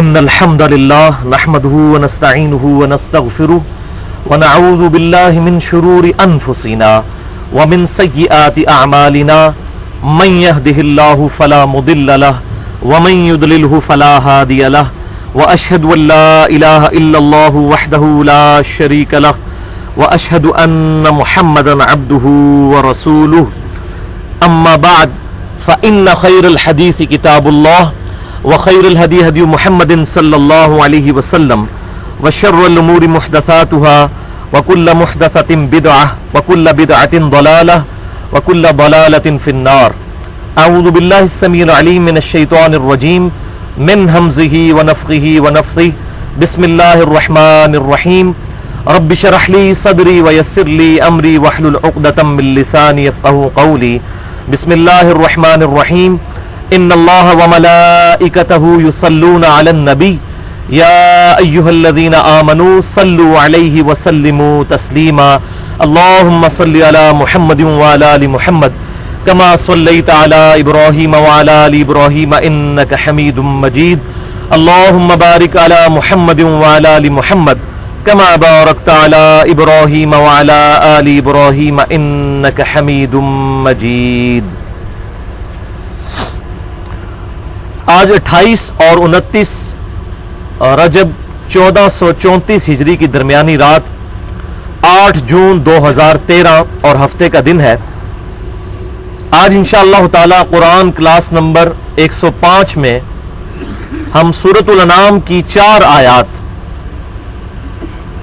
إن الحمد لله نحمده ونستعينه ونستغفره ونعوذ بالله من شرور أنفسنا ومن سيئات أعمالنا من يهده الله فلا مضل له ومن يضلله فلا هادي له وأشهد أن لا إله إلا الله وحده لا شريك له وأشهد أن محمدا عبده ورسوله أما بعد فإن خير الحديث كتاب الله وخير الهدي هدي محمد صلى الله عليه وسلم وشر الأمور محدثاتها وكل محدثة بدعة وكل بدعة ضلالة وكل ضلالة في النار. أعوذ بالله السميع العليم من الشيطان الرجيم من همزه ونفخه ونفثه. بسم الله الرحمن الرحيم. رب اشرح لي صدري ويسر لي أمري واحلل عقدة من لساني يفقهوا قولي. بسم الله الرحمن الرحيم. إن الله وملائكته يصلون على النبي يا أيها الذين آمنوا صلوا عليه وسلموا تسليما. اللهم صل على محمد وعلى آل محمد كما صليت على إبراهيم وعلى آل إبراهيم إنك حميد مجيد. اللهم بارك على محمد وعلى آل محمد كما باركت على إبراهيم وعلى آل إبراهيم إنك حميد مجيد. آج 28 اور 29 رجب 1434 ہجری کی درمیانی رات 8 جون 2013 اور ہفتے کا دن ہے. آج انشاءاللہ تعالی قرآن کلاس نمبر 105 میں ہم سورۃ الانعام کی 4 آیات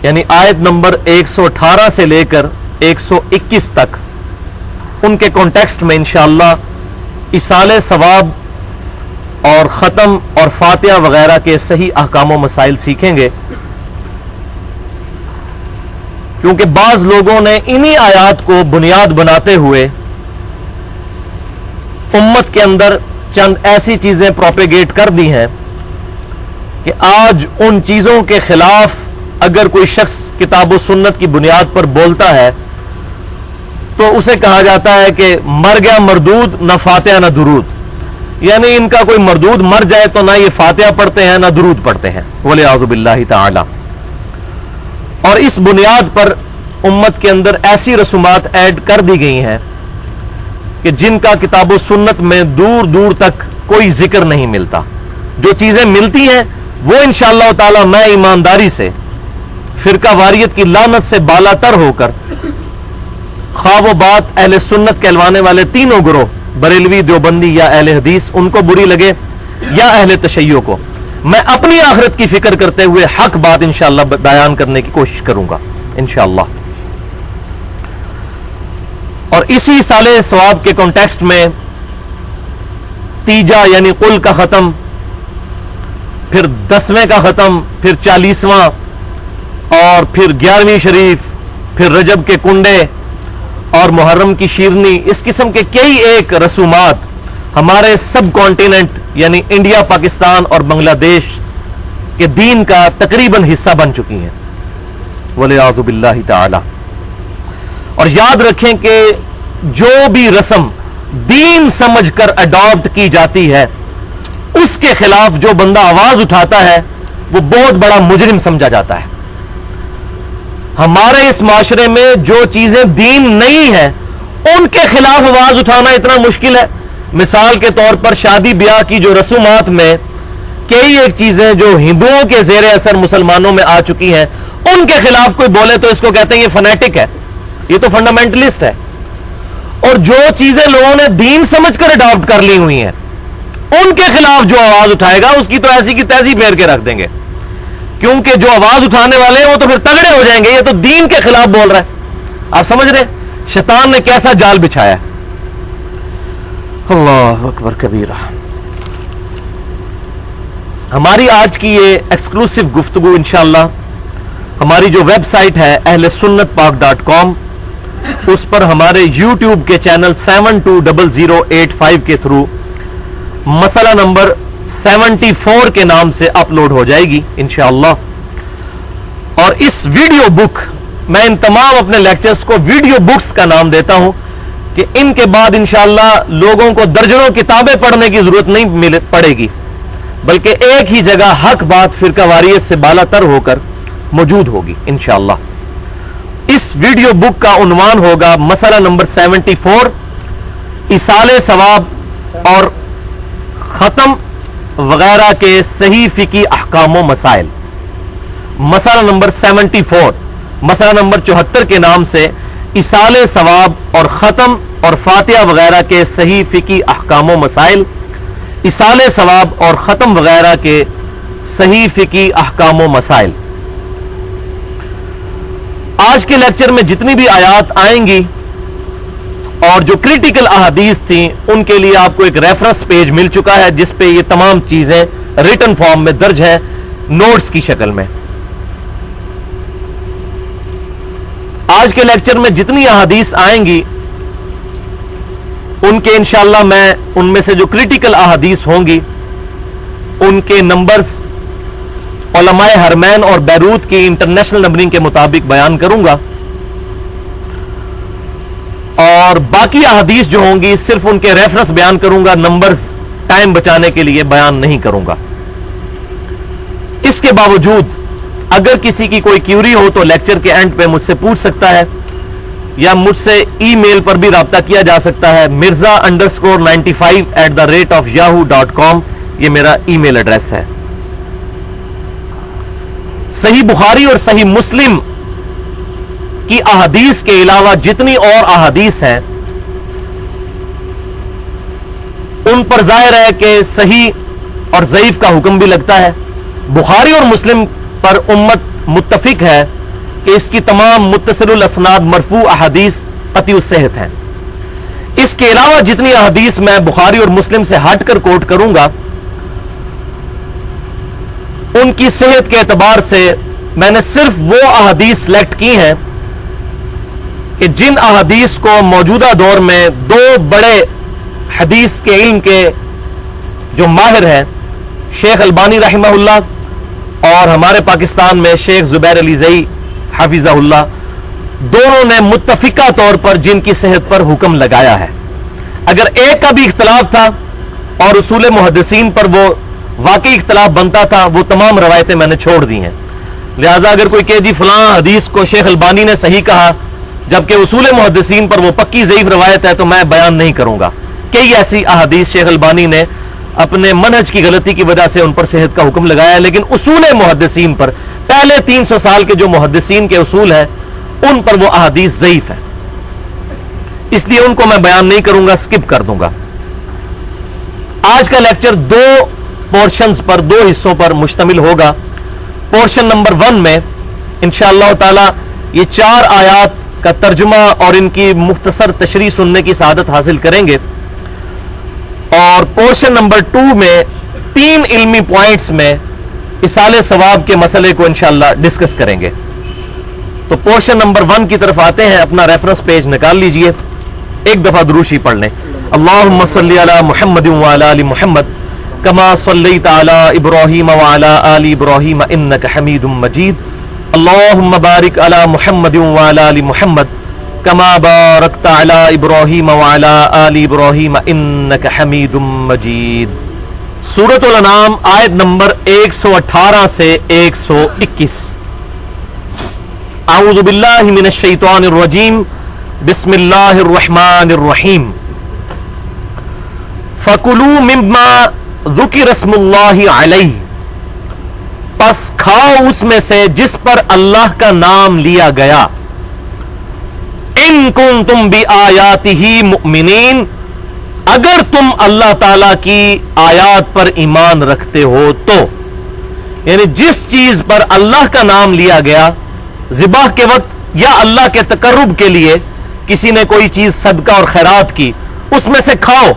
یعنی آیت نمبر 118 سے لے کر 121 تک ان کے کانٹیکسٹ میں انشاءاللہ ایصال ثواب اور ختم اور فاتحہ وغیرہ کے صحیح احکام و مسائل سیکھیں گے، کیونکہ بعض لوگوں نے انہی آیات کو بنیاد بناتے ہوئے امت کے اندر چند ایسی چیزیں پروپیگیٹ کر دی ہیں کہ آج ان چیزوں کے خلاف اگر کوئی شخص کتاب و سنت کی بنیاد پر بولتا ہے تو اسے کہا جاتا ہے کہ مر گیا مردود، نہ فاتحہ نہ درود، یعنی ان کا کوئی مردود مر جائے تو نہ یہ فاتحہ پڑھتے ہیں نہ درود پڑھتے ہیں، والعیاذ باللہ تعالی. اور اس بنیاد پر امت کے اندر ایسی رسومات ایڈ کر دی گئی ہیں کہ جن کا کتاب و سنت میں دور دور تک کوئی ذکر نہیں ملتا. جو چیزیں ملتی ہیں وہ انشاءاللہ تعالی میں ایمانداری سے فرقہ واریت کی لعنت سے بالا تر ہو کر خواہ و بات اہل سنت کہلوانے والے تینوں گروہ، بریلوی، دیوبندی یا اہل حدیث، ان کو بری لگے یا اہل تشیع کو، میں اپنی آخرت کی فکر کرتے ہوئے حق بات انشاءاللہ بیان کرنے کی کوشش کروں گا انشاءاللہ. اور اسی سال ثواب کے کانٹیکسٹ میں تیجا یعنی قل کا ختم، پھر 10ویں کا ختم، پھر 40واں، اور پھر 11ویں شریف، پھر رجب کے کنڈے اور محرم کی شیرنی، اس قسم کے کئی ایک رسومات ہمارے سب کانٹیننٹ یعنی انڈیا، پاکستان اور بنگلہ دیش کے دین کا تقریباً حصہ بن چکی ہیں، والعیاذ باللہ تعالی. اور یاد رکھیں کہ جو بھی رسم دین سمجھ کر اڈاپٹ کی جاتی ہے اس کے خلاف جو بندہ آواز اٹھاتا ہے وہ بہت بڑا مجرم سمجھا جاتا ہے. ہمارے اس معاشرے میں جو چیزیں دین نہیں ہیں ان کے خلاف آواز اٹھانا اتنا مشکل ہے. مثال کے طور پر شادی بیاہ کی جو رسومات میں کئی ایک چیزیں جو ہندوؤں کے زیر اثر مسلمانوں میں آ چکی ہیں ان کے خلاف کوئی بولے تو اس کو کہتے ہیں یہ فنیٹک ہے، یہ تو فنڈامنٹلسٹ ہے. اور جو چیزیں لوگوں نے دین سمجھ کر اڈاپٹ کر لی ہوئی ہیں ان کے خلاف جو آواز اٹھائے گا اس کی تو ایسی کی تیزی پھیر کے رکھ دیں گے، کیونکہ جو آواز اٹھانے والے ہیں وہ تو پھر تگڑے ہو جائیں گے، یہ تو دین کے خلاف بول رہا ہے. آپ سمجھ رہے شیطان نے کیسا جال بچھایا ہے. اللہ اکبر کبیرہ. ہماری آج کی یہ ایکسکلوسیو گفتگو انشاءاللہ ہماری جو ویب سائٹ ہے ahlsunnatpak.com، اس پر ہمارے یوٹیوب کے چینل 720085 کے تھرو مسئلہ نمبر 74 کے نام سے اپلوڈ ہو جائے گی انشاءاللہ. اور اس ویڈیو بک، میں ان تمام اپنے لیکچرز کو ویڈیو بکس کا نام دیتا ہوں کہ ان کے بعد انشاءاللہ لوگوں کو درجنوں کتابیں پڑھنے کی ضرورت نہیں پڑے گی. بلکہ ایک ہی جگہ حق بات فرقہ واریت سے بالا تر ہو کر موجود ہوگی انشاءاللہ۔ اس ویڈیو بک کا عنوان ہوگا مسئلہ نمبر 74، ایصال ثواب اور ختم وغیرہ کے صحیح فقہی احکام و مسائل۔ مسئلہ نمبر 74، مسئلہ نمبر 74 کے نام سے ایصال ثواب اور ختم اور فاتحہ وغیرہ کے صحیح فقہی احکام و مسائل، ایصال ثواب اور ختم وغیرہ کے صحیح فقہی احکام و مسائل۔ آج کے لیکچر میں جتنی بھی آیات آئیں گی اور جو کریٹیکل احادیث تھیں ان کے لیے آپ کو ایک ریفرنس پیج مل چکا ہے جس پہ یہ تمام چیزیں ریٹن فارم میں درج ہیں، نوٹس کی شکل میں۔ آج کے لیکچر میں جتنی احادیث آئیں گی ان کے انشاءاللہ میں ان میں سے جو کریٹیکل احادیث ہوں گی ان کے نمبرز علماء حرمین اور بیروت کی انٹرنیشنل نمبرنگ کے مطابق بیان کروں گا، اور باقی احادیث جو ہوں گی صرف ان کے ریفرنس بیان کروں گا، نمبرز ٹائم بچانے کے لیے بیان نہیں کروں گا۔ اس کے باوجود اگر کسی کی کوئی کیوری ہو تو لیکچر کے اینڈ پہ مجھ سے پوچھ سکتا ہے، یا مجھ سے ای میل پر بھی رابطہ کیا جا سکتا ہے، mirza_95@yahoo.com، یہ میرا ای میل ایڈریس ہے۔ صحیح بخاری اور صحیح مسلم کی احادیث کے علاوہ جتنی اور احادیث ہیں ان پر ظاہر ہے کہ صحیح اور ضعیف کا حکم بھی لگتا ہے۔ بخاری اور مسلم پر امت متفق ہے کہ اس کی تمام متصل الاسناد مرفوع احادیث قطعی الصحت ہیں۔ اس کے علاوہ جتنی احادیث میں بخاری اور مسلم سے ہٹ کر کوٹ کروں گا ان کی صحت کے اعتبار سے میں نے صرف وہ احادیث سلیکٹ کی ہیں کہ جن احادیث کو موجودہ دور میں دو بڑے حدیث کے علم کے جو ماہر ہیں، شیخ البانی رحمہ اللہ اور ہمارے پاکستان میں شیخ زبیر علی زئی حفظہ اللہ، دونوں نے متفقہ طور پر جن کی صحت پر حکم لگایا ہے۔ اگر ایک کا بھی اختلاف تھا اور اصول محدثین پر وہ واقعی اختلاف بنتا تھا، وہ تمام روایتیں میں نے چھوڑ دی ہیں۔ لہٰذا اگر کوئی کہ جی فلاں حدیث کو شیخ البانی نے صحیح کہا جبکہ اصول محدثین پر وہ پکی ضعیف روایت ہے، تو میں بیان نہیں کروں گا۔ کئی ایسی احادیث شیخ البانی نے اپنے منہج کی غلطی کی وجہ سے ان پر صحت کا حکم لگایا ہے، لیکن اصول محدثین پر، پہلے 300 سال کے جو محدثین کے اصول ہیں ان پر وہ احادیث ضعیف ہیں، اس لیے ان کو میں بیان نہیں کروں گا، سکپ کر دوں گا۔ آج کا لیکچر دو پورشنز پر، دو حصوں پر مشتمل ہوگا۔ پورشن نمبر 1 میں انشاءاللہ تعالی یہ 4 آیات کا ترجمہ اور ان کی مختصر تشریح سننے کی سعادت حاصل کریں گے، اور پورشن نمبر 2 میں 3 علمی پوائنٹس میں ایصال ثواب کے مسئلے کو انشاءاللہ ڈسکس کریں گے۔ تو پورشن نمبر 1 کی طرف آتے ہیں، اپنا ریفرنس پیج نکال لیجئے، ایک دفعہ دروشی پڑھ لیں۔ اللہم صلی علی محمد وعلی آل محمد کما صلیت علی ابراہیم وعلی آل ابراہیم انک حمید مجید، اللہم بارک علی محمد وعلی آل محمد کما بارکت علی ابراہیم وعلی آل ابراہیم انک حمید مجید۔ سورۃ الانعام آیت نمبر 118 سے 121۔ اعوذ باللہ من الشیطان الرجیم، بسم اللہ الرحمن الرحیم۔ فَكُلُوا مِمَّا ذُكِرَ اسْمُ اللَّهِ عَلَيْهِ، پس کھاؤ اس میں سے جس پر اللہ کا نام لیا گیا، ان کنتم بآیاتہ مؤمنین، اگر تم اللہ تعالی کی آیات پر ایمان رکھتے ہو تو، یعنی جس چیز پر اللہ کا نام لیا گیا ذبح کے وقت یا اللہ کے تقرب کے لیے کسی نے کوئی چیز صدقہ اور خیرات کی، اس میں سے کھاؤ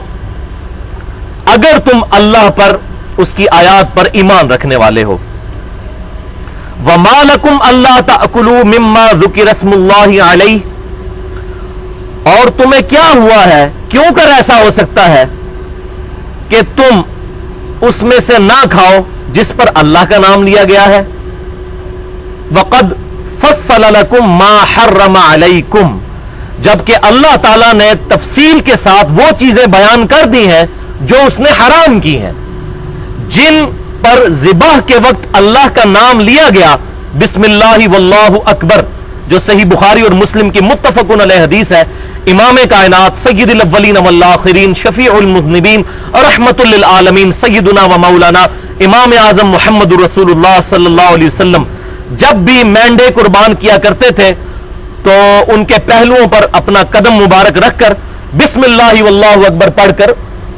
اگر تم اللہ پر، اس کی آیات پر ایمان رکھنے والے ہو۔ وَمَا لَكُمْ أَلَّا تَأْكُلُوا مِمَّا ذُكِرَ اسْمُ اللَّهِ عَلَيْهِ، اور تمہیں کیا ہوا ہے، کیوں کر ایسا ہو سکتا ہے کہ تم اس میں سے نہ کھاؤ جس پر اللہ کا نام لیا گیا ہے۔ وَقَدْ فَصَّلَ لَكُمْ مَا حَرَّمَ عَلَيْكُمْ، جبکہ اللہ تعالیٰ نے تفصیل کے ساتھ وہ چیزیں بیان کر دی ہیں جو اس نے حرام کی ہیں، جن پر ذبح کے وقت اللہ کا نام لیا گیا، بسم اللہ واللہ اکبر، جو صحیح بخاری اور مسلم کی متفقن علیہ حدیث ہے، امام کائنات سید الاولین والآخرین شفیع المذنبین رحمت للعالمین سیدنا و مولانا امام اعظم محمد رسول اللہ صلی اللہ علیہ وسلم جب بھی مینڈے قربان کیا کرتے تھے تو ان کے پہلوؤں پر اپنا قدم مبارک رکھ کر بسم اللہ واللہ اکبر پڑھ کر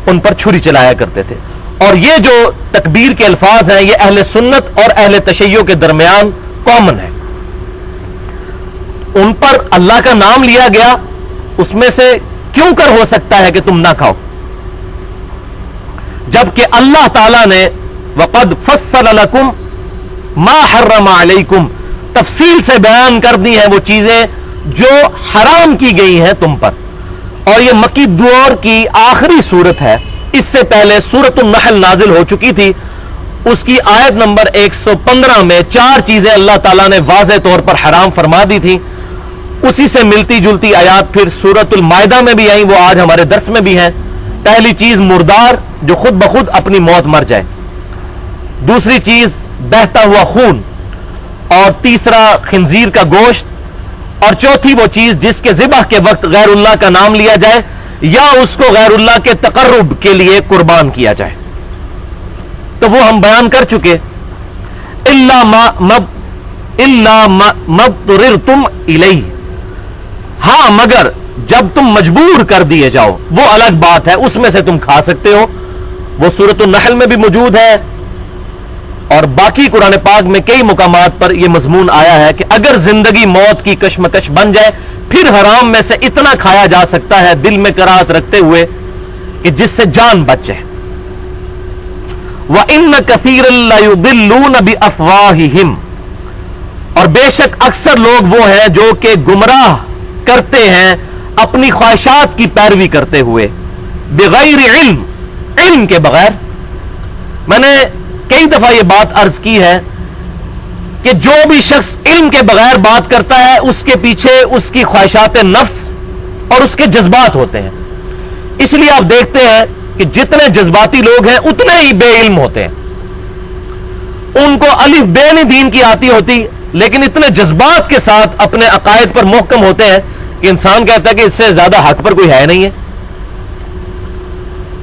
ان پر چھری چلایا کرتے تھے. اور یہ جو تکبیر کے الفاظ ہیں یہ اہل سنت اور اہل تشیع کے درمیان کامن ہے. ان پر اللہ کا نام لیا گیا، اس میں سے کیوں کر ہو سکتا ہے کہ تم نہ کھاؤ، جبکہ اللہ تعالیٰ نے وَقَدْ فَصَّلَ لَكُمْ مَا حَرَّمَ عَلَيْكُمْ تفصیل سے بیان کر دی ہیں وہ چیزیں جو حرام کی گئی ہیں تم پر. اور یہ مکی دور کی آخری صورت ہے. اس سے پہلے سورۃ النحل نازل ہو چکی تھی، اس کی آیت نمبر 115 میں 4 چیزیں اللہ تعالیٰ نے واضح طور پر حرام فرما دی تھی. اسی سے ملتی جلتی آیات پھر سورۃ المائدہ میں بھی آئیں، وہ آج ہمارے درس میں بھی ہیں. پہلی چیز مردار جو خود بخود اپنی موت مر جائے، دوسری چیز بہتا ہوا خون، اور تیسرا خنزیر کا گوشت، اور چوتھی وہ چیز جس کے ذبح کے وقت غیر اللہ کا نام لیا جائے یا اس کو غیر اللہ کے تقرب کے لیے قربان کیا جائے. تو وہ ہم بیان کر چکے. الا ما اضطررتم الیہ، ہاں مگر جب تم مجبور کر دیے جاؤ وہ الگ بات ہے، اس میں سے تم کھا سکتے ہو. وہ سورۃ النحل میں بھی موجود ہے اور باقی قرآن پاک میں کئی مقامات پر یہ مضمون آیا ہے کہ اگر زندگی موت کی کشمکش بن جائے پھر حرام میں سے اتنا کھایا جا سکتا ہے دل میں کراہت رکھتے ہوئے کہ جس سے جان بچ جائے. وَإِنَّ كَثِيرًا لَيُضِلُّونَ بِأَفْوَاهِهِمْ، اور بے شک اکثر لوگ وہ ہیں جو کہ گمراہ کرتے ہیں اپنی خواہشات کی پیروی کرتے ہوئے، بغیر علم، علم کے بغیر. میں نے کئی دفعہ یہ بات عرض کی ہے کہ جو بھی شخص علم کے بغیر بات کرتا ہے اس کے پیچھے اس کی خواہشات نفس اور اس کے جذبات ہوتے ہیں. اس لیے آپ دیکھتے ہیں کہ جتنے جذباتی لوگ ہیں اتنے ہی بے علم ہوتے ہیں. ان کو الف بے نہیں دین کی آتی ہوتی، لیکن اتنے جذبات کے ساتھ اپنے عقائد پر محکم ہوتے ہیں کہ انسان کہتا ہے کہ اس سے زیادہ حق پر کوئی ہے نہیں ہے.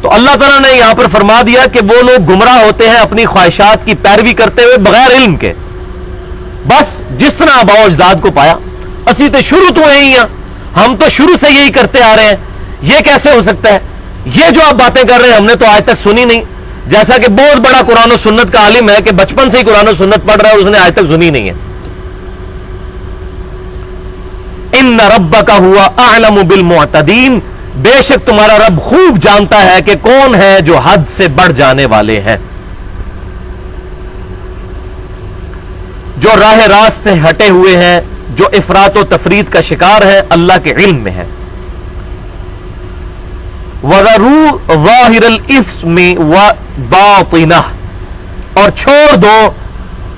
تو اللہ تعالیٰ نے یہاں پر فرما دیا کہ وہ لوگ گمراہ ہوتے ہیں اپنی خواہشات کی پیروی کرتے ہوئے بغیر علم کے. بس جس طرح آباء و اجداد کو پایا، اسی تو شروع تو ہیں ہی، ہم تو شروع سے یہی کرتے آ رہے ہیں. یہ کیسے ہو سکتا ہے؟ یہ جو آپ باتیں کر رہے ہیں ہم نے تو آج تک سنی نہیں. جیسا کہ بہت بڑا قرآن و سنت کا عالم ہے کہ بچپن سے ہی قرآن و سنت پڑھ رہا ہے، اس نے آج تک سنی نہیں ہے. ان ربک ھوا اعلم بالمعتدین، بے شک تمہارا رب خوب جانتا ہے کہ کون ہے جو حد سے بڑھ جانے والے ہیں، جو راہ راست ہٹے ہوئے ہیں، جو افراط و تفرید کا شکار ہے، اللہ کے علم میں ہے. وَذَرُوا ظَاهِرَ الْإِثْمِ وَبَاطِنَهُ، اور چھوڑ دو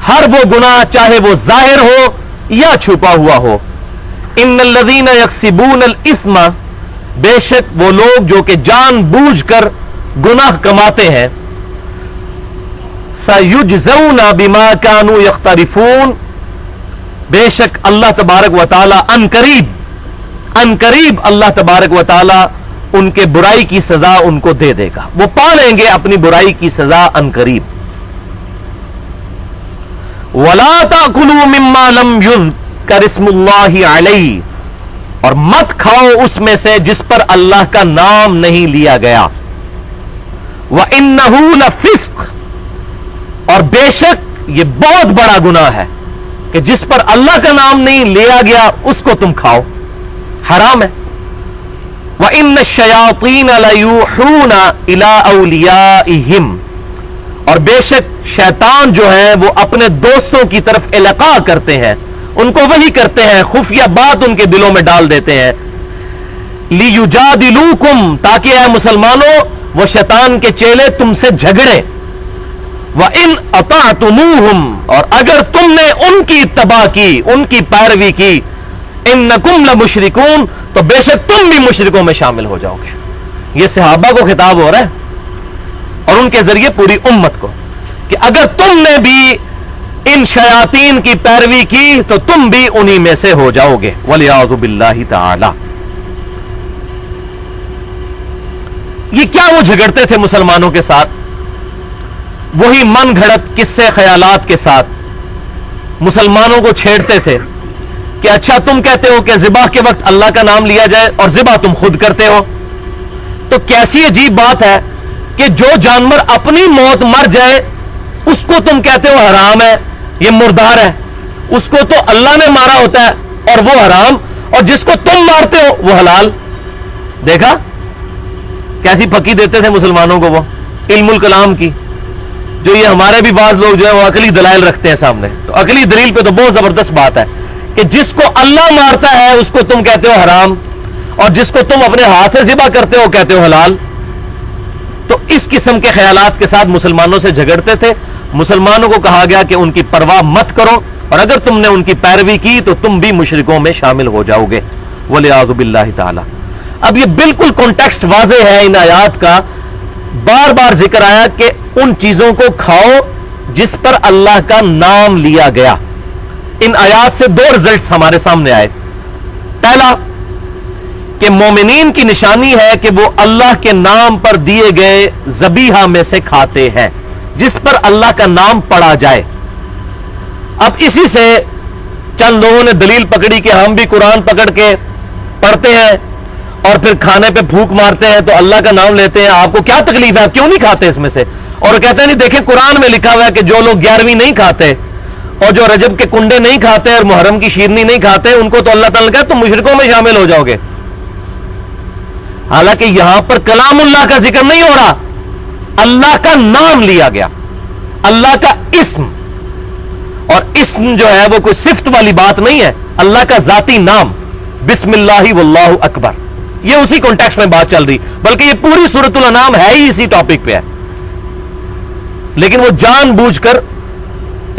ہر وہ گناہ چاہے وہ ظاہر ہو یا چھپا ہوا ہو. ان الذین یکسبون الاثم، بے شک وہ لوگ جو کہ جان بوجھ کر گناہ کماتے ہیں، سیجزون بما کانوا یقترفون، بے شک اللہ تبارک و تعالی ان قریب اللہ تبارک و تعالی ان کے برائی کی سزا ان کو دے دے گا. وہ پا لیں گے اپنی برائی کی سزا ان قریب. وَلَا تَأْكُلُوا مِمَّا لَمْ يُذْكَرِ اسْمُ اللَّهِ عَلَيْهِ، اور مت کھاؤ اس میں سے جس پر اللہ کا نام نہیں لیا گیا. وَإِنَّهُ لَفِسْقٌ، اور بے شک یہ بہت بڑا گناہ ہے کہ جس پر اللہ کا نام نہیں لیا گیا اس کو تم کھاؤ، حرام ہے. وَإِنَّ الشَّيَاطِينَ لَيُوحُونَ إِلَىٰ أَوْلِيَائِهِمْ، اور بے شک شیطان جو ہے وہ اپنے دوستوں کی طرف القاء کرتے ہیں، ان کو وحی کرتے ہیں، خفیہ بات ان کے دلوں میں ڈال دیتے ہیں. لِيُجَادِلُوكُمْ، تاکہ اے مسلمانوں وہ شیطان کے چیلے تم سے جھگڑیں. وَإِنْ أَطَعْتُمُوهُمْ، اور اگر تم نے ان کی اتباع کی، ان کی پیروی کی، اِنَّكُمْ لَمُشْرِكُونَ، تو بے شک تم بھی مشرکوں میں شامل ہو جاؤ گے. یہ صحابہ کو خطاب ہو رہا ہے اور ان کے ذریعے پوری امت کو. کہ اگر تم نے بھی ان شیاطین کی پیروی کی تو تم بھی انہی میں سے ہو جاؤ گے. وَلِعَاذُ بِاللَّهِ تَعَالَى. یہ کیا وہ جھگڑتے تھے مسلمانوں کے ساتھ؟ وہی من گھڑت قصے خیالات کے ساتھ مسلمانوں کو چھیڑتے تھے کہ اچھا تم کہتے ہو کہ ذبح کے وقت اللہ کا نام لیا جائے اور ذبح تم خود کرتے ہو، تو کیسی عجیب بات ہے کہ جو جانور اپنی موت مر جائے اس کو تم کہتے ہو حرام ہے، یہ مردار ہے، اس کو تو اللہ نے مارا ہوتا ہے اور وہ حرام، اور جس کو تم مارتے ہو وہ حلال. دیکھا کیسی پھکی دیتے تھے مسلمانوں کو وہ علم الکلام کی. جو یہ ہمارے بھی بعض لوگ جو ہے وہ عقلی دلائل رکھتے ہیں سامنے، تو عقلی دلیل پہ تو بہت زبردست بات ہے کہ جس کو اللہ مارتا ہے اس کو تم کہتے ہو حرام، اور جس کو تم اپنے ہاتھ سے ذبح کرتے ہو کہتے ہو حلال. تو اس قسم کے خیالات کے ساتھ مسلمانوں سے جھگڑتے تھے. مسلمانوں کو کہا گیا کہ ان کی پرواہ مت کرو، اور اگر تم نے ان کی پیروی کی تو تم بھی مشرکوں میں شامل ہو جاؤ گے. وَلِعَاذُ بِاللَّهِ تَعَالَى. اب یہ بالکل کانٹیکسٹ واضح ہے ان آیات کا. بار بار ذکر آیا کہ ان چیزوں کو کھاؤ جس پر اللہ کا نام لیا گیا. ان آیات سے دو رزلٹس ہمارے سامنے آئے. پہلا کہ مومنین کی نشانی ہے کہ وہ اللہ کے نام پر دیے گئے ذبیحہ میں سے کھاتے ہیں جس پر اللہ کا نام پڑا جائے. اب اسی سے چند لوگوں نے دلیل پکڑی کہ ہم بھی قرآن پکڑ کے پڑھتے ہیں اور پھر کھانے پہ پھونک مارتے ہیں تو اللہ کا نام لیتے ہیں. آپ کو کیا تکلیف ہے، آپ کیوں نہیں کھاتے اس میں سے؟ اور کہتے ہیں نہیں دیکھیں قرآن میں لکھا ہوا ہے کہ جو لوگ 11ویں نہیں کھاتے اور جو رجب کے کنڈے نہیں کھاتے اور محرم کی شیرنی نہیں کھاتے ان کو تو اللہ تعالیٰ نے کہا تم مشرکوں میں شامل ہو جاؤ گے. حالانکہ یہاں پر کلام اللہ کا ذکر نہیں ہو رہا، اللہ کا نام لیا گیا، اللہ کا اسم. اور اسم جو ہے وہ کوئی صفت والی بات نہیں ہے، اللہ کا ذاتی نام بسم اللہ واللہ اکبر. یہ اسی کانٹیکسٹ میں بات چل رہی، بلکہ یہ پوری سورۃ الانعام ہے ہی اسی ٹاپک پہ ہے. لیکن وہ جان بوجھ کر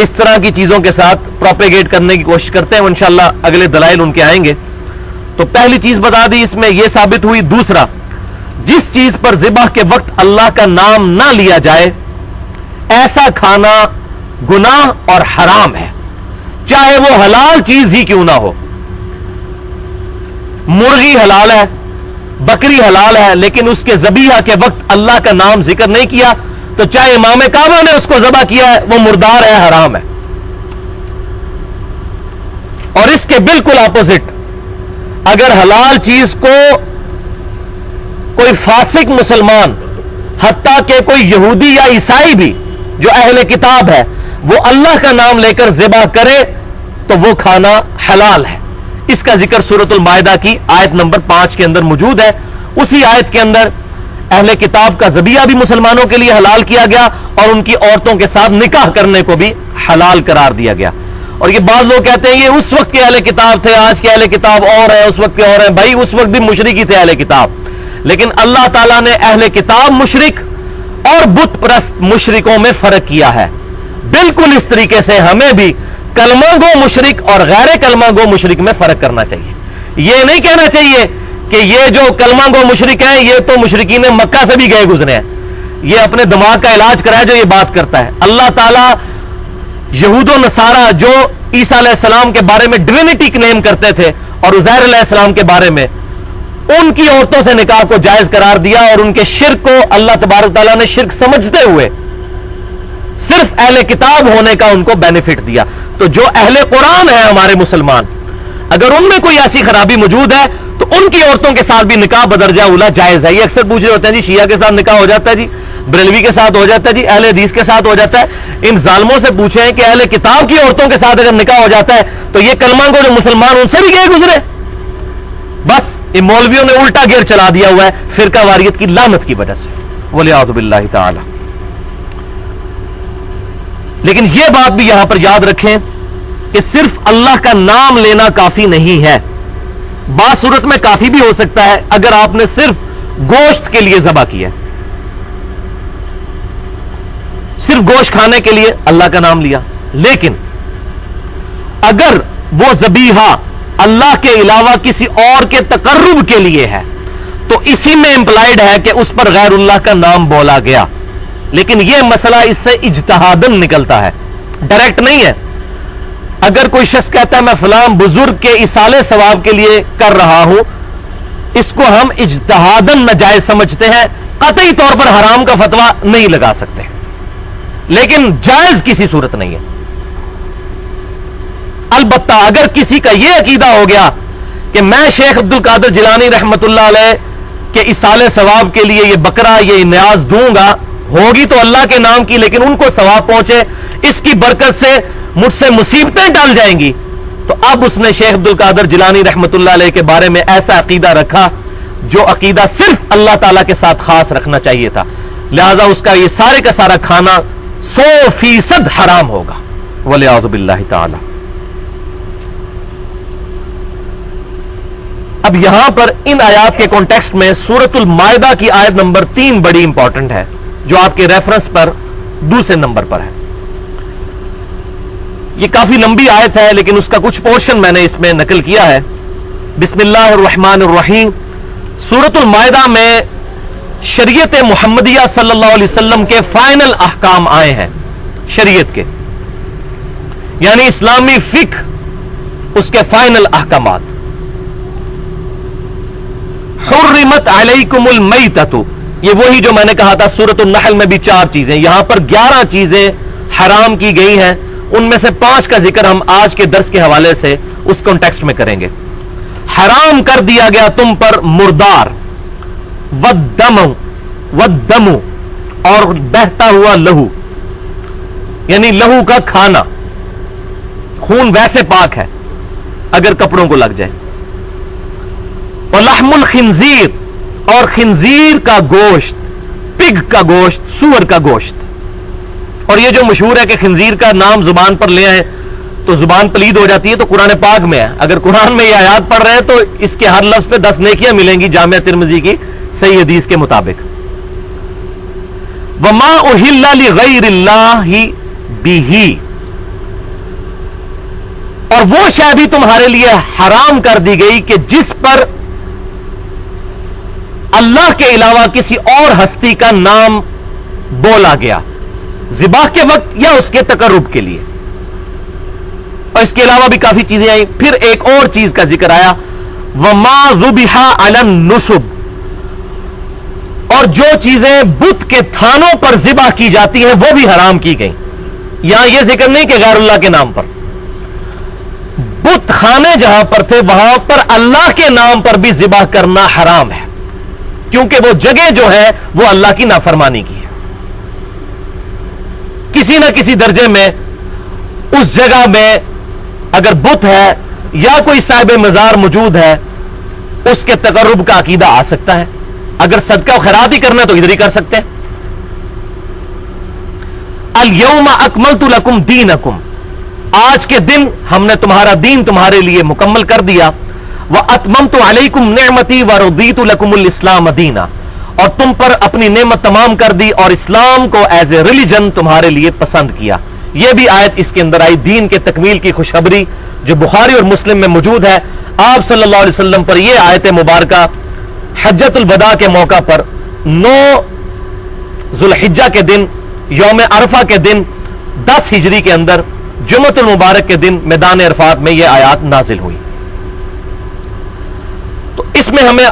اس طرح کی چیزوں کے ساتھ پروپیگیٹ کرنے کی کوشش کرتے ہیں. انشاءاللہ اگلے دلائل ان کے آئیں گے. تو پہلی چیز بتا دی اس میں یہ ثابت ہوئی. دوسرا، جس چیز پر ذبح کے وقت اللہ کا نام نہ لیا جائے ایسا کھانا گناہ اور حرام ہے، چاہے وہ حلال چیز ہی کیوں نہ ہو. مرغی حلال ہے، بکری حلال ہے، لیکن اس کے ذبیحہ کے وقت اللہ کا نام ذکر نہیں کیا تو چاہے امام کعبہ نے اس کو ذبح کیا ہے وہ مردار ہے، حرام ہے. اور اس کے بالکل اپوزٹ، اگر حلال چیز کو کوئی فاسق مسلمان، حتیٰ کہ کوئی یہودی یا عیسائی بھی جو اہل کتاب ہے، وہ اللہ کا نام لے کر ذبح کرے تو وہ کھانا حلال ہے. اس کا ذکر سورۃ المائدہ کی آیت نمبر 5 کے اندر موجود ہے. اسی آیت کے اندر اہل کتاب کا ذبیحہ بھی مسلمانوں کے لیے حلال کیا گیا اور ان کی عورتوں کے ساتھ نکاح کرنے کو بھی حلال قرار دیا گیا. اور یہ بعض لوگ کہتے ہیں یہ اس وقت کے اہل کتاب تھے، آج کے اہل کتاب اور ہیں، اس وقت کے اور ہیں. بھائی اس وقت بھی مشرک ہی تھے اہل کتاب، لیکن اللہ تعالیٰ نے اہل کتاب مشرک اور بت پرست مشرکوں میں فرق کیا ہے. بالکل اس طریقے سے ہمیں بھی کلمہ گو مشرک اور غیر کلمہ گو مشرک میں فرق کرنا چاہیے. یہ نہیں کہنا چاہیے کہ یہ جو کلمہ گو مشرک ہیں یہ تو مشرکین مکہ سے بھی گئے گزرے ہیں. یہ اپنے دماغ کا علاج کرائے جو یہ بات کرتا ہے. اللہ تعالیٰ یہود و نصارہ جو عیسیٰ علیہ السلام کے بارے میں ڈوینٹی کلیم کرتے تھے اور عزیر علیہ السلام کے بارے میں، ان کی عورتوں سے نکاح کو جائز قرار دیا اور ان کے شرک کو اللہ تبارک تعالیٰ نے شرک سمجھتے ہوئے صرف اہل کتاب ہونے کا ان کو بینیفٹ دیا. تو جو اہل قرآن ہیں ہمارے مسلمان، اگر ان میں کوئی ایسی خرابی موجود ہے تو ان کی عورتوں کے ساتھ بھی نکاح بدرجہ اولا جائز ہے. یہ اکثر پوچھ رہے ہوتے ہیں جی شیعہ کے ساتھ نکاح ہو جاتا ہے، جی بریلوی کے ساتھ ہو جاتا ہے، جی اہل حدیث کے ساتھ ہو جاتا ہے. ان ظالموں سے پوچھیں کہ اہل کتاب کی عورتوں کے ساتھ اگر نکاح ہو جاتا ہے تو یہ کلمہ کو جو مسلمان ان سے بھی گئے گزرے. بس ان مولویوں نے الٹا گیئر چلا دیا ہوا ہے فرقہ واریت کی لعنت کی وجہ سے. وَلِعَاذُ بِاللَّهِ تَعَالَى. لیکن یہ بات بھی یہاں پر یاد رکھیں کہ صرف اللہ کا نام لینا کافی نہیں ہے. بعض صورت میں کافی بھی ہو سکتا ہے اگر آپ نے صرف گوشت کے لیے ذبح کیا، صرف گوشت کھانے کے لیے اللہ کا نام لیا. لیکن اگر وہ ذبیحہ اللہ کے علاوہ کسی اور کے تقرب کے لیے ہے تو اسی میں امپلائڈ ہے کہ اس پر غیر اللہ کا نام بولا گیا. لیکن یہ مسئلہ اس سے اجتہادن نکلتا ہے، ڈائریکٹ نہیں ہے۔ اگر کوئی شخص کہتا ہے میں فلاں بزرگ کے ایصال ثواب کے لیے کر رہا ہوں، اس کو ہم اجتہادن ناجائز سمجھتے ہیں، قطعی طور پر حرام کا فتویٰ نہیں لگا سکتے، لیکن جائز کسی صورت نہیں ہے۔ البتہ اگر کسی کا یہ عقیدہ ہو گیا کہ میں شیخ عبد القادر جیلانی رحمت اللہ علیہ کے ایصال ثواب کے لیے یہ بکرا یہ نیاز دوں گا، ہوگی تو اللہ کے نام کی، لیکن ان کو ثواب پہنچے، اس کی برکت سے مجھ سے مصیبتیں ٹل جائیں گی، تو اب اس نے شیخ عبد القادر جیلانی رحمت اللہ علیہ کے بارے میں ایسا عقیدہ رکھا جو عقیدہ صرف اللہ تعالیٰ کے ساتھ خاص رکھنا چاہیے تھا، لہذا اس کا یہ سارے کا سارا کھانا 100% حرام ہوگا، والعیاذ باللہ تعالی۔ اب یہاں پر ان آیات کے کانٹیکسٹ میں سورۃ المائدہ کی آیت نمبر 3 بڑی امپورٹنٹ ہے، جو آپ کے ریفرنس پر دوسرے نمبر پر ہے۔ یہ کافی لمبی آیت ہے، لیکن اس کا کچھ پورشن میں نے اس میں نقل کیا ہے۔ بسم اللہ الرحمن الرحیم۔ سورۃ المائدہ میں شریعت محمدیہ صلی اللہ علیہ وسلم کے فائنل احکام آئے ہیں، شریعت کے، یعنی اسلامی فقہ، اس کے فائنل احکامات۔ حرمت علیکم المیتۃ، یہ وہی جو میں نے کہا تھا سورۃ النحل میں بھی 4 چیزیں، یہاں پر 11 چیزیں حرام کی گئی ہیں، ان میں سے 5 کا ذکر ہم آج کے درس کے حوالے سے اس کانٹیکسٹ میں کریں گے۔ حرام کر دیا گیا تم پر مردار، والدم، اور بہتا ہوا لہو، یعنی لہو کا کھانا، خون ویسے پاک ہے اگر کپڑوں کو لگ جائے، ولحم الخنزیر، اور خنزیر کا گوشت، پگ کا گوشت، سور کا گوشت۔ اور یہ جو مشہور ہے کہ خنزیر کا نام زبان پر لے آئے تو زبان پلید ہو جاتی ہے، تو قرآن پاک میں ہے، اگر قرآن میں یہ آیات پڑھ رہے ہیں تو اس کے ہر لفظ پہ 10 نیکیاں ملیں گی، جامعہ ترمذی کی صحیح حدیث کے مطابق۔ وما اہل لغیر اللہ بہ، اور وہ شے بھی تمہارے لیے حرام کر دی گئی کہ جس پر اللہ کے علاوہ کسی اور ہستی کا نام بولا گیا، ذبح کے وقت یا اس کے تقرب کے لیے، اور اس کے علاوہ بھی کافی چیزیں آئیں۔ پھر ایک اور چیز کا ذکر آیا، وما ذبح علی النصب، اور جو چیزیں بت کے تھانوں پر ذبح کی جاتی ہیں وہ بھی حرام کی گئیں۔ یہاں یہ ذکر نہیں کہ غیر اللہ کے نام پر، بت خانے جہاں پر تھے وہاں پر اللہ کے نام پر بھی ذبح کرنا حرام ہے، کیونکہ وہ جگہ جو ہے وہ اللہ کی نافرمانی کی ہے۔ کسی نہ کسی درجے میں اس جگہ میں اگر بت ہے یا کوئی صاحب مزار موجود ہے، اس کے تقرب کا عقیدہ آ سکتا ہے۔ اگر صدقہ و خیرات ہی کرنا تو ادھر ہی کر سکتے ہیں۔ الیوم اکملت لکم دینکم، آج کے دن ہم نے تمہارا دین تمہارے لیے مکمل کر دیا۔ واتممت علیکم نعمتی ورضیت لکم الاسلام دینا، اور تم پر اپنی نعمت تمام کر دی اور اسلام کو ایز اے ریلیجن تمہارے لیے پسند کیا۔ یہ بھی آیت اس کے اندر آئی، دین کے تکمیل کی خوشخبری جو بخاری اور مسلم میں موجود ہے۔ آپ صلی اللہ علیہ وسلم پر یہ آیت مبارکہ حجۃ الوداع کے موقع پر 9 ذوالحجہ کے دن، یوم عرفہ کے دن 10 ہجری کے اندر جمعۃ المبارک کے دن میدان عرفات میں یہ آیات نازل ہوئی۔ تو اس میں ہمیں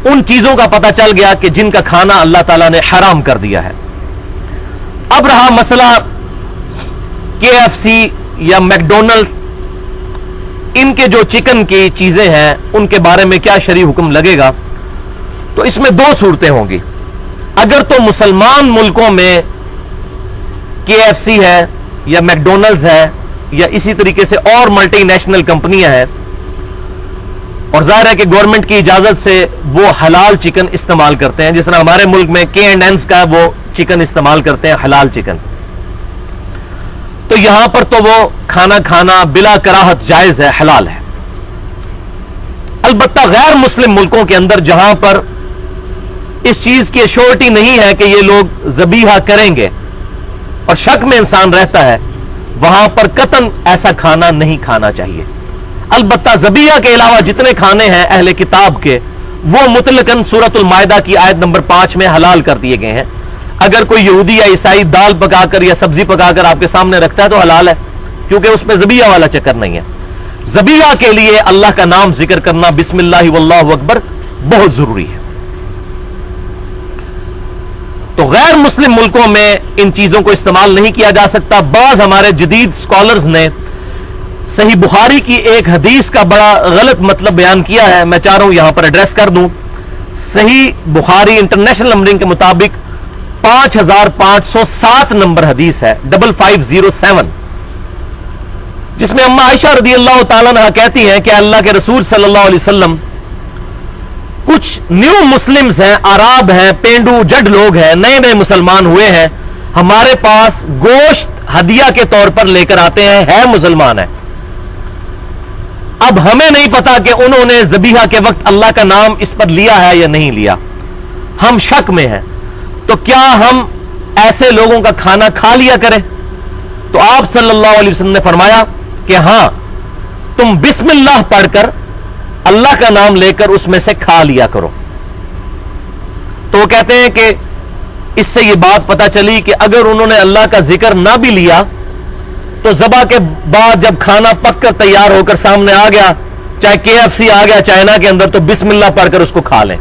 ان چیزوں کا پتہ چل گیا کہ جن کا کھانا اللہ تعالیٰ نے حرام کر دیا ہے۔ اب رہا مسئلہ KFC یا میکڈونلڈ، ان کے جو چکن کی چیزیں ہیں ان کے بارے میں کیا شرعی حکم لگے گا، تو اس میں 2 صورتیں ہوں گی۔ اگر تو مسلمان ملکوں میں KFC ہے یا میکڈونلڈز ہے یا اسی طریقے سے اور ملٹی نیشنل کمپنیاں ہیں، اور ظاہر ہے کہ گورنمنٹ کی اجازت سے وہ حلال چکن استعمال کرتے ہیں، جس طرح ہمارے ملک میں K&N's کا وہ چکن استعمال کرتے ہیں، حلال چکن، تو یہاں پر تو وہ کھانا بلا کراہت جائز ہے، حلال ہے۔ البتہ غیر مسلم ملکوں کے اندر جہاں پر اس چیز کی ایشورٹی نہیں ہے کہ یہ لوگ ذبیحہ کریں گے اور شک میں انسان رہتا ہے، وہاں پر قطعاً ایسا کھانا نہیں کھانا چاہیے۔ البتہ ذبیحہ کے علاوہ جتنے کھانے ہیں اہل کتاب کے، وہ مطلقاً سورۃ المائدہ کی آیت نمبر 5 میں حلال کر دیے گئے ہیں۔ اگر کوئی یہودی یا عیسائی دال پکا کر یا سبزی پکا کر آپ کے سامنے رکھتا ہے تو حلال ہے، کیونکہ اس میں ذبیحہ والا چکر نہیں ہے۔ ذبیحہ کے لیے اللہ کا نام ذکر کرنا، بسم اللہ واللہ اکبر، بہت ضروری ہے۔ تو غیر مسلم ملکوں میں ان چیزوں کو استعمال نہیں کیا جا سکتا۔ بعض ہمارے جدید سکولرز نے صحیح بخاری کی ایک حدیث کا بڑا غلط مطلب بیان کیا ہے، میں چاہ رہا ہوں یہاں پر ایڈریس کر دوں۔ صحیح بخاری انٹرنیشنل نمبرنگ کے مطابق 5507 نمبر حدیث ہے، 5507، جس میں اما عائشہ رضی اللہ تعالیٰ عنہ کہتی ہیں کہ اللہ کے رسول صلی اللہ علیہ وسلم، کچھ نیو مسلمز ہیں، عرب ہیں، پینڈو جڈ لوگ ہیں، نئے نئے مسلمان ہوئے ہیں، ہمارے پاس گوشت ہدیہ کے طور پر لے کر آتے ہیں، ہے مسلمان ہیں۔ اب ہمیں نہیں پتا کہ انہوں نے ذبیحہ کے وقت اللہ کا نام اس پر لیا ہے یا نہیں لیا، ہم شک میں ہیں، تو کیا ہم ایسے لوگوں کا کھانا کھا لیا کریں؟ تو آپ صلی اللہ علیہ وسلم نے فرمایا کہ ہاں، تم بسم اللہ پڑھ کر اللہ کا نام لے کر اس میں سے کھا لیا کرو۔ تو وہ کہتے ہیں کہ اس سے یہ بات پتا چلی کہ اگر انہوں نے اللہ کا ذکر نہ بھی لیا تو ذبح کے بعد جب کھانا پک کر تیار ہو کر سامنے آ گیا، چاہے KFC آ گیا چائنا کے اندر، تو بسم اللہ پڑھ کر اس کو کھا لیں۔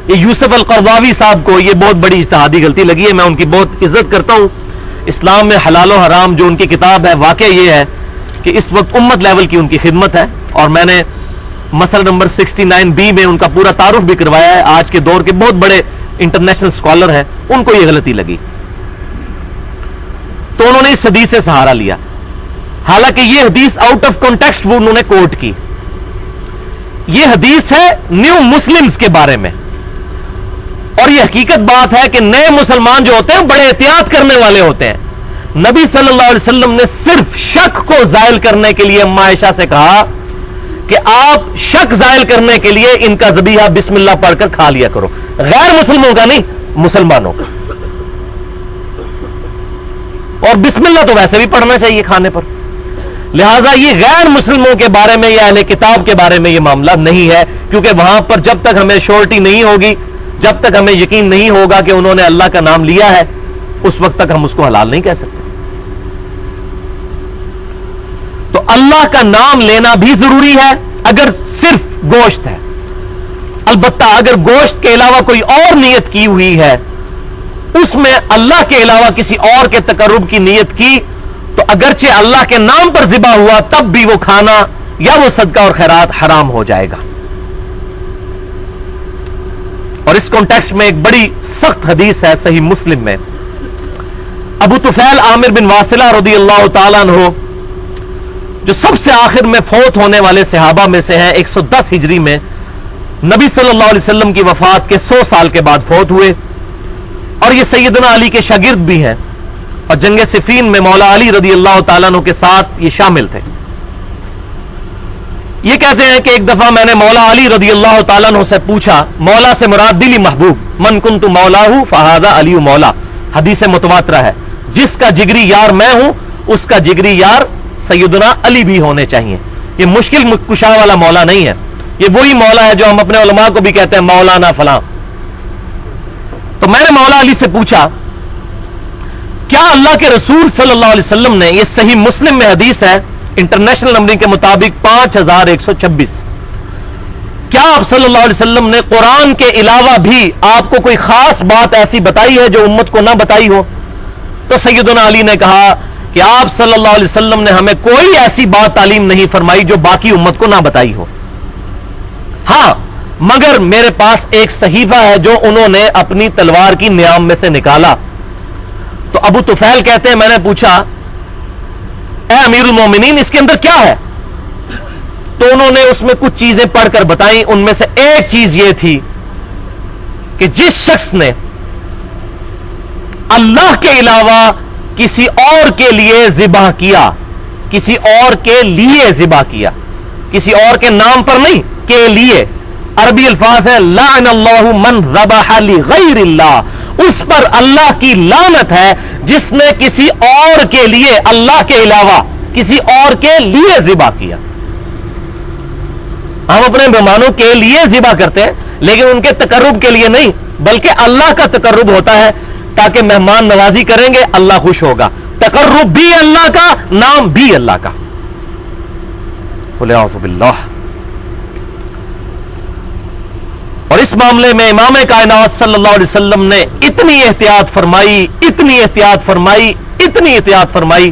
یہ یوسف القرضاوی صاحب کو یہ بہت بڑی اجتہادی غلطی لگی ہے، میں ان کی بہت عزت کرتا ہوں۔ اسلام میں حلال و حرام جو ان کی کتاب ہے، واقع یہ ہے کہ اس وقت امت لیول کی ان کی خدمت ہے، اور میں نے مسئلہ نمبر 69B میں ان کا پورا تعارف بھی کروایا ہے۔ آج کے دور کے بہت بڑے انٹرنیشنل سکولر ہیں، ان کو یہ غلطی لگی، تو انہوں نے اس حدیث سے سہارا لیا، حالانکہ یہ حدیث آؤٹ آف کانٹیکسٹ وہ انہوں نے کوٹ کی۔ یہ حدیث ہے نیو مسلمز کے بارے میں، اور یہ حقیقت بات ہے کہ نئے مسلمان جو ہوتے ہیں بڑے احتیاط کرنے والے ہوتے ہیں۔ نبی صلی اللہ علیہ وسلم نے صرف شک کو زائل کرنے کے لیے اما عائشہ سے کہا کہ آپ شک زائل کرنے کے لیے ان کا ذبیحہ بسم اللہ پڑھ کر کھا لیا کرو، غیر مسلموں کا نہیں، مسلمانوں کا۔ اور بسم اللہ تو ویسے بھی پڑھنا چاہیے کھانے پر، لہٰذا یہ غیر مسلموں کے بارے میں یا اہل کتاب کے بارے میں یہ معاملہ نہیں ہے، کیونکہ وہاں پر جب تک ہمیں شورٹی نہیں ہوگی، جب تک ہمیں یقین نہیں ہوگا کہ انہوں نے اللہ کا نام لیا ہے، اس وقت تک ہم اس کو حلال نہیں کہہ سکتے۔ تو اللہ کا نام لینا بھی ضروری ہے اگر صرف گوشت ہے۔ البتہ اگر گوشت کے علاوہ کوئی اور نیت کی ہوئی ہے، اس میں اللہ کے علاوہ کسی اور کے تقرب کی نیت کی، تو اگرچہ اللہ کے نام پر ذبح ہوا تب بھی وہ کھانا یا وہ صدقہ اور خیرات حرام ہو جائے گا۔ اور اس کانٹیکسٹ میں ایک بڑی سخت حدیث ہے صحیح مسلم میں، ابو طفیل عامر بن واصلہ رضی اللہ تعالیٰ عنہ، جو سب سے آخر میں فوت ہونے والے صحابہ میں سے ہیں، 110 ہجری میں نبی صلی اللہ علیہ وسلم کی وفات کے 100 سال کے بعد فوت ہوئے، اور یہ سیدنا علی کے شاگرد بھی ہیں، اور جنگ صفین میں مولا علی رضی اللہ تعالیٰ عنہ کے ساتھ یہ شامل تھے۔ یہ کہتے ہیں کہ ایک دفعہ میں نے مولا علی رضی اللہ تعالیٰ عنہ سے پوچھا، مولا سے مراد دلی محبوب، من کنت مولاہ فہذا علی مولا، حدیث متواترہ ہے، جس کا جگری یار میں ہوں اس کا جگری یار سیدنا علی بھی ہونے چاہیے۔ یہ مشکل کشا والا مولا نہیں ہے، یہ وہی مولا ہے جو ہم اپنے علماء کو بھی کہتے ہیں مولانا فلاں۔ تو میں نے مولا علی سے پوچھا، کیا اللہ کے رسول صلی اللہ علیہ وسلم نے، یہ صحیح مسلم میں حدیث ہے انٹرنیشنل نمبرنگ کے مطابق 5126، کیا آپ صلی اللہ علیہ وسلم نے قرآن کے علاوہ بھی آپ کو کوئی خاص بات ایسی بتائی ہے جو امت کو نہ بتائی ہو؟ تو سیدنا علی نے کہا کہ آپ صلی اللہ علیہ وسلم نے ہمیں کوئی ایسی بات تعلیم نہیں فرمائی جو باقی امت کو نہ بتائی ہو، ہاں مگر میرے پاس ایک صحیفہ ہے جو انہوں نے اپنی تلوار کی نیام میں سے نکالا۔ تو ابو طفیل کہتے ہیں میں نے پوچھا، اے امیر المومنین اس کے اندر کیا ہے؟ تو انہوں نے اس میں کچھ چیزیں پڑھ کر بتائیں، ان میں سے ایک چیز یہ تھی کہ جس شخص نے اللہ کے علاوہ کسی اور کے لیے ذبح کیا، کسی اور کے لیے ذبح کیا، کسی اور کے نام پر نہیں، کے لیے، عربی الفاظ ہے لعن اللہ من ذبح لغیر اللہ، اس پر اللہ کی لعنت ہے جس نے کسی اور کے لیے، اللہ کے علاوہ کسی اور کے لیے ذبح کیا۔ ہم اپنے مہمانوں کے لیے ذبح کرتے ہیں لیکن ان کے تقرب کے لیے نہیں، بلکہ اللہ کا تقرب ہوتا ہے تاکہ مہمان نوازی کریں گے اللہ خوش ہوگا، تقرب بھی اللہ کا، نام بھی اللہ کا. اعوذ باللہ. اور اس معاملے میں امام کائنات صلی اللہ علیہ وسلم نے اتنی احتیاط فرمائی، اتنی احتیاط فرمائی، اتنی احتیاط فرمائی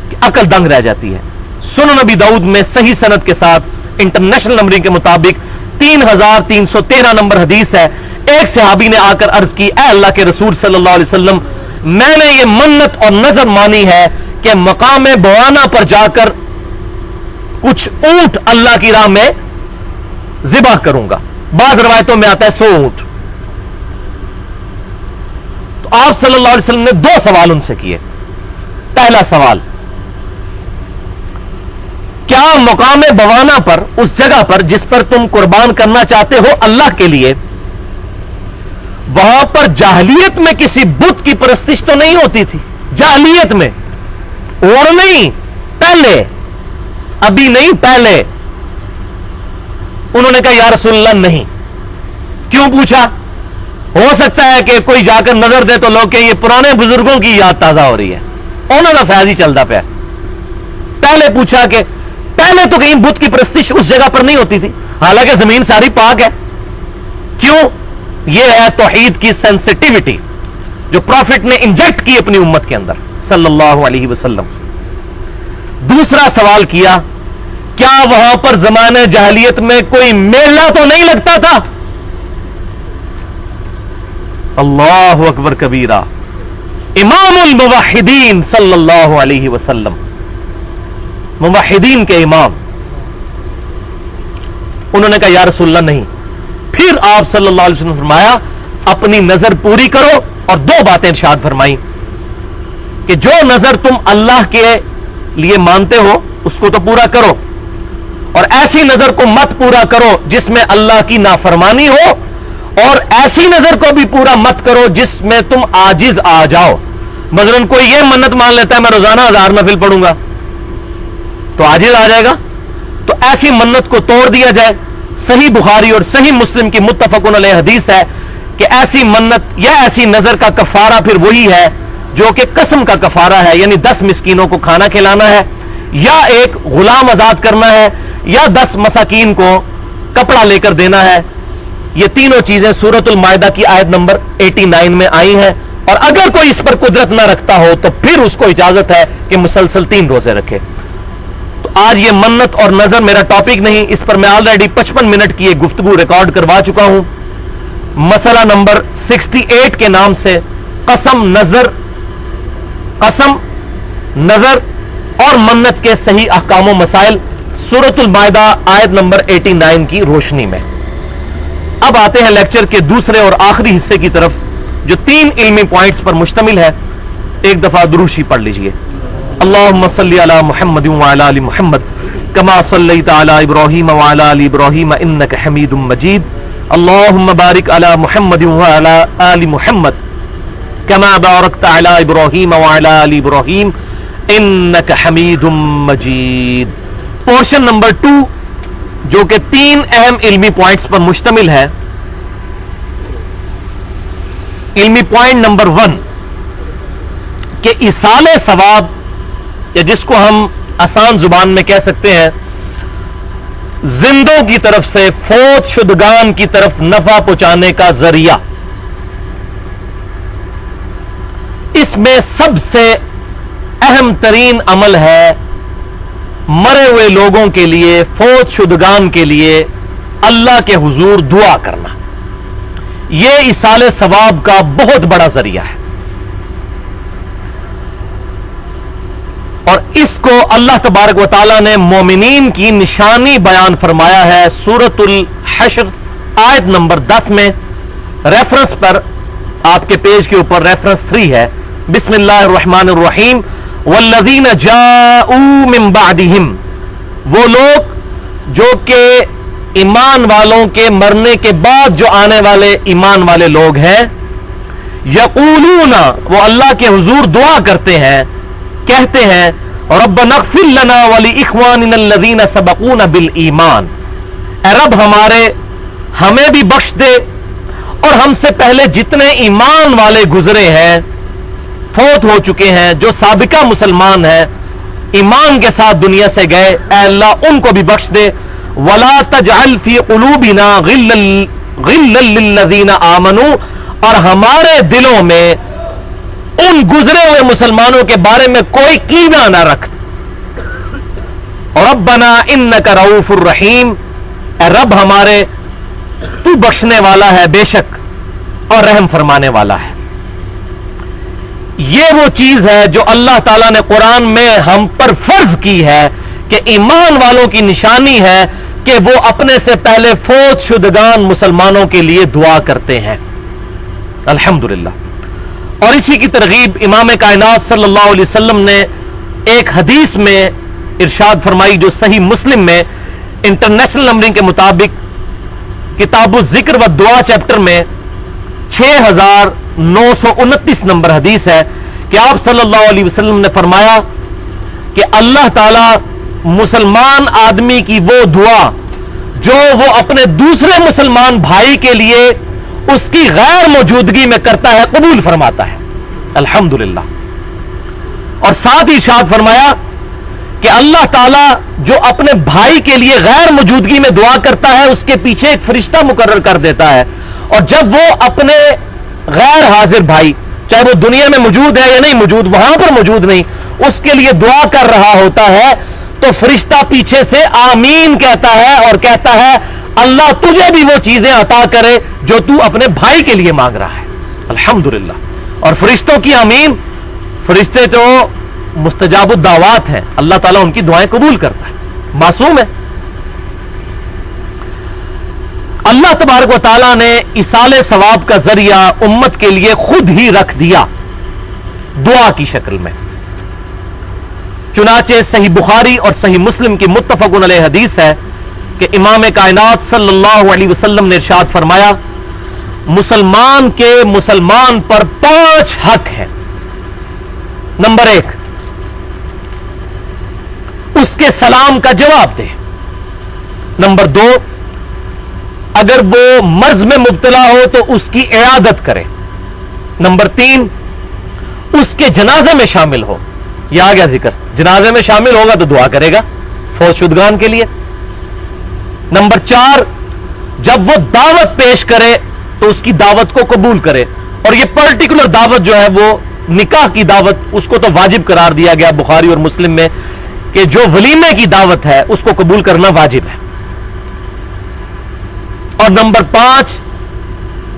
کہ عقل دنگ رہ جاتی ہے. سنن نبی داؤد میں صحیح سند کے ساتھ انٹرنیشنل نمبرنگ کے مطابق 3313 نمبر حدیث ہے. ایک صحابی نے آ کر عرض کی، اے اللہ کے رسول صلی اللہ علیہ وسلم، میں نے یہ منت اور نظر مانی ہے کہ مقام بوانا پر جا کر کچھ اونٹ اللہ کی راہ میں ذبح کروں گا. بعض روایتوں میں آتا ہے 100 اونٹ. تو آپ صلی اللہ علیہ وسلم نے 2 سوال ان سے کیے. پہلا سوال، کیا مقام بوانا پر، اس جگہ پر جس پر تم قربان کرنا چاہتے ہو اللہ کے لیے، وہاں پر جاہلیت میں کسی بت کی پرستش تو نہیں ہوتی تھی؟ جاہلیت میں، اور نہیں، پہلے، ابھی نہیں، پہلے. انہوں نے کہا یا رسول اللہ نہیں. کیوں پوچھا؟ ہو سکتا ہے کہ کوئی جا کر نظر دے تو لوگ کہ یہ پرانے بزرگوں کی یاد تازہ ہو رہی ہے، انہوں نے فیض ہی چلتا پیا. پہلے پوچھا کہ پہلے تو کہیں بت کی پرستش اس جگہ پر نہیں ہوتی تھی، حالانکہ زمین ساری پاک ہے. کیوں؟ یہ ہے توحید کی سینسٹیوٹی جو پروفٹ نے انجیکٹ کی اپنی امت کے اندر صلی اللہ علیہ وسلم. دوسرا سوال کیا، کیا وہاں پر زمانے جاہلیت میں کوئی میلہ تو نہیں لگتا تھا؟ اللہ اکبر کبیرہ. امام الموحدین صلی اللہ علیہ وسلم، موحدین کے امام، انہوں نے کہا یا رسول اللہ نہیں. پھر آپ صلی اللہ علیہ وسلم فرمایا اپنی نظر پوری کرو، اور 2 باتیں ارشاد فرمائی کہ جو نظر تم اللہ کے لیے مانتے ہو اس کو تو پورا کرو، اور ایسی نظر کو مت پورا کرو جس میں اللہ کی نافرمانی ہو، اور ایسی نظر کو بھی پورا مت کرو جس میں تم عاجز آ جاؤ. مثلاً کوئی یہ منت مان لیتا ہے میں روزانہ 1000 نفل پڑھوں گا، تو عاجز آ جائے گا. تو ایسی منت کو توڑ دیا جائے. صحیح بخاری اور صحیح مسلم کی متفقن علیہ حدیث ہے کہ ایسی منت یا ایسی نظر کا کفارہ پھر وہی ہے جو کہ قسم کا کفارہ ہے، یعنی 10 مسکینوں کو کھانا کھلانا ہے، یا ایک غلام آزاد کرنا ہے، یا 10 مساکین کو کپڑا لے کر دینا ہے. یہ تینوں چیزیں سورۃ المائدہ کی آیت نمبر 89 میں آئی ہیں. اور اگر کوئی اس پر قدرت نہ رکھتا ہو تو پھر اس کو اجازت ہے کہ مسلسل 3 روزے رکھے. تو آج یہ منت اور نظر میرا ٹاپک نہیں، اس پر میں آلریڈی 55 منٹ کی ایک گفتگو ریکارڈ کروا چکا ہوں. مسئلہ نمبر 68 کے نام سے قسم، نظر اور منت کے صحیح احکام و مسائل، سورۃ المائدہ آیت نمبر 89 کی روشنی میں. اب آتے ہیں لیکچر کے دوسرے اور آخری حصے کی طرف جو 3 علمی پوائنٹس پر مشتمل ہے. ایک دفعہ دروشی پڑھ لیجئے. اللہم صلی علی محمد وعلی آل محمد کما صلیت علی ابراہیم وعلی آل ابراہیم انک حمید مجید. اللہم بارک علی محمد وعلی آل محمد کما بارکت علی ابراہیم وعلی آل ابراہیم انک حمید مجید. پورشن نمبر 2 جو کہ 3 اہم علمی پوائنٹس پر مشتمل ہے. علمی پوائنٹ نمبر 1 کہ ایصال ثواب، یا جس کو ہم آسان زبان میں کہہ سکتے ہیں زندوں کی طرف سے فوت شدگان کی طرف نفع پہنچانے کا ذریعہ. اس میں سب سے اہم ترین عمل ہے مرے ہوئے لوگوں کے لیے، فوت شدگان کے لیے اللہ کے حضور دعا کرنا. یہ ایصال ثواب کا بہت بڑا ذریعہ ہے، اور اس کو اللہ تبارک و تعالی نے مومنین کی نشانی بیان فرمایا ہے سورۃ الحشر آیت نمبر 10 میں. ریفرنس پر آپ کے پیج کے اوپر ریفرنس 3 ہے. بسم اللہ الرحمن الرحیم. والذین جاءوا من بعدہم، وہ لوگ جو کہ ایمان والوں کے مرنے کے بعد جو آنے والے ایمان والے لوگ ہیں، یقولون، وہ اللہ کے حضور دعا کرتے ہیں، کہتے ہیں ربنا اغفر لنا ولاخواننا الذین سبقونا بالایمان، اے رب ہمارے، ہمیں بھی بخش دے اور ہم سے پہلے جتنے ایمان والے گزرے ہیں، فوت ہو چکے ہیں، جو سابقہ مسلمان ہیں، ایمان کے ساتھ دنیا سے گئے، اے اللہ ان کو بھی بخش دے. وَلَا تَجْعَلْ فِي قُلُوبِنَا غِلًّا لِّلَّذِينَ آمَنُوا، اور ہمارے دلوں میں ان گزرے ہوئے مسلمانوں کے بارے میں کوئی کینہ نہ رکھ. ربنا انک رؤوف الرحیم، اے رب ہمارے تو بخشنے والا ہے بے شک اور رحم فرمانے والا ہے. یہ وہ چیز ہے جو اللہ تعالیٰ نے قرآن میں ہم پر فرض کی ہے کہ ایمان والوں کی نشانی ہے کہ وہ اپنے سے پہلے فوت شدگان مسلمانوں کے لیے دعا کرتے ہیں. الحمدللہ. اور اسی کی ترغیب امام کائنات صلی اللہ علیہ وسلم نے ایک حدیث میں ارشاد فرمائی جو صحیح مسلم میں انٹرنیشنل نمبرنگ کے مطابق کتاب الذکر و دعا چیپٹر میں 6929 نمبر حدیث ہے کہ آپ صلی اللہ علیہ وسلم نے فرمایا کہ اللہ تعالی مسلمان آدمی کی وہ دعا جو وہ اپنے دوسرے مسلمان بھائی کے لیے اس کی غیر موجودگی میں کرتا ہے قبول فرماتا ہے. الحمدللہ. اور ساتھ ہی ارشاد فرمایا کہ اللہ تعالیٰ جو اپنے بھائی کے لیے غیر موجودگی میں دعا کرتا ہے اس کے پیچھے ایک فرشتہ مقرر کر دیتا ہے، اور جب وہ اپنے غیر حاضر بھائی، چاہے وہ دنیا میں موجود ہے یا نہیں موجود، وہاں پر موجود نہیں، اس کے لیے دعا کر رہا ہوتا ہے تو فرشتہ پیچھے سے آمین کہتا ہے اور کہتا ہے اللہ تجھے بھی وہ چیزیں عطا کرے جو تو اپنے بھائی کے لیے مانگ رہا ہے. الحمدللہ. اور فرشتوں کی آمین، فرشتے تو مستجاب الدعوات ہیں، اللہ تعالیٰ ان کی دعائیں قبول کرتا ہے، معصوم ہے. اللہ تبارک و تعالیٰ نے ایصال ثواب کا ذریعہ امت کے لیے خود ہی رکھ دیا دعا کی شکل میں. چنانچہ صحیح بخاری اور صحیح مسلم کی متفق علیہ حدیث ہے کہ امام کائنات صلی اللہ علیہ وسلم نے ارشاد فرمایا مسلمان کے مسلمان پر 5 حق ہیں. نمبر 1، اس کے سلام کا جواب دے. نمبر 2، اگر وہ مرض میں مبتلا ہو تو اس کی عیادت کرے. نمبر 3، اس کے جنازے میں شامل ہو. یہ آ گیا ذکر، جنازے میں شامل ہوگا تو دعا کرے گا فوت شدگان کے لیے. نمبر 4، جب وہ دعوت پیش کرے تو اس کی دعوت کو قبول کرے. اور یہ پرٹیکولر دعوت جو ہے وہ نکاح کی دعوت، اس کو تو واجب قرار دیا گیا بخاری اور مسلم میں کہ جو ولیمے کی دعوت ہے اس کو قبول کرنا واجب ہے. اور نمبر 5،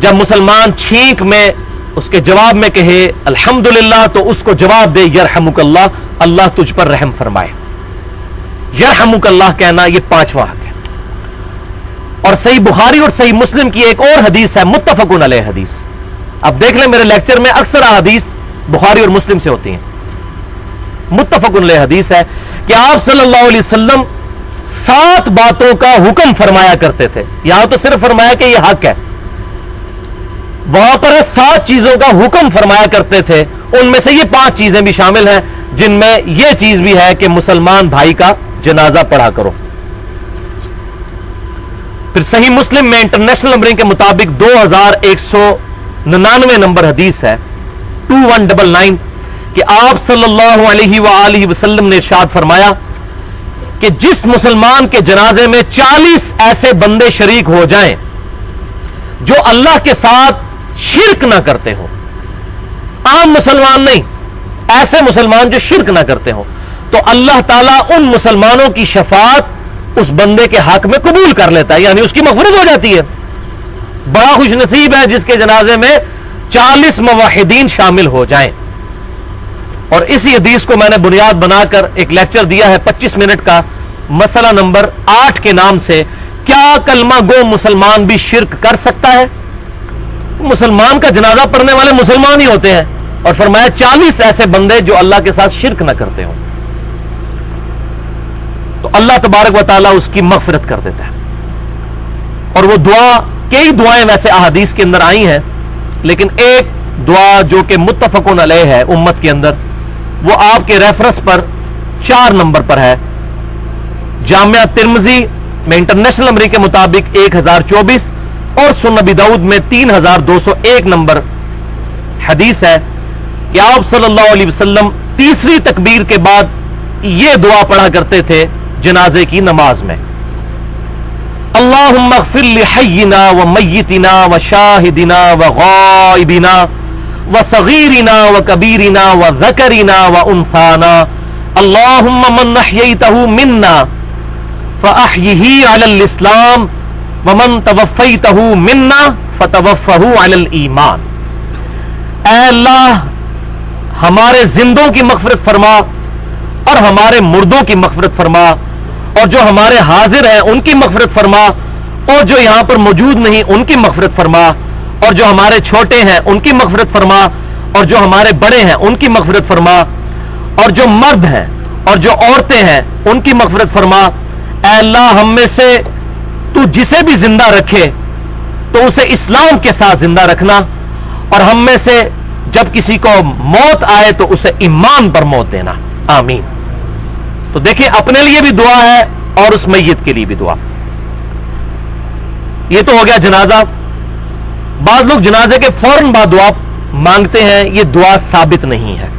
جب مسلمان چھینک میں اس کے جواب میں کہے الحمدللہ تو اس کو جواب دے یرحمک اللہ، اللہ تجھ پر رحم فرمائے. یرحمک اللہ کہنا یہ 5واں حق ہے. اور صحیح بخاری اور صحیح مسلم کی ایک اور حدیث ہے متفق علیہ حدیث. اب دیکھ لیں میرے لیکچر میں اکثر حدیث بخاری اور مسلم سے ہوتی ہیں. متفق علیہ حدیث ہے کہ آپ صلی اللہ علیہ وسلم 7 باتوں کا حکم فرمایا کرتے تھے. یہاں تو صرف فرمایا کہ یہ حق ہے، وہاں پر 7 چیزوں کا حکم فرمایا کرتے تھے. ان میں سے یہ 5 چیزیں بھی شامل ہیں جن میں یہ چیز بھی ہے کہ مسلمان بھائی کا جنازہ پڑھا کرو. پھر صحیح مسلم میں انٹرنیشنل نمبرنگ کے مطابق 2199 نمبر حدیث ہے 2199 کہ آپ صلی اللہ علیہ وآلہ وسلم نے ارشاد فرمایا کہ جس مسلمان کے جنازے میں 40 ایسے بندے شریک ہو جائیں جو اللہ کے ساتھ شرک نہ کرتے ہوں، عام مسلمان نہیں، ایسے مسلمان جو شرک نہ کرتے ہوں، تو اللہ تعالیٰ ان مسلمانوں کی شفاعت اس بندے کے حق میں قبول کر لیتا ہے، یعنی اس کی مغفرت ہو جاتی ہے. بڑا خوش نصیب ہے جس کے جنازے میں 40 موحدین شامل ہو جائیں. اور اسی حدیث کو میں نے بنیاد بنا کر ایک لیکچر دیا ہے 25 منٹ کا، مسئلہ نمبر 8 کے نام سے، کیا کلمہ گو مسلمان بھی شرک کر سکتا ہے؟ مسلمان کا جنازہ پڑھنے والے مسلمان ہی ہوتے ہیں، اور فرمایا 40 ایسے بندے جو اللہ کے ساتھ شرک نہ کرتے ہوں، تو اللہ تبارک و تعالیٰ اس کی مغفرت کر دیتا ہے. اور وہ دعا، کئی دعائیں ویسے احادیث کے اندر آئی ہیں، لیکن ایک دعا جو کہ متفق علیہ ہے امت کے اندر، وہ آپ کے ریفرنس پر 4 نمبر پر ہے. جامعہ ترمذی میں انٹرنیشنل نمبر کے مطابق 1024، اور سنن ابی داؤد میں 3201 نمبر حدیث ہے کہ آپ صلی اللہ علیہ وسلم تیسری تکبیر کے بعد یہ دعا پڑھا کرتے تھے جنازے کی نماز میں: اللہم اغفر لحینا و میتنا و شاہدنا و غائبنا و صغیرنا و کبیرنا و ذکرنا و انثانا اللہم من احییتہ منا فاحیہ علی الاسلام ومن توفیتہ منا فتوفہ علی الایمان. اے اللہ ہمارے زندوں کی مغفرت فرما اور ہمارے مردوں کی مغفرت فرما، اور جو ہمارے حاضر ہیں ان کی مغفرت فرما، اور جو یہاں پر موجود نہیں ان کی مغفرت فرما، اور جو ہمارے چھوٹے ہیں ان کی مغفرت فرما، اور جو ہمارے بڑے ہیں ان کی مغفرت فرما، اور جو مرد ہیں اور جو عورتیں ہیں ان کی مغفرت فرما. اے اللہ ہم میں سے تو جسے بھی زندہ رکھے تو اسے اسلام کے ساتھ زندہ رکھنا، اور ہم میں سے جب کسی کو موت آئے تو اسے ایمان پر موت دینا. آمین. تو دیکھیں اپنے لیے بھی دعا ہے اور اس میت کے لیے بھی دعا. یہ تو ہو گیا جنازہ. بعض لوگ جنازے کے فوراً بعد دعا مانگتے ہیں، یہ دعا ثابت نہیں ہے.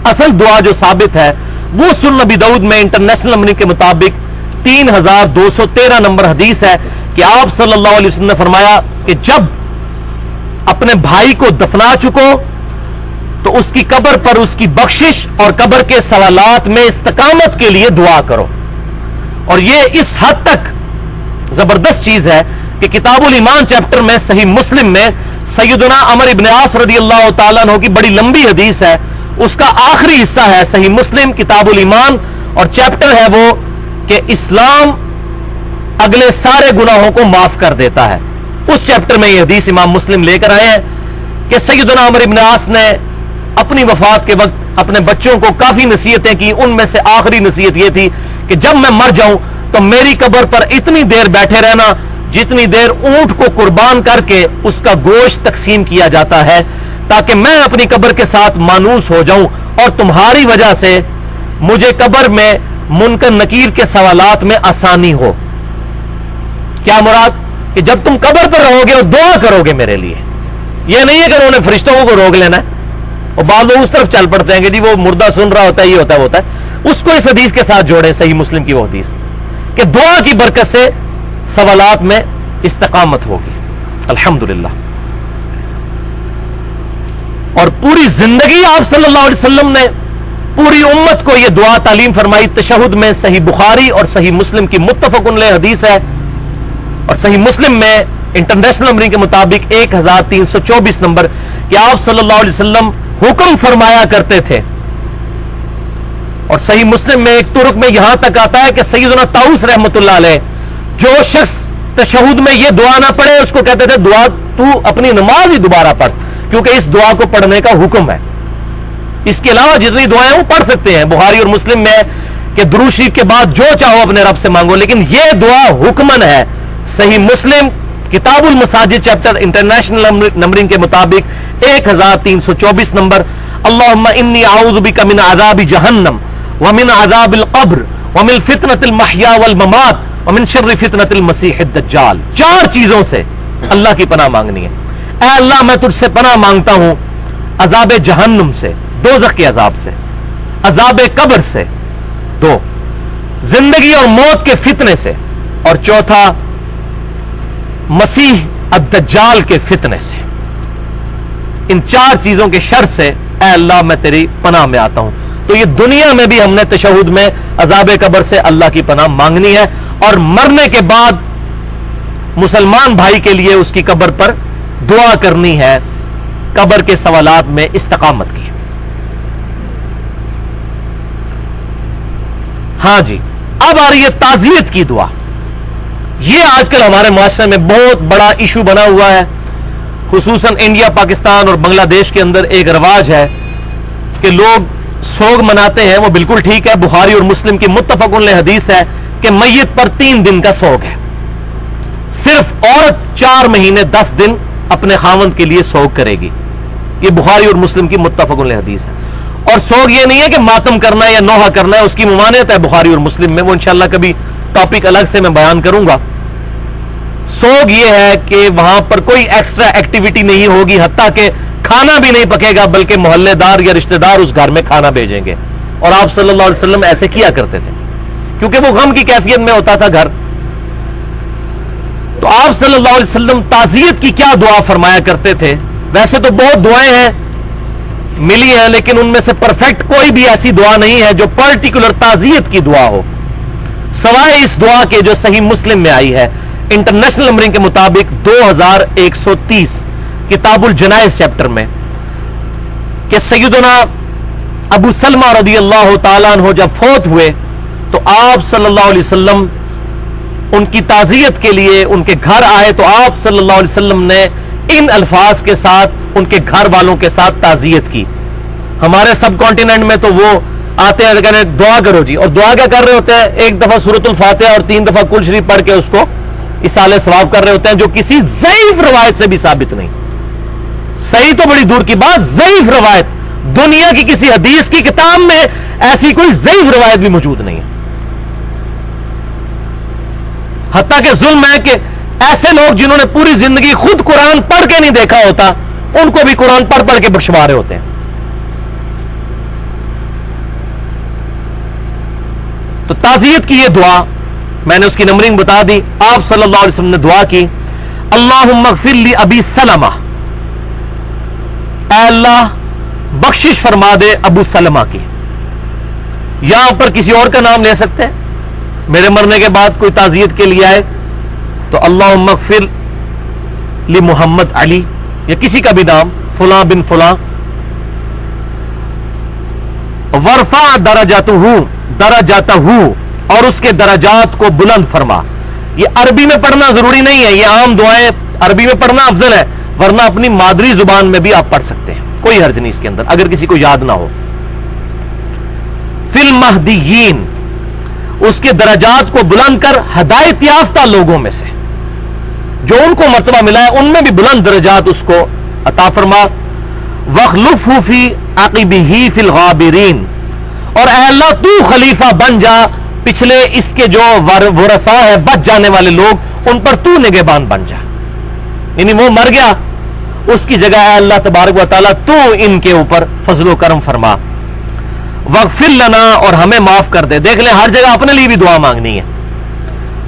اصل دعا جو ثابت ہے وہ سنن ابی داؤد میں انٹرنیشنل نمبر کے مطابق 3213 نمبر حدیث ہے کہ آپ صلی اللہ علیہ وسلم نے فرمایا کہ جب اپنے بھائی کو دفنا چکو تو اس کی قبر پر اس کی بخشش اور قبر کے سوالات میں استقامت کے لیے دعا کرو. اور یہ اس حد تک زبردست چیز ہے کہ کتاب الایمان چیپٹر میں صحیح مسلم میں سیدنا عمر ابن عاص رضی اللہ تعالیٰ عنہ کی بڑی لمبی حدیث ہے، اس کا آخری حصہ ہے صحیح مسلم کتاب الایمان، اور چیپٹر ہے وہ کہ اسلام اگلے سارے گناہوں کو معاف کر دیتا ہے. اس چیپٹر میں یہ حدیث امام مسلم لے کر آئے ہیں کہ سیدنا عمر ابن عاص نے اپنی وفات کے وقت اپنے بچوں کو کافی نصیحتیں کی. ان میں سے آخری نصیحت یہ تھی کہ جب میں مر جاؤں تو میری قبر پر اتنی دیر بیٹھے رہنا جتنی دیر اونٹ کو قربان کر کے اس کا گوشت تقسیم کیا جاتا ہے، تاکہ میں اپنی قبر کے ساتھ مانوس ہو جاؤں اور تمہاری وجہ سے مجھے قبر میں منکر نکیر کے سوالات میں آسانی ہو. کیا مراد؟ کہ جب تم قبر پر رہو گے اور دعا کرو گے میرے لیے. یہ نہیں ہے کہ انہوں نے فرشتوں کو روک لینا ہے، اور بعض لوگ اس طرف چل پڑتے ہیں کہ جی وہ مردہ سن رہا ہوتا ہے، یہ ہوتا ہے وہ ہوتا ہے. اس کو اس حدیث کے ساتھ جوڑے، صحیح مسلم کی وہ حدیث کہ دعا کی برکت سے سوالات میں استقامت ہوگی. الحمدللہ. اور پوری زندگی آپ صلی اللہ علیہ وسلم نے پوری امت کو یہ دعا تعلیم فرمائی. تشہد میں صحیح بخاری اور صحیح مسلم کی متفق علیہ حدیث ہے، اور صحیح مسلم میں انٹرنیشنل نمبرنگ کے مطابق 1324 نمبر کہ آپ صلی اللہ علیہ وسلم حکم فرمایا کرتے تھے. اور صحیح مسلم میں ایک ترک میں یہاں تک آتا ہے کہ سیدنا طاؤس رحمۃ اللہ علیہ جو شخص تشہد میں یہ دعا نہ پڑھے اس کو کہتے تھے دعا تو اپنی نماز ہی دوبارہ پڑھ، کیونکہ اس دعا کو پڑھنے کا حکم ہے. اس کے علاوہ جتنی دعائیں وہ پڑھ سکتے ہیں. بخاری اور مسلم میں کہ درود شریف کے بعد جو چاہو اپنے رب سے مانگو، لیکن یہ دعا حکمن ہے. صحیح مسلم کتاب المساجد چیپٹر انٹرنیشنل نمبرنگ کے مطابق 1324 نمبر: اللہم انی اعوذ بک من عذاب جہنم ومن عذاب القبر ومن فتنة المحیا والممات ومن شر فتنة المسیح الدجال. 4 چیزوں سے اللہ کی پناہ مانگنی ہے. اے اللہ میں تجھ سے پناہ مانگتا ہوں عذاب جہنم سے، دوزخ کے عذاب سے، عذاب قبر سے، 2 زندگی اور موت کے فتنے سے، اور چوتھا مسیح الدجال کے فتنے سے. ان 4 چیزوں کے شر سے اے اللہ میں تیری پناہ میں آتا ہوں. تو یہ دنیا میں بھی ہم نے تشہد میں عذاب قبر سے اللہ کی پناہ مانگنی ہے، اور مرنے کے بعد مسلمان بھائی کے لیے اس کی قبر پر دعا کرنی ہے، قبر کے سوالات میں استقامت کی. ہاں جی، اب آ رہی ہے تعزیت کی دعا. یہ آج کل ہمارے معاشرے میں بہت بڑا ایشو بنا ہوا ہے. خصوصاً انڈیا، پاکستان اور بنگلہ دیش کے اندر ایک رواج ہے کہ لوگ سوگ مناتے ہیں. وہ بالکل ٹھیک ہے. بخاری اور مسلم کی متفق علیہ حدیث ہے کہ میت پر 3 دن کا سوگ ہے. صرف عورت 4 مہینے 10 دن اپنے خاوند کے لیے سوگ کرے گی. یہ بخاری اور مسلم کی متفق علیہ حدیث ہے. اور سوگ یہ نہیں ہے کہ ماتم کرنا ہے یا نوحہ کرنا ہے، اس کی ممانعت ہے بخاری اور مسلم میں. وہ انشاءاللہ کبھی ٹاپک الگ سے میں بیان کروں گا. سوگ یہ ہے کہ وہاں پر کوئی ایکسٹرا ایکٹیویٹی نہیں ہوگی، حتیٰ کہ کھانا بھی نہیں پکے گا، بلکہ محلے دار یا رشتہ دار اس گھر میں کھانا بھیجیں گے. اور آپ صلی اللہ علیہ وسلم ایسے کیا کرتے تھے کیونکہ وہ غم کی کیفیت میں ہوتا تھا گھر. تو آپ صلی اللہ علیہ وسلم تعزیت کی کیا دعا فرمایا کرتے تھے؟ ویسے تو بہت دعائیں ہیں ملی ہیں، لیکن ان میں سے پرفیکٹ کوئی بھی ایسی دعا نہیں ہے جو پرٹیکولر تعزیت کی دعا ہو، سوائے اس دعا کے جو صحیح مسلم میں آئی ہے انٹرنیشنل نمبرنگ کے مطابق 2130 کتاب الجنائز چیپٹر میں، کہ سیدنا ابو سلمہ رضی اللہ تعالیٰ عنہ جب فوت ہوئے تو آپ صلی اللہ علیہ وسلم ان کی تعزیت کے لیے ان کے گھر آئے، تو آپ صلی اللہ علیہ وسلم نے ان الفاظ کے ساتھ ان کے گھر والوں کے ساتھ تعزیت کی. ہمارے سب کانٹیننٹ میں تو وہ آتے ہیں کہنے دعا کرو جی، اور دعا کیا کر رہے ہوتے ہیں؟ ایک دفعہ سورۃ الفاتحہ اور 3 دفعہ کل شریف پڑھ کے اس کو ایصال ثواب کر رہے ہوتے ہیں، جو کسی ضعیف روایت سے بھی ثابت نہیں. صحیح تو بڑی دور کی بات، ضعیف روایت دنیا کی کسی حدیث کی کتاب میں ایسی کوئی ضعیف روایت بھی موجود نہیں ہے. حتیٰ کہ ظلم ہے کہ ایسے لوگ جنہوں نے پوری زندگی خود قرآن پڑھ کے نہیں دیکھا ہوتا، ان کو بھی قرآن پڑھ پڑھ کے بخشوا رہے ہوتے ہیں. تو تعزیت کی یہ دعا میں نے اس کی نمبرنگ بتا دی. آپ صلی اللہ علیہ وسلم نے دعا کی، اللہم اغفر لی ابی سلمہ، اے اللہ بخشش فرما دے ابو سلمہ کی. یہاں پر کسی اور کا نام لے سکتے ہیں، میرے مرنے کے بعد کوئی تعزیت کے لیے آئے تو اللہم اغفر لی محمد علی، یا کسی کا بھی نام، فلاں بن فلاں. ورفع درجاتہ، اور اس کے درجات کو بلند فرما. یہ عربی میں پڑھنا ضروری نہیں ہے، یہ عام دعائیں عربی میں پڑھنا افضل ہے، ورنہ اپنی مادری زبان میں بھی آپ پڑھ سکتے ہیں، کوئی حرج نہیں اس کے اندر اگر کسی کو یاد نہ ہو. فی المہدیین، اس کے درجات کو بلند کر ہدایت یافتہ لوگوں میں سے جو ان کو مرتبہ ملا ہے ان میں بھی بلند درجات اس کو عطا فرما. وَخْلُفْهُ فِي عَقِبِهِ فِي الْغَابِرِينَ، اور اے اللہ تو خلیفہ بن جا پچھلے اس کے جو ورثاء ہے بچ جانے والے لوگ، ان پر تو نگہبان بن جا. یعنی وہ مر گیا، اس کی جگہ اے اللہ تبارک و تعالیٰ تو ان کے اوپر فضل و کرم فرما. وَاغْفِرْ لَنَا، اور ہمیں معاف کر دے. دیکھ لیں ہر جگہ اپنے لیے بھی دعا مانگنی ہے.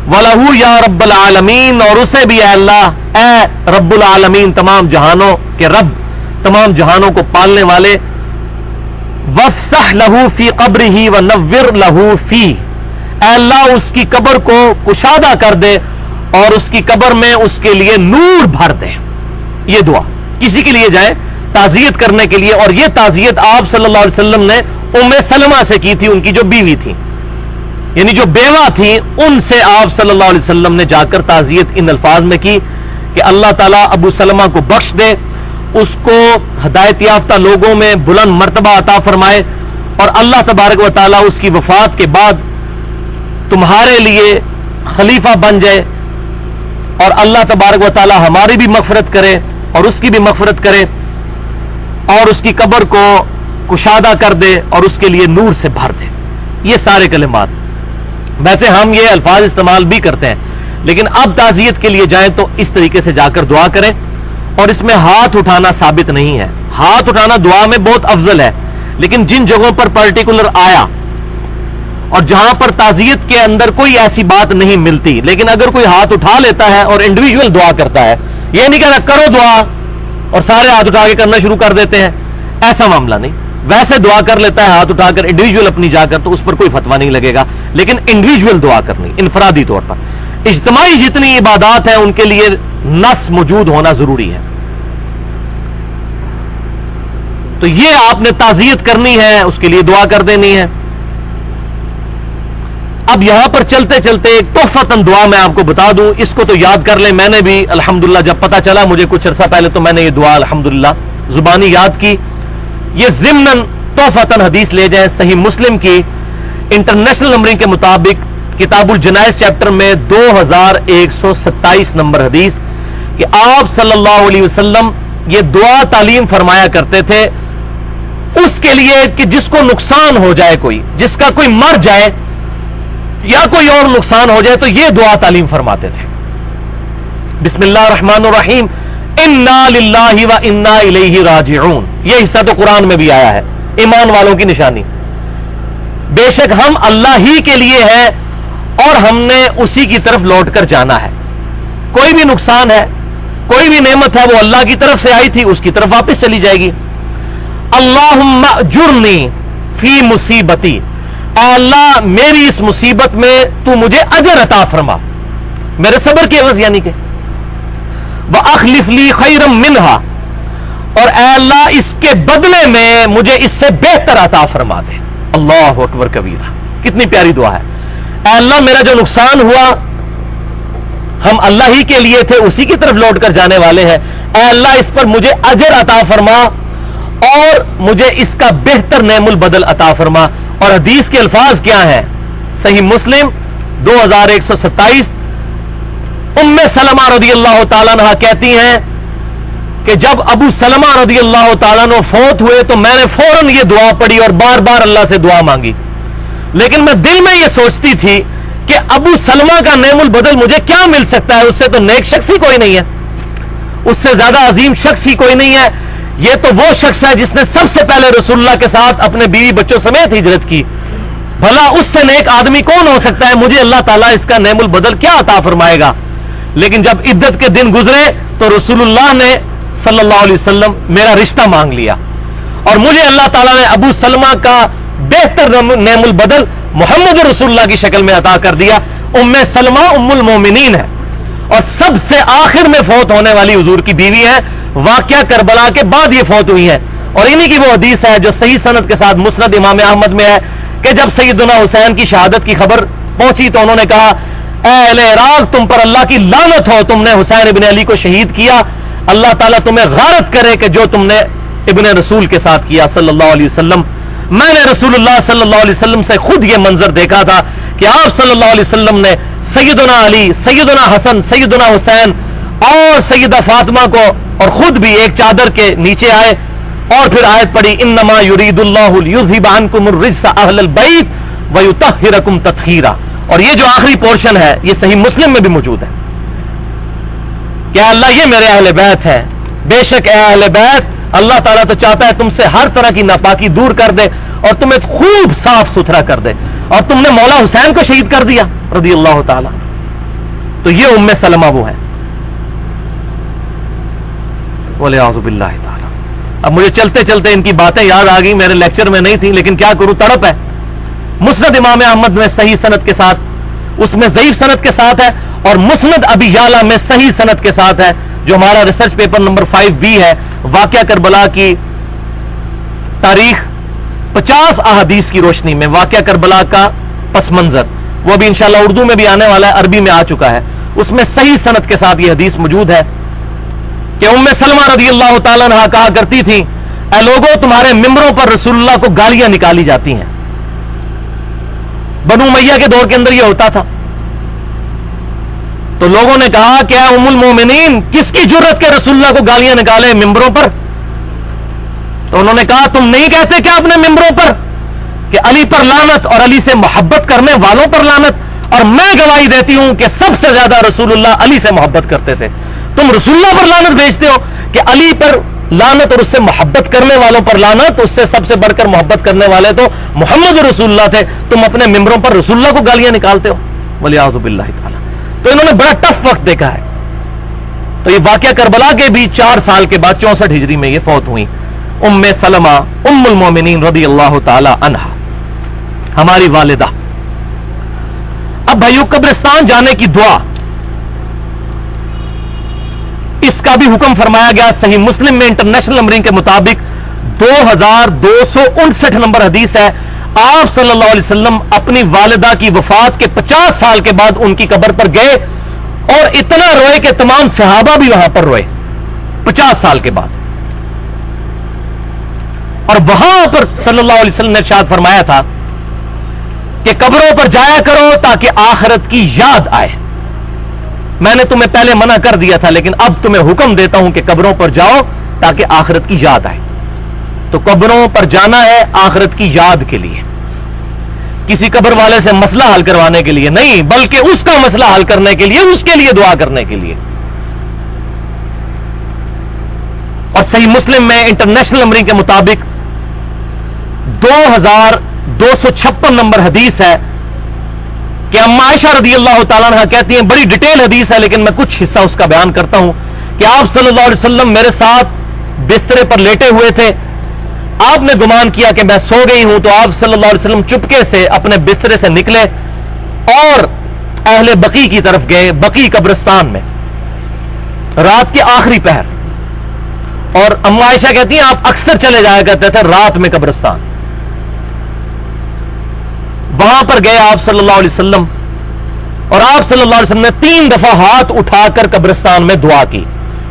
وَلَهُ يَا رَبَّ الْعَالَمِينَ، اور اسے بھی اے اللہ، اے رب العالمین، تمام جہانوں کے رب، تمام جہانوں کو پالنے والے. وَافْسَحْ لَهُ فِي قَبْرِهِ وَنَوِّرْ لَهُ فِيهِ، اے اللہ اس کی قبر کو کشادہ کر دے اور اس کی قبر میں اس کے لیے نور بھر دے. یہ دعا کسی کے لیے جائے تعزیت کرنے کے لیے، اور یہ تعزیت آپ صلی اللہ علیہ وسلم نے ام سلمہ سے کی تھی، ان کی جو بیوی تھی، یعنی جو بیوہ تھی، ان سے آپ صلی اللہ علیہ وسلم نے جا کر تعزیت ان الفاظ میں کی کہ اللہ تعالیٰ ابو سلمہ کو بخش دے، اس کو ہدایت یافتہ لوگوں میں بلند مرتبہ عطا فرمائے، اور اللہ تبارک و تعالیٰ اس کی وفات کے بعد تمہارے لیے خلیفہ بن جائے، اور اللہ تبارک و تعالیٰ ہماری بھی مغفرت کرے اور اس کی بھی مغفرت کرے، اور اس کی قبر کو کشادہ کر دے اور اس کے لیے نور سے بھر دے. یہ سارے کلمات ویسے ہم یہ الفاظ استعمال بھی کرتے ہیں، لیکن اب تعزیت کے لیے جائیں تو اس طریقے سے جا کر دعا کریں. اور اس میں ہاتھ اٹھانا ثابت نہیں ہے. ہاتھ اٹھانا دعا میں بہت افضل ہے، لیکن جن جگہوں پر پرٹیکولر آیا اور جہاں پر تعزیت کے اندر کوئی ایسی بات نہیں ملتی، لیکن اگر کوئی ہاتھ اٹھا لیتا ہے اور انڈیویجول دعا کرتا ہے، یہ نہیں کہنا کرو دعا اور سارے ہاتھ اٹھا کے کرنا شروع کر دیتے ہیں، ایسا معاملہ نہیں. ویسے دعا کر لیتا ہے ہاتھ اٹھا کر انڈیویجول اپنی جا کر، تو اس پر کوئی فتویٰ نہیں لگے گا، لیکن انڈیویجول دعا کرنی انفرادی طور پر. اجتماعی جتنی عبادات ہیں ان کے لیے نص موجود ہونا ضروری ہے. تو یہ آپ نے تعزیت کرنی ہے، اس کے لیے دعا کر دینی ہے. اب یہاں پر چلتے چلتے ایک تحفتاً دعا میں آپ کو بتا دوں، اس کو تو یاد کر لیں. میں نے بھی الحمدللہ جب پتا چلا مجھے کچھ عرصہ پہلے، تو میں نے یہ دعا الحمدللہ زبانی یاد کی. یہ ضمناً تحفتاً حدیث لے جائیں صحیح مسلم کی انٹرنیشنل نمبرنگ کے مطابق کتاب الجنائز چیپٹر میں 2127 نمبر حدیث، کہ آپ صلی اللہ علیہ وسلم یہ دعا تعلیم فرمایا کرتے تھے اس کے لیے کہ جس کو نقصان ہو جائے، کوئی جس کا کوئی مر جائے یا کوئی اور نقصان ہو جائے، تو یہ دعا تعلیم فرماتے تھے. بسم اللہ الرحمن الرحیم انا للہ و انا الیہ راجعون، یہ حصہ تو قرآن میں بھی آیا ہے، ایمان والوں کی نشانی۔ بے شک ہم اللہ ہی کے لیے ہیں اور ہم نے اسی کی طرف لوٹ کر جانا ہے۔ کوئی بھی نقصان ہے، کوئی بھی نعمت ہے، وہ اللہ کی طرف سے آئی تھی، اس کی طرف واپس چلی جائے گی۔ اللہم اجرنی فی مصیبتی، اے اللہ میری اس مصیبت میں تو مجھے اجر عطا فرما، میرے صبر کی عوض، یعنی کہ وَأَخْلِفْ لِي خَيْرًا مِّنْهَا، اور اے اللہ اس کے بدلے میں مجھے اس سے بہتر عطا فرما دے۔ اللہ اکبر کبیرہ، کتنی پیاری دعا ہے۔ اے اللہ میرا جو نقصان ہوا، ہم اللہ ہی کے لیے تھے، اسی کی طرف لوٹ کر جانے والے ہیں، اے اللہ اس پر مجھے اجر عطا فرما اور مجھے اس کا بہتر نعم البدل عطا فرما۔ اور حدیث کے الفاظ کیا ہیں؟ صحیح مسلم 2127، ام سلمہ رضی اللہ تعالیٰ عنہ کہتی ہیں کہ جب ابو سلمہ رضی اللہ تعالیٰ عنہ فوت ہوئے تو میں نے فوراً یہ دعا پڑھی اور بار بار اللہ سے دعا مانگی، لیکن میں دل میں یہ سوچتی تھی کہ ابو سلمہ کا نعم البدل مجھے کیا مل سکتا ہے؟ اس سے تو نیک شخص ہی کوئی نہیں ہے، اس سے زیادہ عظیم شخص ہی کوئی نہیں ہے، یہ تو وہ شخص ہے جس نے سب سے پہلے رسول اللہ کے ساتھ اپنے بیوی بچوں سمیت ہجرت کی، بھلا اس سے نیک آدمی کون ہو سکتا ہے؟ مجھے اللہ تعالیٰ اس کا نعم البدل کیا عطا فرمائے گا؟ لیکن جب عدت کے دن گزرے تو رسول اللہ نے صلی اللہ علیہ وسلم میرا رشتہ مانگ لیا اور مجھے اللہ تعالیٰ نے ابو سلمہ کا بہتر نعم البدل محمد رسول اللہ کی شکل میں عطا کر دیا۔ ام سلمہ ام المومنین ہے اور سب سے آخر میں فوت ہونے والی حضور کی بیوی ہے، واقعہ کربلا کے بعد یہ فوت ہوئی ہے، اور انہی کی وہ حدیث ہے جو صحیح سند کے ساتھ مسند امام احمد میں ہے کہ جب سیدنا حسین کی شہادت کی خبر پہنچی تو انہوں نے کہا اے اہل عراق تم پر اللہ کی لعنت ہو، تم نے حسین ابن علی کو شہید کیا، اللہ تعالیٰ تمہیں غارت کرے کہ جو تم نے ابن رسول کے ساتھ کیا صلی اللہ علیہ وسلم۔ میں نے رسول اللہ صلی اللہ علیہ وسلم سے خود یہ منظر دیکھا تھا کہ آپ صلی اللہ علیہ وسلم نے سیدنا علی، سیدنا حسن، سیدنا حسین اور سیدہ فاطمہ کو اور خود بھی ایک چادر کے نیچے آئے اور پھر آیت پڑھی انما یرید اللہ لیذھب عنکم الرجس اہل البیت ویطہرکم تطہیرا، اور یہ جو آخری پورشن ہے یہ صحیح مسلم میں بھی موجود ہے کہ اللہ یہ میرے اہل بیت ہے، بے شک اے اہل بیت اللہ تعالیٰ تو چاہتا ہے تم سے ہر طرح کی ناپاکی دور کر دے اور تمہیں خوب صاف ستھرا کر دے، اور تم نے مولا حسین کو شہید کر دیا رضی اللہ تعالیٰ۔ تو یہ ام سلمہ وہ ہے، والعیاذ باللہ تعالیٰ۔ اب مجھے چلتے چلتے ان کی باتیں یاد آ گئی، میرے لیکچر میں نہیں تھی لیکن کیا کروں، تڑپ ہے۔ مسند امام احمد میں صحیح سند کے ساتھ، اس میں ضعیف سند کے ساتھ ہے، اور مسند ابی یعلا میں صحیح سند کے ساتھ ہے، جو ہمارا ریسرچ پیپر نمبر 5B ہے، واقعہ کربلا کی تاریخ 50 احادیث کی روشنی میں واقعہ کربلا کا پس منظر، وہ بھی انشاءاللہ اردو میں بھی آنے والا ہے، عربی میں آ چکا ہے، اس میں صحیح سند کے ساتھ یہ حدیث موجود ہے کہ ام سلمہ رضی اللہ تعالیٰ عنہ کہا کرتی تھی اے لوگوں تمہارے ممبروں پر رسول اللہ کو گالیاں نکالی جاتی ہیں۔ بنو امیہ کے دور کے اندر یہ ہوتا تھا، تو لوگوں نے کہا کہ اے ام المومنین کس کی جرت کے رسول اللہ کو گالیاں نکالے ممبروں پر؟ تو انہوں نے کہا تم نہیں کہتے کیا اپنے ممبروں پر کہ علی پر لعنت اور علی سے محبت کرنے والوں پر لعنت؟ اور میں گواہی دیتی ہوں کہ سب سے زیادہ رسول اللہ علی سے محبت کرتے تھے، تم رسول اللہ پر لعنت بھیجتے ہو کہ علی پر لعنت اور اس سے محبت کرنے والوں پر لعنت، اس سے سب سے بڑھ کر محبت کرنے والے تو محمد رسول اللہ تھے، تم اپنے ممبروں پر رسول اللہ کو گالیاں نکالتے ہو، والعیاذ باللہ تعالی۔ تو انہوں نے بڑا ٹف وقت دیکھا ہے۔ تو یہ واقعہ کربلا کے بھی 4 سال کے بعد 64 ہجری میں یہ فوت ہوئی ام سلمہ ام المومنین رضی اللہ تعالی عنہا، ہماری والدہ۔ اب بھائیو قبرستان جانے کی دعا، اس کا بھی حکم فرمایا گیا صحیح مسلم میں انٹرنیشنل نمبرنگ کے مطابق 2259 نمبر حدیث ہے۔ آپ صلی اللہ علیہ وسلم اپنی والدہ کی وفات کے 50 سال کے بعد ان کی قبر پر گئے اور اتنا روئے کہ تمام صحابہ بھی وہاں پر روئے 50 سال کے بعد، اور وہاں پر صلی اللہ علیہ وسلم نے ارشاد فرمایا تھا کہ قبروں پر جایا کرو تاکہ آخرت کی یاد آئے۔ میں نے تمہیں پہلے منع کر دیا تھا لیکن اب تمہیں حکم دیتا ہوں کہ قبروں پر جاؤ تاکہ آخرت کی یاد آئے۔ تو قبروں پر جانا ہے آخرت کی یاد کے لیے، کسی قبر والے سے مسئلہ حل کروانے کے لیے نہیں، بلکہ اس کا مسئلہ حل کرنے کے لیے، اس کے لیے دعا کرنے کے لیے۔ اور صحیح مسلم میں انٹرنیشنل نمبرنگ کے مطابق 2256 نمبر حدیث ہے کہ اما عائشہ رضی اللہ تعالیٰ عنہ کہتی ہیں، بڑی ڈیٹیل حدیث ہے لیکن میں کچھ حصہ اس کا بیان کرتا ہوں، کہ آپ صلی اللہ علیہ وسلم میرے ساتھ بسترے پر لیٹے ہوئے تھے، آپ نے گمان کیا کہ میں سو گئی ہوں، تو آپ صلی اللہ علیہ وسلم چپکے سے اپنے بسترے سے نکلے اور اہل بقی کی طرف گئے، بقی قبرستان میں رات کے آخری پہر. اور اما عائشہ کہتی ہیں آپ اکثر چلے جایا کرتے تھے رات میں قبرستان. وہاں پر گئے آپ صلی اللہ علیہ وسلم، اور آپ صلی اللہ علیہ وسلم نے 3 دفعہ ہاتھ اٹھا کر قبرستان میں دعا کی.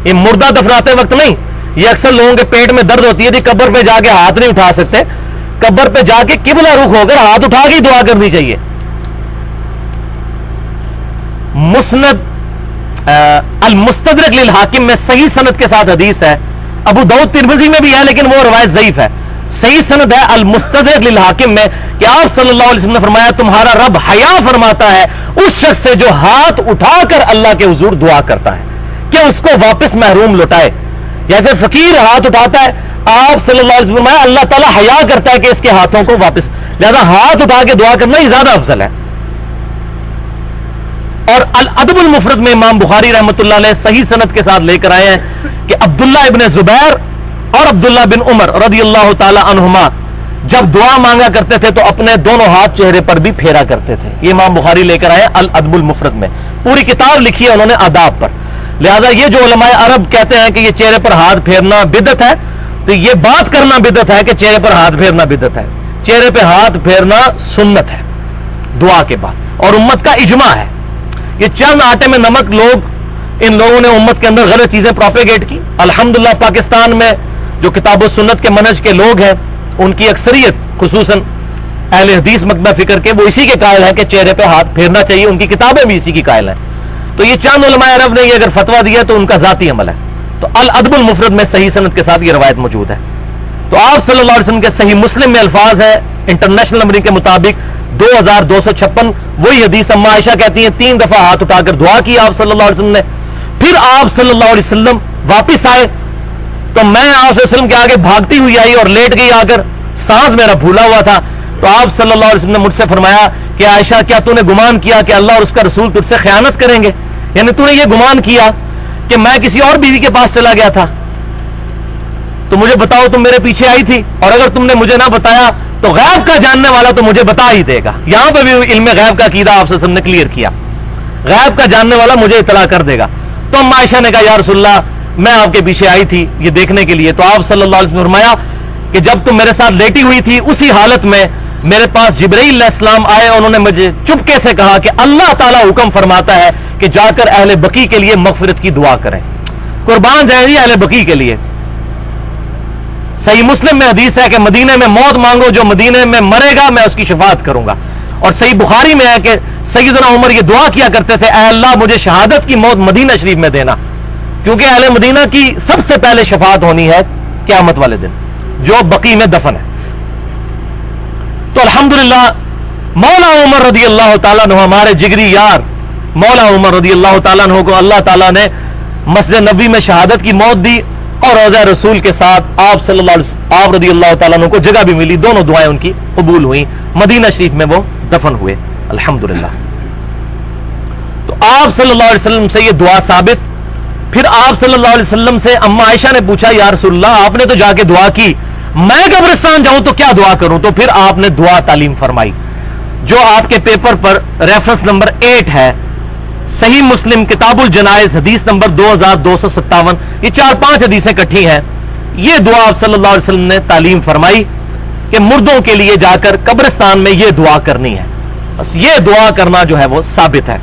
یہ مردہ دفناتے وقت نہیں، یہ اکثر لوگوں کے پیٹ میں درد ہوتی ہے کہ قبر پہ جا کے ہاتھ نہیں اٹھا سکتے، قبر پہ جا کے قبلہ رخ ہو کر ہاتھ اٹھا کے دعا کرنی چاہیے. مسند المستدرک للحاکم میں صحیح سند کے ساتھ حدیث ہے، ابو داؤد ترمذی میں بھی ہے لیکن وہ روایت ضعیف ہے. صحیح سند ہے المستدرک للحاکم میں کہ آپ صلی اللہ علیہ وسلم نے فرمایا تمہارا رب حیا فرماتا ہے اس شخص سے جو ہاتھ اٹھا کر اللہ کے حضور دعا کرتا ہے کہ اس کو واپس محروم لوٹائے. جیسے فقیر ہاتھ اٹھاتا ہے، آپ صلی اللہ علیہ وسلم فرمایا اللہ تعالیٰ حیا کرتا ہے کہ اس کے ہاتھوں کو واپس، لہذا ہاتھ اٹھا کے دعا کرنا یہ زیادہ افضل ہے. اور الادب المفرد میں امام بخاری رحمۃ اللہ علیہ صحیح سند کے ساتھ لے کر آئے ہیں کہ عبداللہ ابن زبیر اور عبداللہ بن عمر رضی اللہ تعالی عنہما جب دعا مانگا کرتے تھے تو اپنے دونوں ہاتھ چہرے پر بھی پھیرا کرتے تھے. یہ امام بخاری لے کر آئے الادب المفرد میں، پوری کتاب لکھی ہے انہوں نے آداب پر. لہذا یہ جو علماء عرب کہتے ہیں کہ یہ چہرے پر ہاتھ پھیرنا بدعت ہے، تو یہ بات کرنا بدعت ہے کہ چہرے پر ہاتھ پھیرنا بدعت ہے. چہرے پہ ہاتھ پھیرنا سنت ہے دعا کے بعد، اور امت کا اجماع ہے. یہ چند آٹے میں نمک لوگ، ان لوگوں نے امت کے اندر غلط چیزیں پروپیگیٹ کی. الحمدللہ پاکستان میں جو کتاب و سنت کے منہج کے لوگ ہیں ان کی اکثریت خصوصاً اہل حدیث مکتبہ فکر کے وہ اسی کے قائل ہیں کہ چہرے پہ ہاتھ پھیرنا چاہیے، ان کی کتابیں بھی اسی کی قائل ہیں. تو یہ چند علماء عرب نے یہ اگر فتویٰ دیا تو ان کا ذاتی عمل ہے. تو الادب المفرد میں صحیح سند کے ساتھ یہ روایت موجود ہے. تو آپ صلی اللہ علیہ وسلم کے صحیح مسلم میں الفاظ ہیں انٹرنیشنل نمبرنگ کے مطابق 2256، وہی حدیث اما عائشہ کہتی ہیں 3 دفعہ ہاتھ اٹھا کر دعا کی آپ صلی اللہ علیہ وسلم نے. پھر آپ صلی اللہ علیہ وسلم واپس آئے تو میں آپ صلی اللہ علیہ وسلم کے آگے بھاگتی ہوئی آئی اور لیٹ گئی آ کر، سانس میرا بھولا ہوا تھا. تو آپ صلی اللہ علیہ وسلم نے مجھ سے فرمایا کہ عائشہ کیا تو نے گمان کیا کہ اللہ اور اس کا رسول تجھ سے خیانت کریں گے؟ یعنی تو نے یہ گمان کیا کہ میں کسی اور بیوی کے پاس چلا گیا تھا؟ تو مجھے بتاؤ تم میرے پیچھے آئی تھی، اور اگر تم نے مجھے نہ بتایا تو غیب کا جاننے والا تو مجھے بتا ہی دے گا. یہاں پہ بھی علم غیب کا عقیدہ آپ صلی اللہ علیہ وسلم نے کلیئر کیا، غیب کا جاننے والا مجھے اطلاع کر دے گا. تو ام عائشہ نے کہا یا رسول اللہ میں آپ کے پیچھے آئی تھی یہ دیکھنے کے لیے. تو آپ صلی اللہ علیہ وسلم نے فرمایا کہ جب تم میرے ساتھ لیٹی ہوئی تھی اسی حالت میں میرے پاس جبرائیل علیہ السلام آئے، انہوں نے مجھے چپکے سے کہا کہ اللہ تعالیٰ حکم فرماتا ہے کہ جا کر اہل بقی کے لیے مغفرت کی دعا کریں. قربان جائیں گی اہل بقی کے لیے. صحیح مسلم میں حدیث ہے کہ مدینے میں موت مانگو، جو مدینے میں مرے گا میں اس کی شفاعت کروں گا. اور صحیح بخاری میں ہے کہ سیدنا عمر یہ دعا کیا کرتے تھے اے اللہ مجھے شہادت کی موت مدینہ شریف میں دینا، کیونکہ اہل مدینہ کی سب سے پہلے شفاعت ہونی ہے قیامت والے دن جو بقی میں دفن ہے. تو الحمدللہ مولا عمر رضی اللہ تعالیٰ عنہ ہمارے جگری یار مولا عمر رضی اللہ تعالیٰ عنہ کو اللہ تعالیٰ نے مسجد نبوی میں شہادت کی موت دی، اور روضہ رسول کے ساتھ آپ صلی اللہ علیہ وسلم آپ رضی اللہ تعالیٰ عنہ کو جگہ بھی ملی، دونوں دعائیں ان کی قبول ہوئیں، مدینہ شریف میں وہ دفن ہوئے الحمدللہ. تو آپ صلی اللہ علیہ وسلم سے یہ دعا ثابت. پھر آپ صلی اللہ علیہ وسلم سے اما عائشہ نے پوچھا یا رسول اللہ آپ نے تو جا کے دعا کی، میں قبرستان جاؤں تو کیا دعا کروں؟ تو پھر آپ نے دعا تعلیم فرمائی جو آپ کے پیپر پر ریفرنس نمبر 8 ہے، صحیح مسلم کتاب الجنائز حدیث نمبر 2257. یہ 4-5 حدیثیں کٹھی ہیں. یہ دعا آپ صلی اللہ علیہ وسلم نے تعلیم فرمائی کہ مردوں کے لیے جا کر قبرستان میں یہ دعا کرنی ہے. بس یہ دعا کرنا جو ہے وہ ثابت ہے.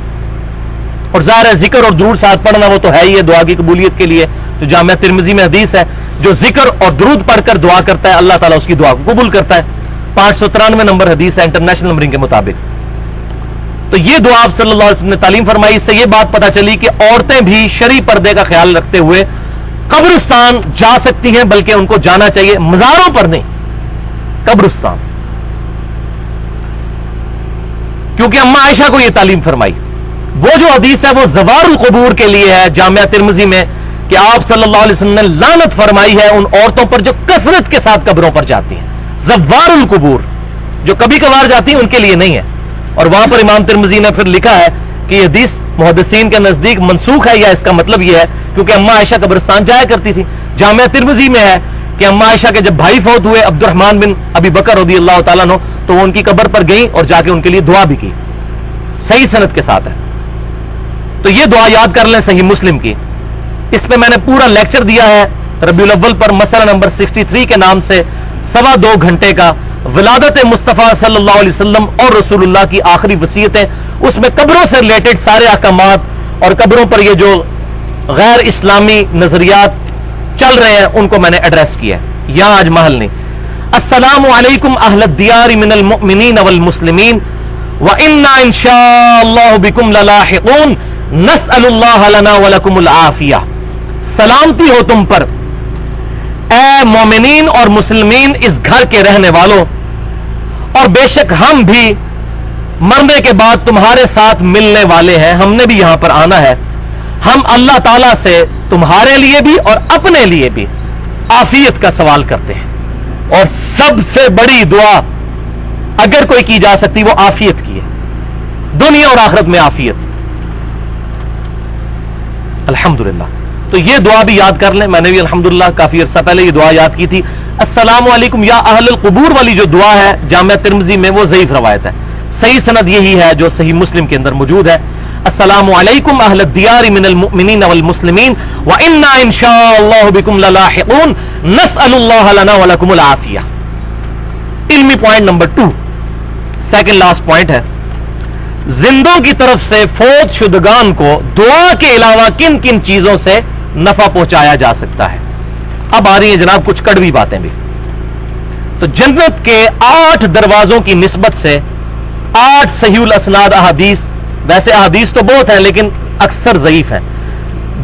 اور ظاہر ہے ذکر اور درود ساتھ پڑھنا وہ تو ہے ہی ہے دعا کی قبولیت کے لیے. جو جامعہ ترمذی میں حدیث ہے جو ذکر اور درود پڑھ کر دعا کرتا ہے اللہ تعالیٰ اس کی دعا کو قبول کرتا ہے. 593 نمبر حدیث ہے انٹرنیشنل نمبرنگ کے مطابق. تو یہ دعا آپ صلی اللہ علیہ وسلم نے تعلیم فرمائی. اس سے یہ بات پتہ چلی کہ عورتیں بھی شرعی پردے کا خیال رکھتے ہوئے قبرستان جا سکتی ہیں، بلکہ ان کو جانا چاہیے، مزاروں پر نہیں، قبرستان. کیونکہ اما عائشہ کو یہ تعلیم فرمائی. وہ جو حدیث ہے وہ زوار القبور کے لیے ہے جامعہ ترمذی میں کہ آپ صلی اللہ علیہ وسلم نے لعنت فرمائی ہے ان عورتوں پر جو کثرت کے ساتھ قبروں پر جاتی ہیں. زوار القبور، جو کبھی کبھار جاتی ہیں ان کے لیے نہیں ہے. اور وہاں پر امام ترمذی نے پھر لکھا ہے کہ یہ حدیث محدثین کے نزدیک منسوخ ہے، یا اس کا مطلب یہ ہے کیونکہ اما عائشہ قبرستان جایا کرتی تھی. جامعہ ترمذی میں ہے کہ اما عائشہ کے جب بھائی فوت ہوئے عبد الرحمن بن ابی بکر رضی اللہ تعالیٰ عنہ، تو وہ ان کی قبر پر گئیں اور جا کے ان کے لیے دعا بھی کی. صحیح سند کے ساتھ ہے. تو یہ دعا یاد کر لیں صحیح مسلم کی. اس پہ میں نے پورا لیکچر دیا ہے ربیع الاول پر، مسئلہ نمبر 63 کے نام سے، 2.25 گھنٹے کا، ولادت مصطفیٰ صلی اللہ علیہ وسلم اور رسول اللہ کی آخری وصیتیں. اس میں قبروں سے ریلیٹڈ سارے احکامات اور قبروں پر یہ جو غیر اسلامی نظریات چل رہے ہیں ان کو میں نے ایڈریس کیا ہے. یہاں آج محل نہیں. السلام علیکم اہل الدیار من المؤمنین والمسلمین وَإِنَّا إِن شَاءَ اللَّهُ بِكُمْ لَلَاحِقُونَ نَسْأَلُ اللَّهَ لَنَا وَلَكُمُ الْعَافِيَةَ. سلامتی ہو تم پر اے مومنین اور مسلمین اس گھر کے رہنے والوں، اور بے شک ہم بھی مرنے کے بعد تمہارے ساتھ ملنے والے ہیں، ہم نے بھی یہاں پر آنا ہے. ہم اللہ تعالیٰ سے تمہارے لیے بھی اور اپنے لیے بھی عافیت کا سوال کرتے ہیں. اور سب سے بڑی دعا اگر کوئی کی جا سکتی وہ عافیت کی ہے، دنیا اور آخرت میں عافیت. الحمدللہ. تو یہ دعا بھی یاد کر لیں. میں نے بھی الحمدللہ کافی عرصہ پہلے یہ دعا یاد کی تھی. السلام علیکم یا اہل القبور والی جو دعا ہے جامعہ ترمذی میں وہ ضعیف روایت ہے. صحیح سند یہی ہے جو صحیح مسلم کے اندر موجود ہے. السلام علیکم اہل الدیار من المؤمنین والمسلمین وَإِنَّا إِن شَاءَ اللَّهُ بِكُمْ لَلَاحِقُونَ نَسْأَلُ اللَّهَ لَنَا وَلَكُمُ الْعَافِيَةَ. علمی point number 2، second last point ہے، زندوں کی طرف سے فوت شدگان کو دعا کے علاوہ کن کن چیزوں سے نفع پہنچایا جا سکتا ہے. اب آ رہی ہیں جناب کچھ کڑوی باتیں بھی. تو جنت کے 8 دروازوں کی نسبت سے 8 صحیح الاسناد احادیث، ویسے احادیث تو بہت ہیں لیکن اکثر ضعیف ہیں،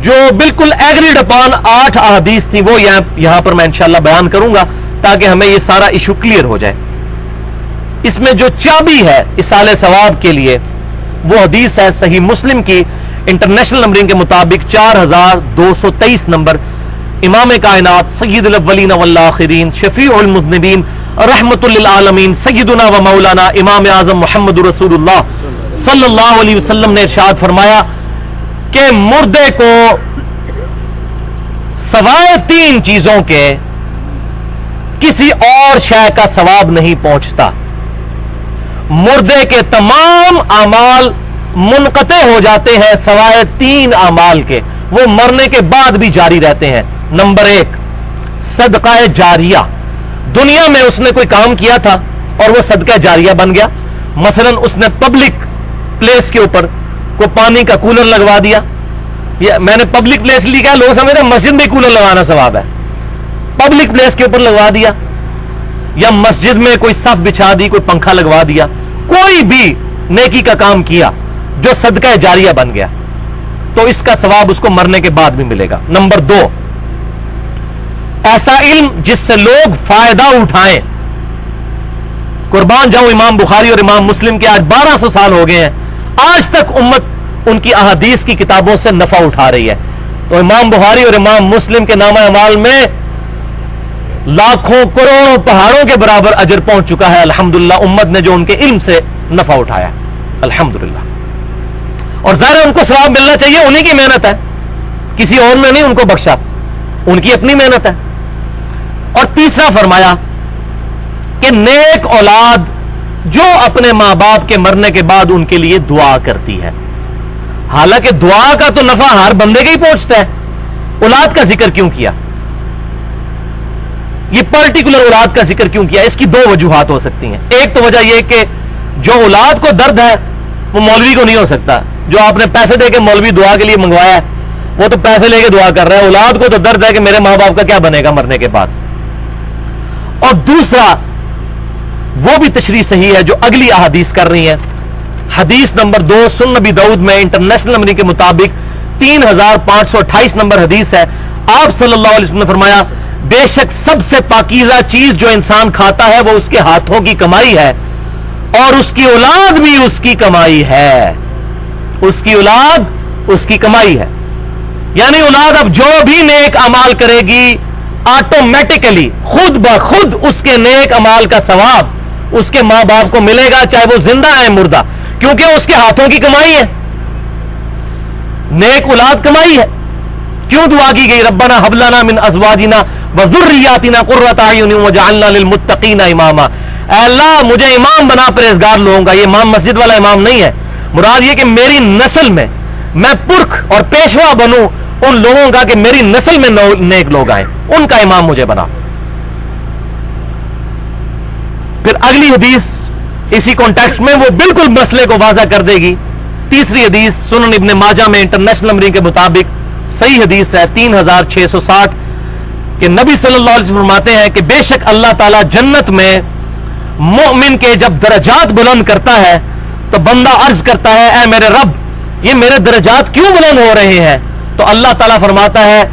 جو بالکل ایگریڈ اپان 8 احادیث تھی وہ یہاں پر میں انشاءاللہ بیان کروں گا تاکہ ہمیں یہ سارا ایشو کلیئر ہو جائے. اس میں جو چابی ہے اصالہ ثواب کے لیے وہ حدیث ہے صحیح مسلم کی انٹرنیشنل نمبرنگ کے مطابق 4223 نمبر. امام کائنات سید الاولین والآخرین شفیع المذنبین رحمت للعالمین سیدنا و مولانا امام اعظم محمد رسول اللہ صلی اللہ علیہ وسلم نے ارشاد فرمایا کہ مردے کو سوائے 3 چیزوں کے کسی اور شے کا ثواب نہیں پہنچتا. مردے کے تمام اعمال منقطع ہو جاتے ہیں سوائے 3 اعمال کے، وہ مرنے کے بعد بھی جاری رہتے ہیں. نمبر 1 صدقہ جاریہ. دنیا میں اس نے کوئی کام کیا تھا اور وہ صدقہ جاریہ بن گیا. مثلا اس نے پبلک پلیس کے اوپر کوئی پانی کا کولر لگوا دیا. میں نے پبلک پلیس لکھا، لوگ سمجھتے ہیں مسجد میں کولر لگانا ثواب ہے. پبلک پلیس کے اوپر لگوا دیا، یا مسجد میں کوئی صف بچھا دی، کوئی پنکھا لگوا دیا، کوئی بھی نیکی کا کام کیا جو صدقہ جاریہ بن گیا تو اس کا ثواب اس کو مرنے کے بعد بھی ملے گا. نمبر 2 ایسا علم جس سے لوگ فائدہ اٹھائیں. قربان جاؤں امام بخاری اور امام مسلم کے آج 1200 سال ہو گئے ہیں، آج تک امت ان کی احادیث کی کتابوں سے نفع اٹھا رہی ہے. تو امام بخاری اور امام مسلم کے نامہ اعمال میں لاکھوں کروڑوں پہاڑوں کے برابر اجر پہنچ چکا ہے الحمدللہ، امت نے جو ان کے علم سے نفع اٹھایا الحمدللہ. اور ظاہر ان کو ثواب ملنا چاہیے، انہی کی محنت ہے، کسی اور نے نہیں ان کو بخشا، ان کی اپنی محنت ہے. اور تیسرا فرمایا کہ نیک اولاد جو اپنے ماں باپ کے مرنے کے بعد ان کے لیے دعا کرتی ہے. حالانکہ دعا کا تو نفع ہر بندے کے ہی پہنچتا ہے، اولاد کا ذکر کیوں کیا؟ یہ پرٹیکولر اولاد کا ذکر کیوں کیا؟ اس کی 2 وجوہات ہو سکتی ہیں. ایک تو وجہ یہ کہ جو اولاد کو درد ہے وہ مولوی کو نہیں ہو سکتا. جو آپ نے پیسے دے کے مولوی دعا کے لیے منگوایا ہے وہ تو پیسے لے کے دعا کر رہا ہے، اولاد کو تو درد ہے کہ میرے ماں باپ کا کیا بنے گا مرنے کے بعد. اور دوسرا وہ بھی تشریح صحیح ہے جو اگلی احادیث کر رہی ہیں. حدیث نمبر 2 سنن نبی داؤد میں انٹرنیشنل نمبرنگ کے مطابق 3528 نمبر حدیث ہے. آپ صلی اللہ علیہ وسلم نے فرمایا بے شک سب سے پاکیزہ چیز جو انسان کھاتا ہے وہ اس کے ہاتھوں کی کمائی ہے، اور اس کی اولاد بھی اس کی کمائی ہے. اس کی اولاد اس کی کمائی ہے. یعنی اولاد اب جو بھی نیک امال کرے گی آٹومیٹکلی خود بخود اس کے نیک امال کا ثواب اس کے ماں باپ کو ملے گا، چاہے وہ زندہ ہے مردہ، کیونکہ اس کے ہاتھوں کی کمائی ہے، نیک اولاد کمائی ہے۔ کیوں دعا کی گئی ربنا ہب لنا من ازواجنا وذریاتنا قرۃ اعین وجعلنا للمتقین اماما، اے اللہ مجھے امام بنا پرہیزگار لوگوں کا۔ یہ امام مسجد والا امام نہیں ہے، مراد یہ کہ میری نسل میں میں پرکھ اور پیشوا بنوں ان لوگوں کا کہ میری نسل میں نیک لوگ آئیں، ان کا امام مجھے بنا۔ پھر اگلی حدیث اسی کانٹیکسٹ میں وہ بالکل مسئلے کو واضح کر دے گی۔ تیسری حدیث سنن ابن ماجہ میں انٹرنیشنل نمبرنگ کے مطابق صحیح حدیث ہے 3660 کہ نبی صلی اللہ علیہ وسلم فرماتے ہیں کہ بے شک اللہ تعالیٰ جنت میں مومن کے جب درجات بلند کرتا ہے تو بندہ عرض کرتا ہے اے میرے رب یہ میرے درجات کیوں بلند ہو رہے ہیں؟ تو اللہ تعالیٰ فرماتا ہے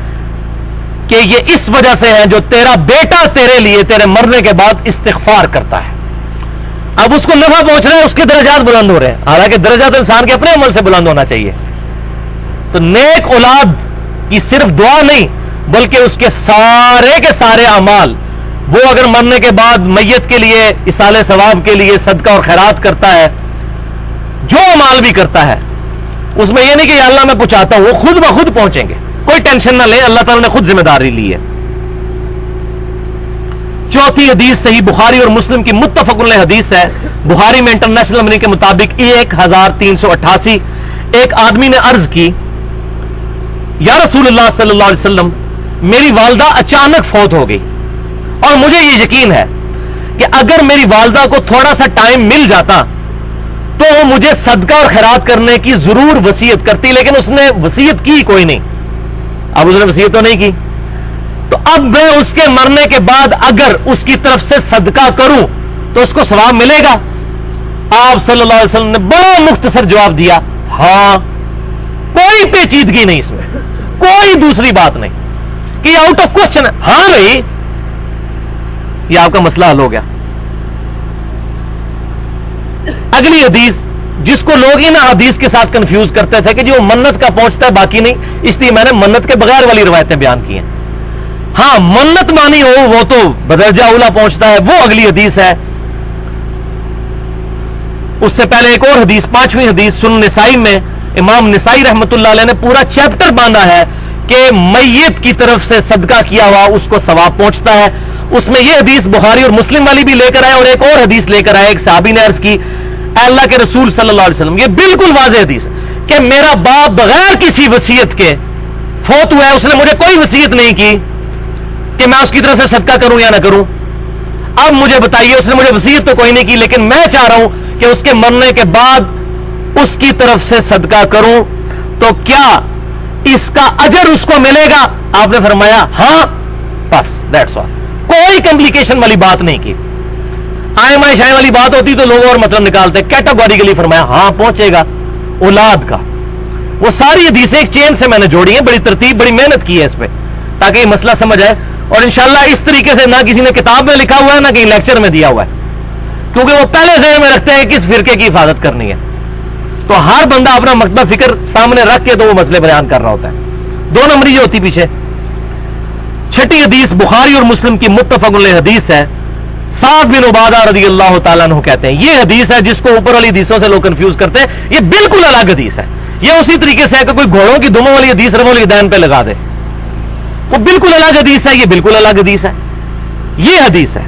کہ یہ اس وجہ سے ہے جو تیرا بیٹا تیرے لیے تیرے مرنے کے بعد استغفار کرتا ہے۔ اب اس کو نفع پہنچ رہا ہے، اس کے درجات بلند ہو رہے ہیں، حالانکہ درجات انسان کے اپنے عمل سے بلند ہونا چاہیے۔ تو نیک اولاد کی صرف دعا نہیں بلکہ اس کے سارے اعمال، وہ اگر مرنے کے بعد میت کے لیے ایصال ثواب کے لیے صدقہ اور خیرات کرتا ہے، جو اعمال بھی کرتا ہے اس میں یہ نہیں کہ یا اللہ میں پہنچاتا ہوں، وہ خود بخود پہنچیں گے، کوئی ٹینشن نہ لیں، اللہ تعالیٰ نے خود ذمہ داری لی ہے۔ چوتھی حدیث صحیح بخاری اور مسلم کی متفق علیہ حدیث ہے، بخاری میں انٹرنیشنل نمبر کے مطابق 1388، ایک آدمی نے عرض کی یا رسول اللہ صلی اللہ علیہ وسلم میری والدہ اچانک فوت ہو گئی اور مجھے یہ یقین ہے کہ اگر میری والدہ کو تھوڑا سا ٹائم مل جاتا تو وہ مجھے صدقہ اور خیرات کرنے کی ضرور وصیت کرتی، لیکن اس نے وصیت کی کوئی نہیں۔ اب اس نے وصیت تو نہیں کی، تو اب میں اس کے مرنے کے بعد اگر اس کی طرف سے صدقہ کروں تو اس کو ثواب ملے گا؟ آپ صلی اللہ علیہ وسلم نے بڑا مختصر جواب دیا، ہاں، کوئی پیچیدگی نہیں اس میں، کوئی دوسری بات نہیں کہ آؤٹ آف کوسچن ہے، ہاں بھائی یہ آپ کا مسئلہ حل ہو گیا۔ اگلی حدیث جس کو لوگ ان حدیث کے ساتھ کنفیوز کرتے تھے کہ جو منت کا پہنچتا ہے باقی نہیں، اس لیے میں نے منت کے بغیر والی روایتیں بیان کی ہیں۔ ہاں منت مانی ہو وہ تو بدرجہ اولا پہنچتا ہے، وہ اگلی حدیث ہے۔ اس سے پہلے ایک اور حدیث، پانچویں حدیث سنن نسائی میں امام نسائی رحمت اللہ علیہ نے پورا چیپٹر باندھا ہے کہ میت کی طرف سے صدقہ کیا ہوا اس کو ثواب پہنچتا ہے۔ اس میں یہ حدیث بخاری اور مسلم والی بھی لے کر آئے اور ایک اور حدیث لے کر آئے، ایک صحابی نے عرض کی اے اللہ کے رسول صلی اللہ علیہ وسلم، یہ بالکل واضح حدیث ہے کہ میرا باپ بغیر کسی وصیت کے فوت ہوا ہے، اس نے مجھے کوئی وصیت نہیں کی کہ میں اس کی طرف سے صدقہ کروں یا نہ کروں۔ اب مجھے بتائیے، اس نے مجھے وصیت تو کوئی نہیں کی لیکن میں چاہ رہا ہوں کہ اس کے مرنے کے بعد اس کی طرف سے صدقہ کروں، تو کیا اس کا اجر اس کو ملے گا؟ آپ نے فرمایا ہاں، بس دیٹس آل، کوئی کمپلیکیشن والی بات نہیں کی۔ آئے مائے شائے والی بات ہوتی تو لوگ اور مطلب نکالتے، کیٹاگوریکلی فرمایا ہاں پہنچے گا اولاد کا۔ وہ ساری حدیثیں ایک چین سے میں نے جوڑی ہیں، بڑی ترتیب، بڑی محنت کی ہے اس پہ تاکہ یہ مسئلہ سمجھ آئے، اور انشاءاللہ اس طریقے سے نہ کسی نے کتاب میں لکھا ہوا ہے نہ کہیں لیکچر میں دیا ہوا ہے، کیونکہ وہ پہلے ذہن میں رکھتے ہیں کس فرقے کی حفاظت کرنی ہے، تو ہر بندہ اپنا مکتبہ فکر سامنے رکھ کے تو وہ مسئلے بیان کر رہا ہوتا ہے، دو نمبری جو ہوتی پیچھے۔ چھٹی حدیث بخاری اور مسلم کی متفق علیہ حدیث ہے، سعد بن عبادہ رضی اللہ تعالیٰ عنہ کہتے ہیں، یہ حدیث ہے جس کو اوپر والی حدیثوں سے لوگ کنفیوز کرتے ہیں، یہ بالکل الگ حدیث ہے۔ یہ اسی طریقے سے ہے کہ کوئی گھوڑوں کی دموں والی حدیث رمول الیدین پہ لگا دے، وہ بالکل الگ حدیث ہے، یہ بالکل الگ حدیث ہے۔ یہ حدیث ہے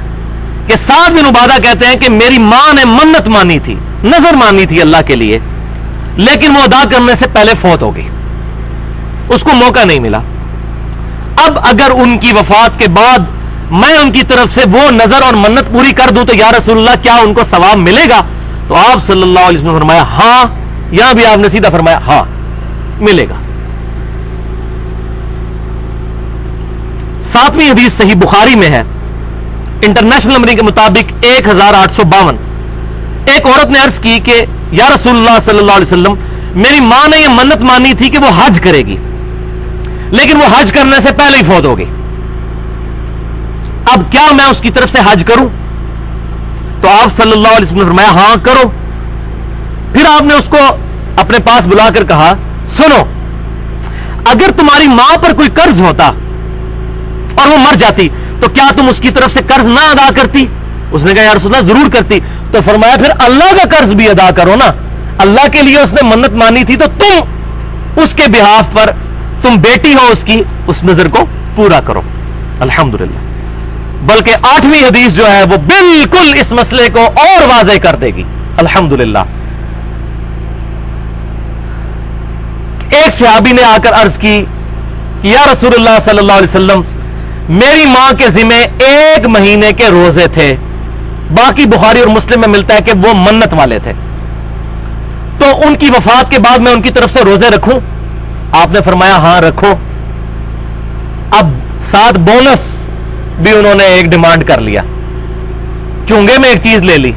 کہ سعد بن عبادہ کہتے ہیں کہ میری ماں نے منت مانی تھی، نظر مانی تھی اللہ کے لیے، لیکن وہ ادا کرنے سے پہلے فوت ہو گئی، اس کو موقع نہیں ملا۔ اب اگر ان کی وفات کے بعد میں ان کی طرف سے وہ نظر اور منت پوری کر دوں تو یا رسول اللہ کیا ان کو ثواب ملے گا؟ تو آپ صلی اللہ علیہ وسلم نے فرمایا ہاں، یہاں بھی آپ نے سیدھا فرمایا ہاں ملے گا۔ ساتویں حدیث صحیح بخاری میں ہے، انٹرنیشنل نمبر کے مطابق 1852، ایک عورت نے عرض کی کہ یا رسول اللہ صلی اللہ علیہ وسلم میری ماں نے یہ منت مانی تھی کہ وہ حج کرے گی، لیکن وہ حج کرنے سے پہلے ہی فوت ہو گئی، اب کیا میں اس کی طرف سے حج کروں؟ تو آپ صلی اللہ علیہ وسلم نے فرمایا ہاں کرو۔ پھر آپ نے اس کو اپنے پاس بلا کر کہا سنو، اگر تمہاری ماں پر کوئی قرض ہوتا اور وہ مر جاتی تو کیا تم اس کی طرف سے قرض نہ ادا کرتی؟ اس نے کہا یا رسول اللہ ضرور کرتی. تو فرمایا پھر اللہ کا قرض بھی ادا کرو نا. اللہ کے لیے اس نے منت مانی تھی تو تم اس کے بہاف پر، تم بیٹی ہو اس کی، اس نظر کو پورا کرو. الحمدللہ. بلکہ 8ویں حدیث جو ہے وہ بالکل اس مسئلے کو اور واضح کر دے گی. الحمدللہ. ایک صحابی نے آ کر عرض کی کہ یا رسول اللہ صلی اللہ علیہ وسلم، میری ماں کے ذمہ 1 مہینے کے روزے تھے. باقی بخاری اور مسلم میں ملتا ہے کہ وہ منت والے تھے. تو ان کی وفات کے بعد میں ان کی طرف سے روزے رکھوں؟ آپ نے فرمایا ہاں رکھو. اب ساتھ بونس بھی انہوں نے ایک ڈیمانڈ کر لیا، چونگے میں ایک چیز لے لی.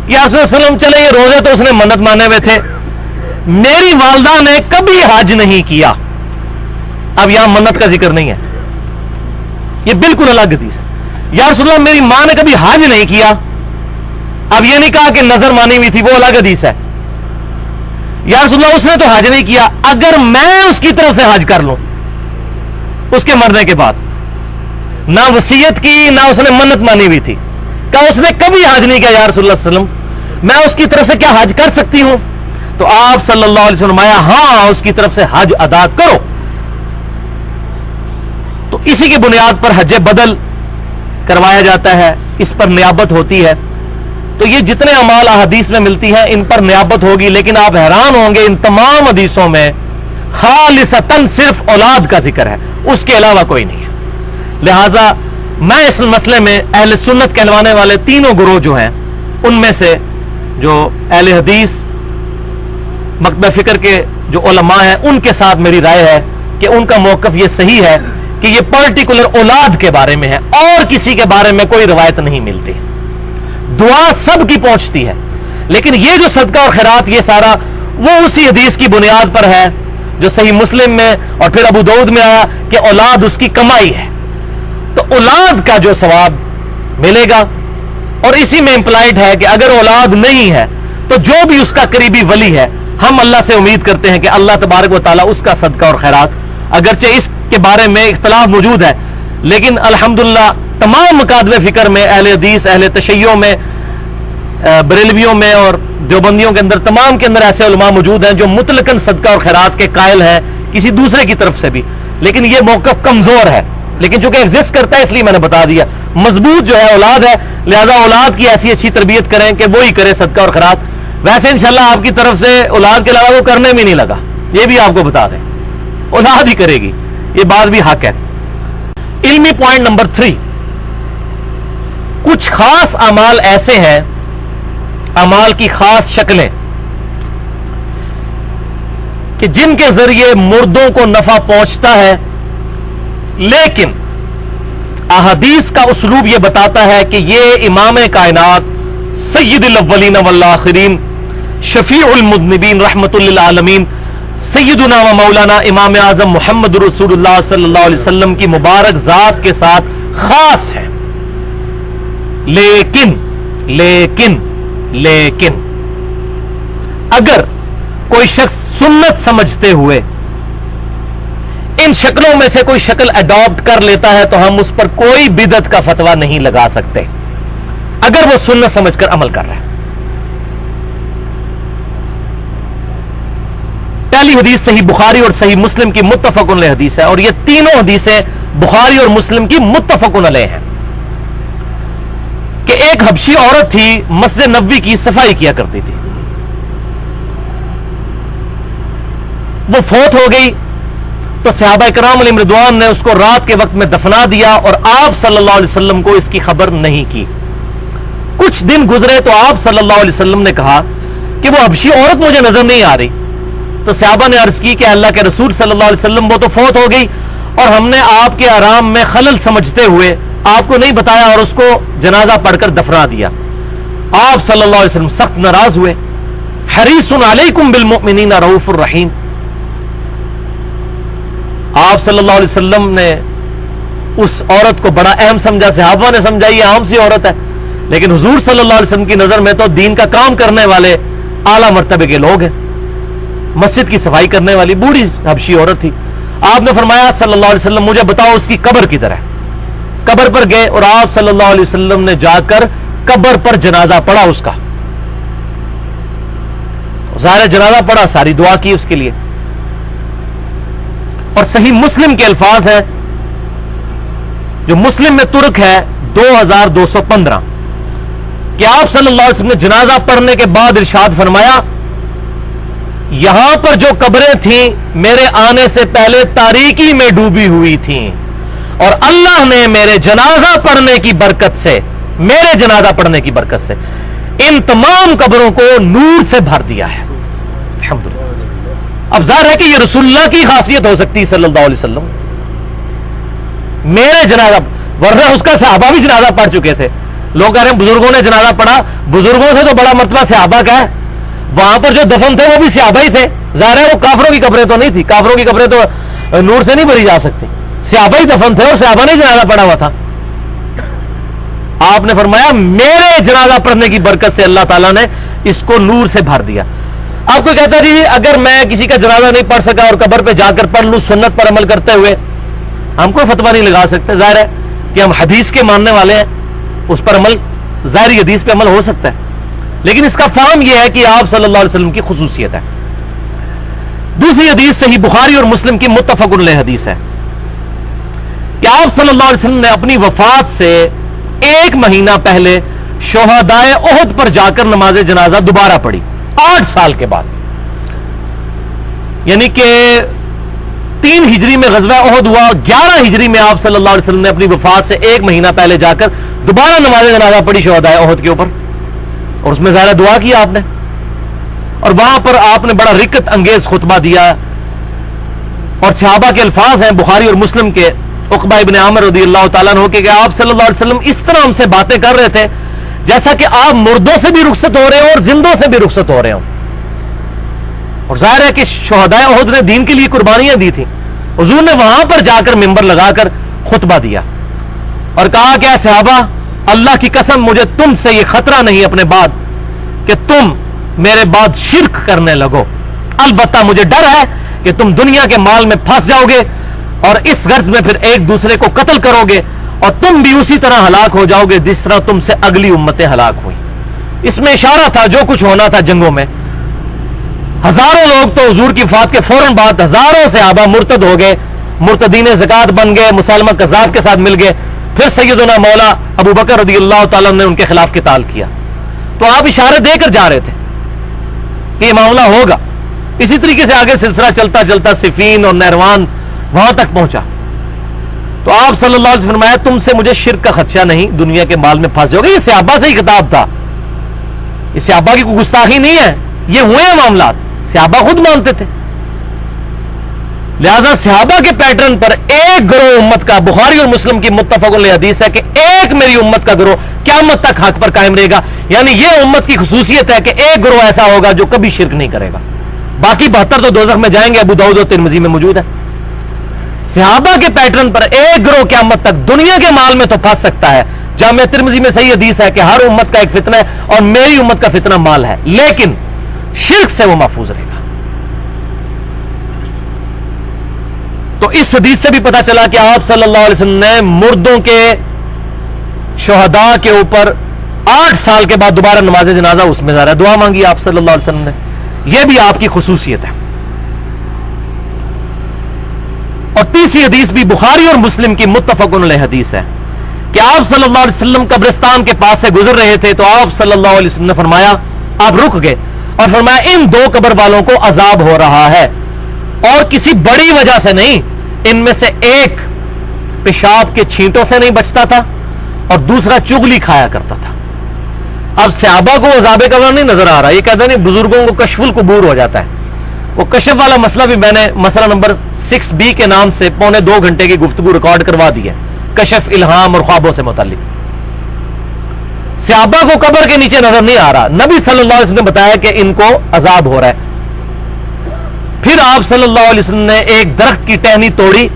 یا رسول اللہ صلی اللہ علیہ وسلم چلے یہ روزے تو اس نے منت مانے ہوئے تھے، میری والدہ نے کبھی حج نہیں کیا. اب یہاں منت کا ذکر نہیں ہے، یہ بالکل الگ حدیث ہے. یا رسول اللہ میری ماں نے کبھی حج نہیں کیا. اب یہ نہیں کہا کہ نظر مانی ہوئی تھی، وہ الگ حدیث ہے. یا رسول اللہ اس نے تو حج نہیں کیا، اگر میں اس کی طرف سے حج کر لوں اس کے مرنے کے بعد، نہ وصیت کی نہ اس نے منت مانی ہوئی تھی، کہا اس نے کبھی حج نہیں کیا یا رسول اللہ صلی اللہ علیہ وسلم، میں اس کی طرف سے کیا حج کر سکتی ہوں؟ تو آپ صلی اللہ علیہ وسلم فرمایا ہاں اس کی طرف سے حج ادا کرو. تو اسی کی بنیاد پر حج بدل کروایا جاتا ہے، اس پر نیابت ہوتی ہے. تو یہ جتنے اعمال احادیث میں ملتی ہیں ان پر نیابت ہوگی، لیکن آپ حیران ہوں گے ان تمام حدیثوں میں خالصتاً صرف اولاد کا ذکر ہے، اس کے علاوہ کوئی نہیں ہے. لہٰذا میں اس مسئلے میں اہل سنت کہلوانے والے تینوں گروہ جو ہیں ان میں سے جو اہل حدیث مکتبہ فکر کے جو علماء ہیں ان کے ساتھ میری رائے ہے کہ ان کا موقف یہ صحیح ہے کہ یہ پرٹیکولر اولاد کے بارے میں ہے، اور کسی کے بارے میں کوئی روایت نہیں ملتی. دعا سب کی پہنچتی ہے، لیکن یہ جو صدقہ اور خیرات یہ سارا وہ اسی حدیث کی بنیاد پر ہے جو صحیح مسلم میں اور پھر ابو داؤد میں آیا کہ اولاد اس کی کمائی ہے. تو اولاد کا جو ثواب ملے گا، اور اسی میں امپلائڈ ہے کہ اگر اولاد نہیں ہے تو جو بھی اس کا قریبی ولی ہے ہم اللہ سے امید کرتے ہیں کہ اللہ تبارک و تعالیٰ اس کا صدقہ اور خیرات، اگرچہ اس کے بارے میں اختلاف موجود ہے لیکن الحمدللہ تمام مکاتب فکر میں، اہل حدیث، اہل تشیع میں، بریلویوں میں اور دیوبندیوں کے اندر، تمام کے اندر ایسے علماء موجود ہیں جو مطلقاً صدقہ اور خیرات کے قائل ہیں کسی دوسرے کی طرف سے بھی. لیکن یہ موقف کمزور ہے، لیکن چونکہ ایگزسٹ کرتا ہے اس لیے میں نے بتا دیا. مضبوط جو ہے اولاد ہے، لہذا اولاد کی ایسی اچھی تربیت کریں کہ وہی کرے صدقہ اور خیرات. ویسے انشاءاللہ آپ کی طرف سے اولاد کے علاوہ وہ کرنے بھی نہیں لگا، یہ بھی آپ کو بتا دیں، اولاد ہی کرے گی، یہ بات بھی حق ہے. علمی پوائنٹ نمبر 3، کچھ خاص اعمال ایسے ہیں، اعمال کی خاص شکلیں کہ جن کے ذریعے مردوں کو نفع پہنچتا ہے، لیکن احادیث کا اسلوب یہ بتاتا ہے کہ یہ امام کائنات سید الاولین والآخرین شفیع المذنبین رحمت للعالمین سیدنا و مولانا امام اعظم محمد رسول اللہ صلی اللہ علیہ وسلم کی مبارک ذات کے ساتھ خاص ہے. لیکن اگر کوئی شخص سنت سمجھتے ہوئے ان شکلوں میں سے کوئی شکل اڈاپٹ کر لیتا ہے تو ہم اس پر کوئی بدعت کا فتویٰ نہیں لگا سکتے اگر وہ سنت سمجھ کر عمل کر رہا ہے. پہلی حدیث صحیح بخاری اور صحیح مسلم کی متفق علیہ حدیث ہے، اور یہ تینوں حدیثیں بخاری اور مسلم کی متفق علیہ ہیں کہ ایک حبشی عورت تھی، مسجد نبوی کی صفائی کیا کرتی تھی. وہ فوت ہو گئی تو صحابہ کرام علیہم رضوان نے اس کو رات کے وقت میں دفنا دیا اور آپ صلی اللہ علیہ وسلم کو اس کی خبر نہیں کی. کچھ دن گزرے تو آپ صلی اللہ علیہ وسلم نے کہا کہ وہ حبشی عورت مجھے نظر نہیں آ رہی. تو صحابہ نے عرض کی کہ اللہ کے رسول صلی اللہ علیہ وسلم وہ تو فوت ہو گئی اور ہم نے آپ کے آرام میں خلل سمجھتے ہوئے آپ کو نہیں بتایا اور اس کو جنازہ پڑھ کر دفنا دیا. آپ صلی اللہ علیہ وسلم سخت ناراض ہوئے. حریص علیکم بالمؤمنین رؤوف الرحیم. آپ صلی اللہ علیہ وسلم نے اس عورت کو بڑا اہم سمجھا، صحابہ نے سمجھا یہ عام سی عورت ہے، لیکن حضور صلی اللہ علیہ وسلم کی نظر میں تو دین کا کام کرنے والے اعلیٰ مرتبے کے لوگ ہیں. مسجد کی صفائی کرنے والی بوڑھی حبشی عورت تھی. آپ نے فرمایا صلی اللہ علیہ وسلم مجھے بتاؤ اس کی قبر کدھر ہے. قبر پر گئے اور آپ صلی اللہ علیہ وسلم نے جا کر قبر پر جنازہ پڑھا اس کا. ظاہر جنازہ پڑھا, ساری دعا کی اس کے لیے. اور صحیح مسلم کے الفاظ ہیں, جو مسلم میں ترک ہے 2215, کہ آپ صلی اللہ علیہ وسلم نے جنازہ پڑھنے کے بعد ارشاد فرمایا یہاں پر جو قبریں تھیں میرے آنے سے پہلے تاریکی میں ڈوبی ہوئی تھیں, اور اللہ نے میرے جنازہ پڑھنے کی برکت سے, میرے جنازہ پڑھنے کی برکت سے ان تمام قبروں کو نور سے بھر دیا ہے. الحمدللہ. اب ظاہر ہے کہ یہ رسول اللہ کی خاصیت ہو سکتی صلی اللہ علیہ وسلم. میرے جنازہ, ورنہ اس کا صحابہ بھی جنازہ پڑھ چکے تھے. لوگ کہہ رہے ہیں بزرگوں نے جنازہ پڑھا, بزرگوں سے تو بڑا مرتبہ صحابہ کا ہے. وہاں پر جو دفن تھے وہ بھی صحابہ ہی تھے. ظاہر ہے وہ کافروں کی قبریں تو نہیں تھی, کافروں کی قبریں تو نور سے نہیں بھری جا سکتی. صحابہ ہی دفن تھے اور صحابہ نے جنازہ پڑھا ہوا تھا. آپ نے فرمایا میرے جنازہ پڑھنے کی برکت سے اللہ تعالیٰ نے اس کو نور سے بھر دیا. آپ کو کہتا جی اگر میں کسی کا جنازہ نہیں پڑھ سکا اور قبر پہ جا کر پڑھ لوں سنت پر عمل کرتے ہوئے, ہم کوئی فتویٰ نہیں لگا سکتے. ظاہر ہے کہ ہم حدیث کے ماننے والے ہیں, اس پر عمل, ظاہری حدیث پہ عمل ہو سکتا ہے, لیکن اس کا فہم یہ ہے کہ آپ صلی اللہ علیہ وسلم کی خصوصیت ہے. دوسری حدیث صحیح بخاری اور مسلم کی متفق علیہ حدیث ہے کہ آپ صلی اللہ علیہ وسلم نے اپنی وفات سے 1 مہینہ پہلے شہدائے احد پر جا کر نماز جنازہ دوبارہ پڑھی 8 سال کے بعد. یعنی کہ 3 ہجری میں غزوہ احد ہوا, 11 ہجری میں آپ صلی اللہ علیہ وسلم نے اپنی وفات سے 1 مہینہ پہلے جا کر دوبارہ نماز جنازہ پڑھی شہدائے احد کے اوپر, اور اس میں ظاہر دعا کی آپ نے, اور وہاں پر آپ نے بڑا رکت انگیز خطبہ دیا. اور صحابہ کے الفاظ ہیں بخاری اور مسلم کے, عقبہ ابن عامر رضی اللہ تعالیٰ عنہ کہ آپ صلی اللہ علیہ وسلم اس طرح ہم سے باتیں کر رہے تھے جیسا کہ آپ مردوں سے بھی رخصت ہو رہے ہوں اور زندوں سے بھی رخصت ہو رہے ہوں. اور ظاہر ہے کہ شہدائے احد نے دین کے لیے قربانیاں دی تھیں. حضور نے وہاں پر جا کر ممبر لگا کر خطبہ دیا اور کہا کہ اے صحابہ, اللہ کی قسم مجھے تم سے یہ خطرہ نہیں اپنے بعد کہ تم میرے بعد شرک کرنے لگو. البتہ مجھے ڈر ہے کہ تم دنیا کے مال میں پھنس جاؤ گے اور اس غرض میں پھر ایک دوسرے کو قتل کرو گے, اور تم بھی اسی طرح ہلاک ہو جاؤ گے جس طرح تم سے اگلی امتیں ہلاک ہوئی. اس میں اشارہ تھا جو کچھ ہونا تھا جنگوں میں. ہزاروں لوگ تو حضور کی وفات کے فوراً بعد ہزاروں صحابہ مرتد ہو گئے, مرتدین زکات بن گئے, مسلمہ کذاب کے ساتھ مل گئے. پھر سیدنا مولا ابو بکر رضی اللہ تعالیٰ نے ان کے خلاف قتال کیا. تو آپ اشارے دے کر جا رہے تھے کہ یہ معاملہ ہوگا. اسی طریقے سے آگے سلسلہ چلتا چلتا صفین اور نہروان وہاں تک پہنچا. تو آپ صلی اللہ علیہ وسلم نے فرمایا تم سے مجھے شرک کا خدشہ نہیں, دنیا کے مال میں پھنس جاؤ گے. یہ صحابہ سے ہی خطاب تھا, یہ صحابہ کی کوئی گستاخی نہیں ہے, یہ ہوئے ہیں معاملات, صحابہ خود مانتے تھے. لہذا صحابہ کے پیٹرن پر ایک گروہ امت کا, بخاری اور مسلم کی متفق علیہ حدیث ہے کہ ایک میری امت کا گروہ قیامت تک حق پر قائم رہے گا. یعنی یہ امت کی خصوصیت ہے کہ ایک گروہ ایسا ہوگا جو کبھی شرک نہیں کرے گا. باقی 72 تو دوزخ میں جائیں گے, ابو داؤد اور ترمذی میں موجود ہے. صحابہ کے پیٹرن پر ایک گروہ قیامت تک دنیا کے مال میں تو پھنس سکتا ہے. جامع ترمذی میں صحیح حدیث ہے کہ ہر امت کا ایک فتنہ ہے اور میری امت کا فتنہ مال ہے, لیکن شرک سے وہ محفوظ رہے گا. تو اس حدیث سے بھی پتا چلا کہ آپ صلی اللہ علیہ وسلم نے مردوں کے شہداء کے اوپر 8 سال کے بعد دوبارہ نماز جنازہ, اس میں ذرا دعا مانگی آپ صلی اللہ علیہ وسلم نے. یہ بھی آپ کی خصوصیت ہے. اور تیسری حدیث بھی بخاری اور مسلم کی متفق علیہ حدیث ہے کہ آپ صلی اللہ علیہ وسلم قبرستان کے پاس سے گزر رہے تھے تو آپ صلی اللہ علیہ وسلم نے فرمایا, آپ رک گئے اور فرمایا ان 2 قبر والوں کو عذاب ہو رہا ہے, اور کسی بڑی وجہ سے نہیں. ان میں سے ایک پیشاب کے چھینٹوں سے نہیں بچتا تھا اور دوسرا چغلی کھایا کرتا تھا. اب صحابہ کو عذاب قبر نہیں نظر آ رہا, یہ کہتے ہیں بزرگوں کو کشف القبور ہو جاتا ہے. وہ کشف والا مسئلہ بھی میں نے مسئلہ نمبر 6B کے نام سے 2.25 گھنٹے کی گفتگو ریکارڈ کروا دی ہے, کشف الہام اور خوابوں سے متعلق. صحابہ کو قبر کے نیچے نظر نہیں آ رہا, نبی صلی اللہ علیہ وسلم نے بتایا کہ ان کو عذاب ہو رہا ہے. پھر آپ صلی اللہ علیہ وسلم نے ایک درخت کی ٹہنی توڑی,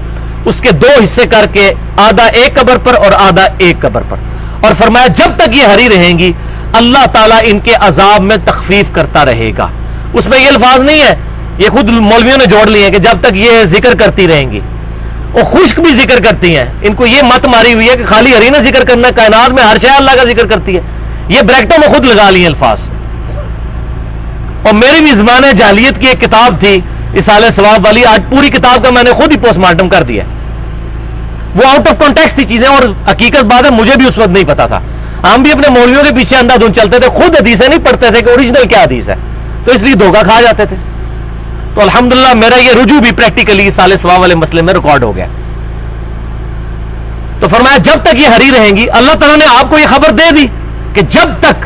اس کے 2 حصے کر کے آدھا ایک قبر پر اور آدھا ایک قبر پر, اور فرمایا جب تک یہ ہری رہیں گی اللہ تعالیٰ ان کے عذاب میں تخفیف کرتا رہے گا. اس میں یہ الفاظ نہیں ہے یہ خود مولویوں نے جوڑ لیے ہیں کہ جب تک یہ ذکر کرتی رہیں گی، وہ خشک بھی ذکر کرتی ہیں، ان کو یہ مت ماری ہوئی ہے کہ خالی ہری نہ ذکر کرنا، کائنات میں ہر شے اللہ کا ذکر کرتی ہے، یہ بریکٹوں میں خود لگا لیے الفاظ. اور میری بھی زمانہ جاہلیت کی ایک کتاب تھی اصالہ ثواب والی، آج پوری کتاب کا میں نے خود ہی پوسٹ مارٹم کر دیا. وہ آؤٹ آف کانٹیکسٹ تھی چیزیں، اور حقیقت بات ہے مجھے بھی اس وقت نہیں پتا تھا. ہم بھی اپنے مولویوں کے پیچھے اندھا دھند چلتے تھے، خود حدیثیں نہیں پڑھتے تھے کہ اوریجنل کیا حدیث ہے، تو اس لیے دھوکہ کھا جاتے تھے. تو الحمدللہ میرا یہ رجوع بھی پریکٹیکلی اصالہ ثواب والے مسئلے میں ریکارڈ ہو گیا. تو فرمایا جب تک یہ ہری رہیں گی، اللہ تعالیٰ نے آپ کو یہ خبر دے دی کہ جب تک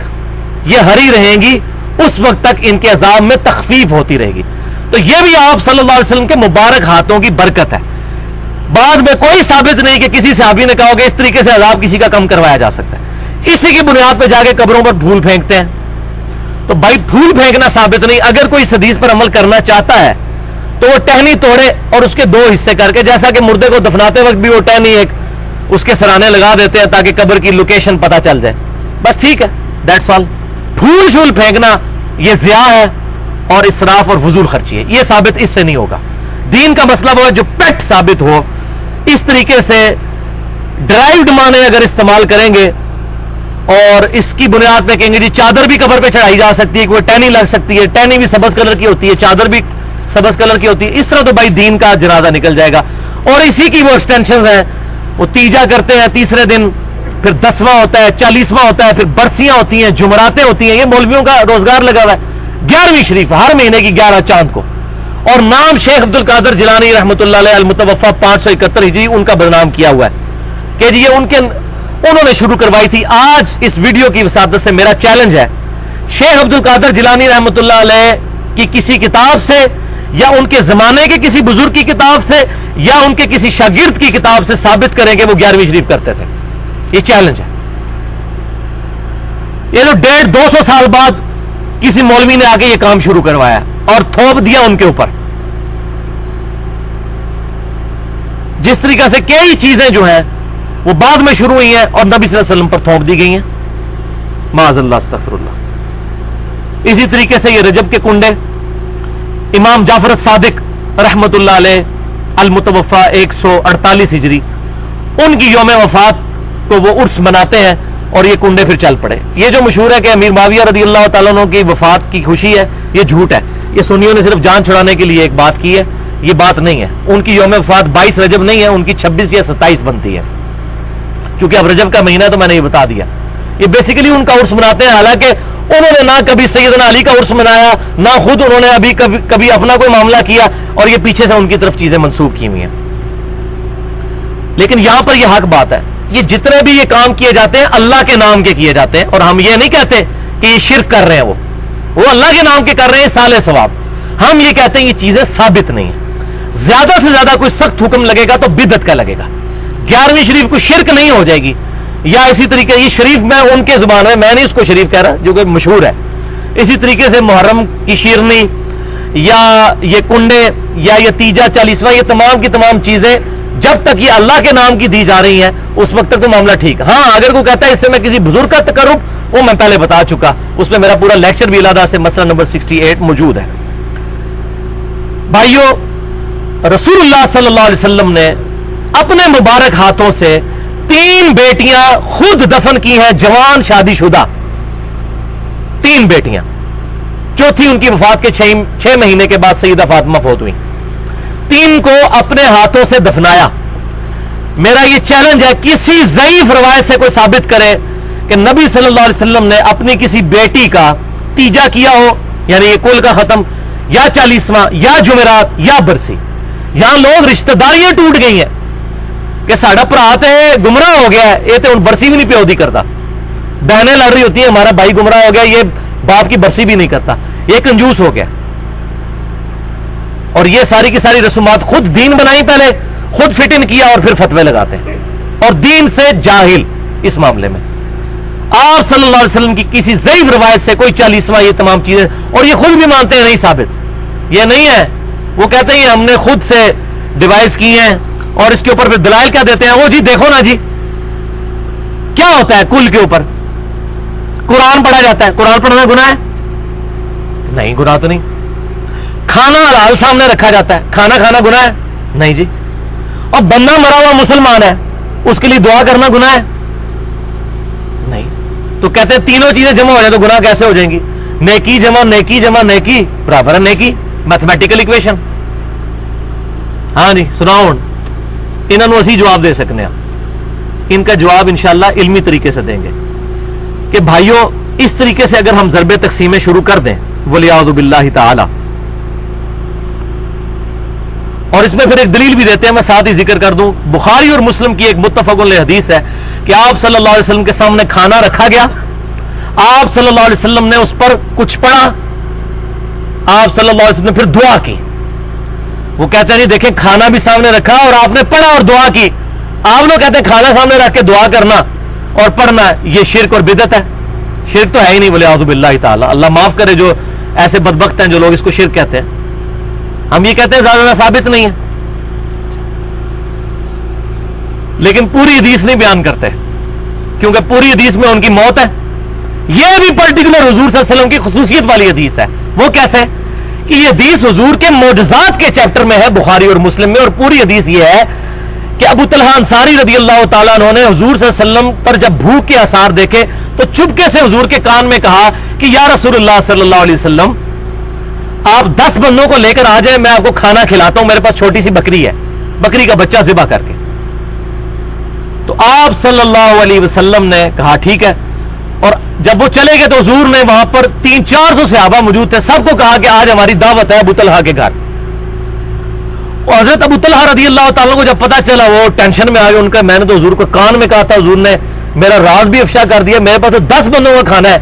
یہ ہری رہیں گی اس وقت تک ان کے عذاب میں تخفیف ہوتی رہے گی. تو یہ بھی آپ صلی اللہ علیہ وسلم کے مبارک ہاتھوں کی برکت ہے. بعد میں کوئی ثابت نہیں کہ کسی صحابی نے کہا کہ اس طریقے سے عذاب کسی کا کم کروایا جا سکتا ہے. اسی کی بنیاد پہ جا کے قبروں پر پھول پھینکتے ہیں. تو بھائی پھول پھینکنا ثابت نہیں. اگر کوئی اس حدیث پر عمل کرنا چاہتا ہے تو وہ ٹہنی توڑے اور اس کے دو حصے کر کے، جیسا کہ مردے کو دفناتے وقت بھی وہ ٹہنی ایک اس کے سرانے لگا دیتے ہیں تاکہ قبر کی لوکیشن پتہ چل جائے، بس ٹھیک ہے، دیٹس آل. پھول شول پھینکنا یہ ضیاء ہے اور اسراف اور فضول خرچی ہے، یہ ثابت اس سے نہیں ہوگا. دین کا مسئلہ وہ ہے جو پیٹ ثابت ہو. اس طریقے سے ڈرائیوڈ معنی اگر استعمال کریں گے اور اس کی بنیاد پہ کہیں گے جی چادر بھی قبر پہ چڑھائی جا سکتی ہے، کوئی ٹہنی لگ سکتی ہے، ٹہنی بھی سبز کلر کی ہوتی ہے، چادر بھی سبز کلر کی ہوتی ہے، اس طرح تو بھائی دین کا جنازہ نکل جائے گا. اور اسی کی وہ ایکسٹینشنز ہیں. وہ تیجا کرتے ہیں تیسرے دن، پھر 10واں ہوتا ہے، 40واں ہوتا ہے، پھر برسیاں ہوتی ہیں، جمعراتیں ہوتی ہیں. یہ مولویوں کا روزگار لگا ہوا ہے. 11ویں شریف ہر مہینے کی 11 چاند کو، اور نام شیخ عبد القادر جیلانی رحمۃ اللہ علیہ المتوفا 571 ہجری ان کا بدنام کیا ہوا ہے کہ جی یہ انہوں نے شروع کروائی تھی. آج اس ویڈیو کی وسادت سے میرا چیلنج ہے، شیخ عبد القادر جیلانی رحمۃ اللہ علیہ کی کسی کتاب سے یا ان کے زمانے کے کسی بزرگ کی کتاب سے یا ان کے کسی شاگرد کی کتاب سے ثابت کریں کہ وہ 11ویں شریف کرتے تھے. یہ چیلنج ہے. یہ جو 150-200 سال بعد کسی مولوی نے آگے یہ کام شروع کروایا اور تھوپ دیا ان کے اوپر. جس طریقے سے کئی چیزیں جو ہیں وہ بعد میں شروع ہوئی ہیں اور نبی صلی اللہ علیہ وسلم پر تھوپ دی گئی ہیں، معاذ اللہ استغفر اللہ. اسی طریقے سے یہ رجب کے کنڈے، امام جعفر الصادق رحمت اللہ علیہ المتوفا 148 ہجری، ان کی یوم وفات کو وہ عرس مناتے ہیں اور یہ کنڈے پھر چل پڑے. یہ جو مشہور ہے کہ امیر معاویہ رضی اللہ تعالیٰ عنہ کی وفات کی خوشی ہے، یہ جھوٹ ہے. یہ سنیوں نے صرف جان چھڑانے کے لیے ایک بات کی ہے، یہ بات نہیں ہے. ان کی یوم وفات 22 رجب نہیں ہے، ان کی 26 یا 27 بنتی ہے. چونکہ اب رجب کا مہینہ ہے تو میں نے یہ بتا دیا. یہ بیسیکلی ان کا عرس مناتے ہیں، حالانکہ انہوں نے نہ کبھی سیدنا علی کا عرس منایا، نہ خود انہوں نے کبھی اپنا کوئی معاملہ کیا، اور یہ پیچھے سے ان کی طرف چیزیں منسوب کی ہوئی ہیں. لیکن یہاں پر یہ حق بات ہے، یہ جتنے بھی یہ کام کیے جاتے ہیں اللہ کے نام کے کیے جاتے ہیں، اور ہم یہ نہیں کہتے کہ یہ شرک کر رہے ہیں، وہ اللہ کے نام کے کر رہے ہیں صالح ثواب. ہم یہ کہتے ہیں یہ چیزیں ثابت نہیں ہیں. زیادہ سے زیادہ کوئی سخت حکم لگے گا تو بدعت کا لگے گا. 11ویں شریف کو شرک نہیں ہو جائے گی. یا اسی طریقے یہ شریف میں ان کے زبان میں نہیں اس کو شریف کہہ رہا جو کہ مشہور ہے. اسی طریقے سے محرم کی شیرنی یا یہ کنڈے یا یہ تیجا 40واں، یہ تمام کی تمام چیزیں جب تک یہ اللہ کے نام کی دی جا رہی ہیں اس وقت تک تو معاملہ ٹھیک. ہاں اگر کوئی کہتا ہے اس سے میں کسی بزرگ کا تقرب، وہ میں پہلے بتا چکا، اس میں میرا پورا لیکچر بھی علیحدہ سے مسئلہ نمبر 68 موجود ہے. بھائیو، رسول اللہ صلی اللہ علیہ وسلم نے اپنے مبارک ہاتھوں سے 3 بیٹیاں خود دفن کی ہیں، جوان شادی شدہ 3 بیٹیاں. چوتھی ان کی وفات کے 6 مہینے کے بعد سیدہ فاطمہ فوت ہوئی. 3 کو اپنے ہاتھوں سے دفنایا. میرا یہ چیلنج ہے، کسی ضعیف روایت سے کوئی ثابت کرے کہ نبی صلی اللہ علیہ وسلم نے اپنی کسی بیٹی کا تیجا کیا ہو، یعنی یہ کل کا ختم، یا 40واں یا جمعرات یا برسی. یہاں لوگ رشتہ داریاں ٹوٹ گئی ہیں کہ ساڑھا پرا تے گمراہ ہو گیا ہے، یہ تو ان برسی بھی نہیں پیودی کرتا. بہنیں لڑ رہی ہوتی ہیں ہمارا بھائی گمراہ ہو گیا، یہ باپ کی برسی بھی نہیں کرتا، یہ کنجوس ہو گیا. اور یہ ساری کی ساری رسومات خود دین بنائی، پہلے خود فٹ ان کیا اور پھر فتوے لگاتے ہیں، اور دین سے جاہل اس معاملے میں. آپ صلی اللہ علیہ وسلم کی کسی ضعیف روایت سے کوئی 40واں یہ تمام چیزیں، اور یہ خود بھی مانتے ہیں نہیں ثابت. یہ نہیں ہے، وہ کہتے ہیں ہم نے خود سے ڈیوائس کی ہیں، اور اس کے اوپر پھر دلائل کیا دیتے ہیں، وہ جی دیکھو نا جی کیا ہوتا ہے کل کے اوپر قرآن پڑھا جاتا ہے. قرآن پڑھنا گناہ ہے؟ نہیں، گناہ تو نہیں. کھانا حلال سامنے رکھا جاتا ہے، کھانا کھانا گناہ ہے؟ نہیں جی. اور بندہ مرا ہوا مسلمان ہے، اس کے لیے دعا کرنا گناہ ہے؟ نہیں. تو کہتے ہیں تینوں چیزیں جمع ہو جائیں تو گناہ کیسے ہو جائیں گی؟ نیکی جمع نیکی جمع نیکی برابر ہے نیکی، میتھمیٹیکل ایکویشن. ہاں جی سناؤ. انہوں اسی جواب دے سکنے ہیں. ان کا جواب انشاءاللہ علمی طریقے سے دیں گے کہ بھائیوں اس طریقے سے اگر ہم ضرب تقسیمیں شروع کر دیں وَلِعَوْذُ بِاللَّهِ تعالی، اور اس میں پھر ایک دلیل بھی دیتے ہیں، میں ساتھ ہی ذکر کر دوں. بخاری اور مسلم کی ایک متفق علیہ حدیث ہے کہ آپ صلی اللہ علیہ وسلم کے سامنے کھانا رکھا گیا، آپ صلی اللہ علیہ وسلم نے اس پر کچھ پڑھا، آپ صلی اللہ علیہ وسلم نے پھر دعا کی. وہ کہتے ہیں نہیں دیکھیں کھانا بھی سامنے رکھا اور آپ نے پڑھا اور دعا کی. آپ لوگ کہتے ہیں کھانا سامنے رکھ کے دعا کرنا اور پڑھنا یہ شرک اور بدعت ہے. شرک تو ہے ہی نہیں، وَلِعَوْذُ بِاللَّهِ تعالی. اللہ معاف کرے جو ایسے بدبخت ہیں جو لوگ اس کو شرک کہتے ہیں. ہم یہ کہتے ہیں زیادہ ثابت نہیں ہے، لیکن پوری حدیث نہیں بیان کرتے کیونکہ پوری حدیث میں ان کی موت ہے. یہ بھی پرٹیکولر حضور صلی اللہ علیہ وسلم کی خصوصیت والی حدیث ہے. وہ کیسے کہ یہ حدیث حضور کے معجزات کے چیپٹر میں ہے بخاری اور مسلم میں، اور پوری حدیث یہ ہے کہ ابو طلحہ انصاری رضی اللہ تعالیٰ عنہ نے حضور صلی اللہ علیہ وسلم پر جب بھوک کے آثار دیکھے تو چپکے سے حضور کے کان میں کہا کہ یا رسول اللہ صلی اللہ علیہ وسلم آپ 10 بندوں کو لے کر آ جائیں، میں آپ کو کھانا کھلاتا ہوں، میرے پاس چھوٹی سی بکری ہے، بکری کا بچہ ذبح کر کے. تو آپ صلی اللہ علیہ وسلم نے کہا ٹھیک ہے، اور جب وہ چلے گئے تو حضور نے وہاں پر 300-400 صحابہ موجود تھے، سب کو کہا کہ آج ہماری دعوت ہے ابو طلحہ کے گھر. اور حضرت ابو طلحہ رضی اللہ تعالیٰ کو جب پتا چلا وہ ٹینشن میں آ گئے. ان کا میں نے تو حضور کو کان میں کہا تھا، حضور نے میرا راز بھی افشا کر دیا، میرے پاس تو 10 بندوں کا کھانا ہے.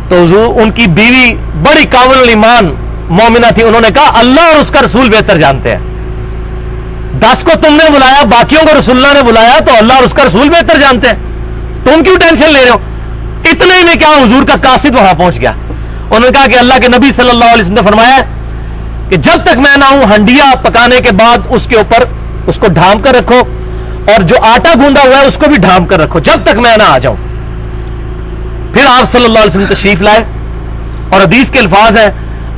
تو حضور ان کی بیوی بڑی کامل الایمان مومنہ تھی، انہوں نے کہا اللہ اور اس کا رسول بہتر جانتے ہیں. 10 کو تم نے بلایا، باقیوں کو رسول اللہ نے بلایا، تو اللہ اور اس کا رسول بہتر جانتے ہیں، تم کیوں ٹینشن لے رہے ہو؟ اتنے میں کیا حضور کا قاصد وہاں پہنچ گیا. انہوں نے کہا کہ اللہ کے نبی صلی اللہ علیہ وسلم نے فرمایا کہ جب تک میں نہ ہوں ہنڈیا پکانے کے بعد اس کے اوپر اس کو ڈھانپ کر رکھو، اور جو آٹا گوندا ہوا ہے اس کو بھی ڈھانپ کر رکھو جب تک میں نہ آ جاؤں. پھر آپ صلی اللہ علیہ وسلم تشریف لائے، اور حدیث کے الفاظ ہیں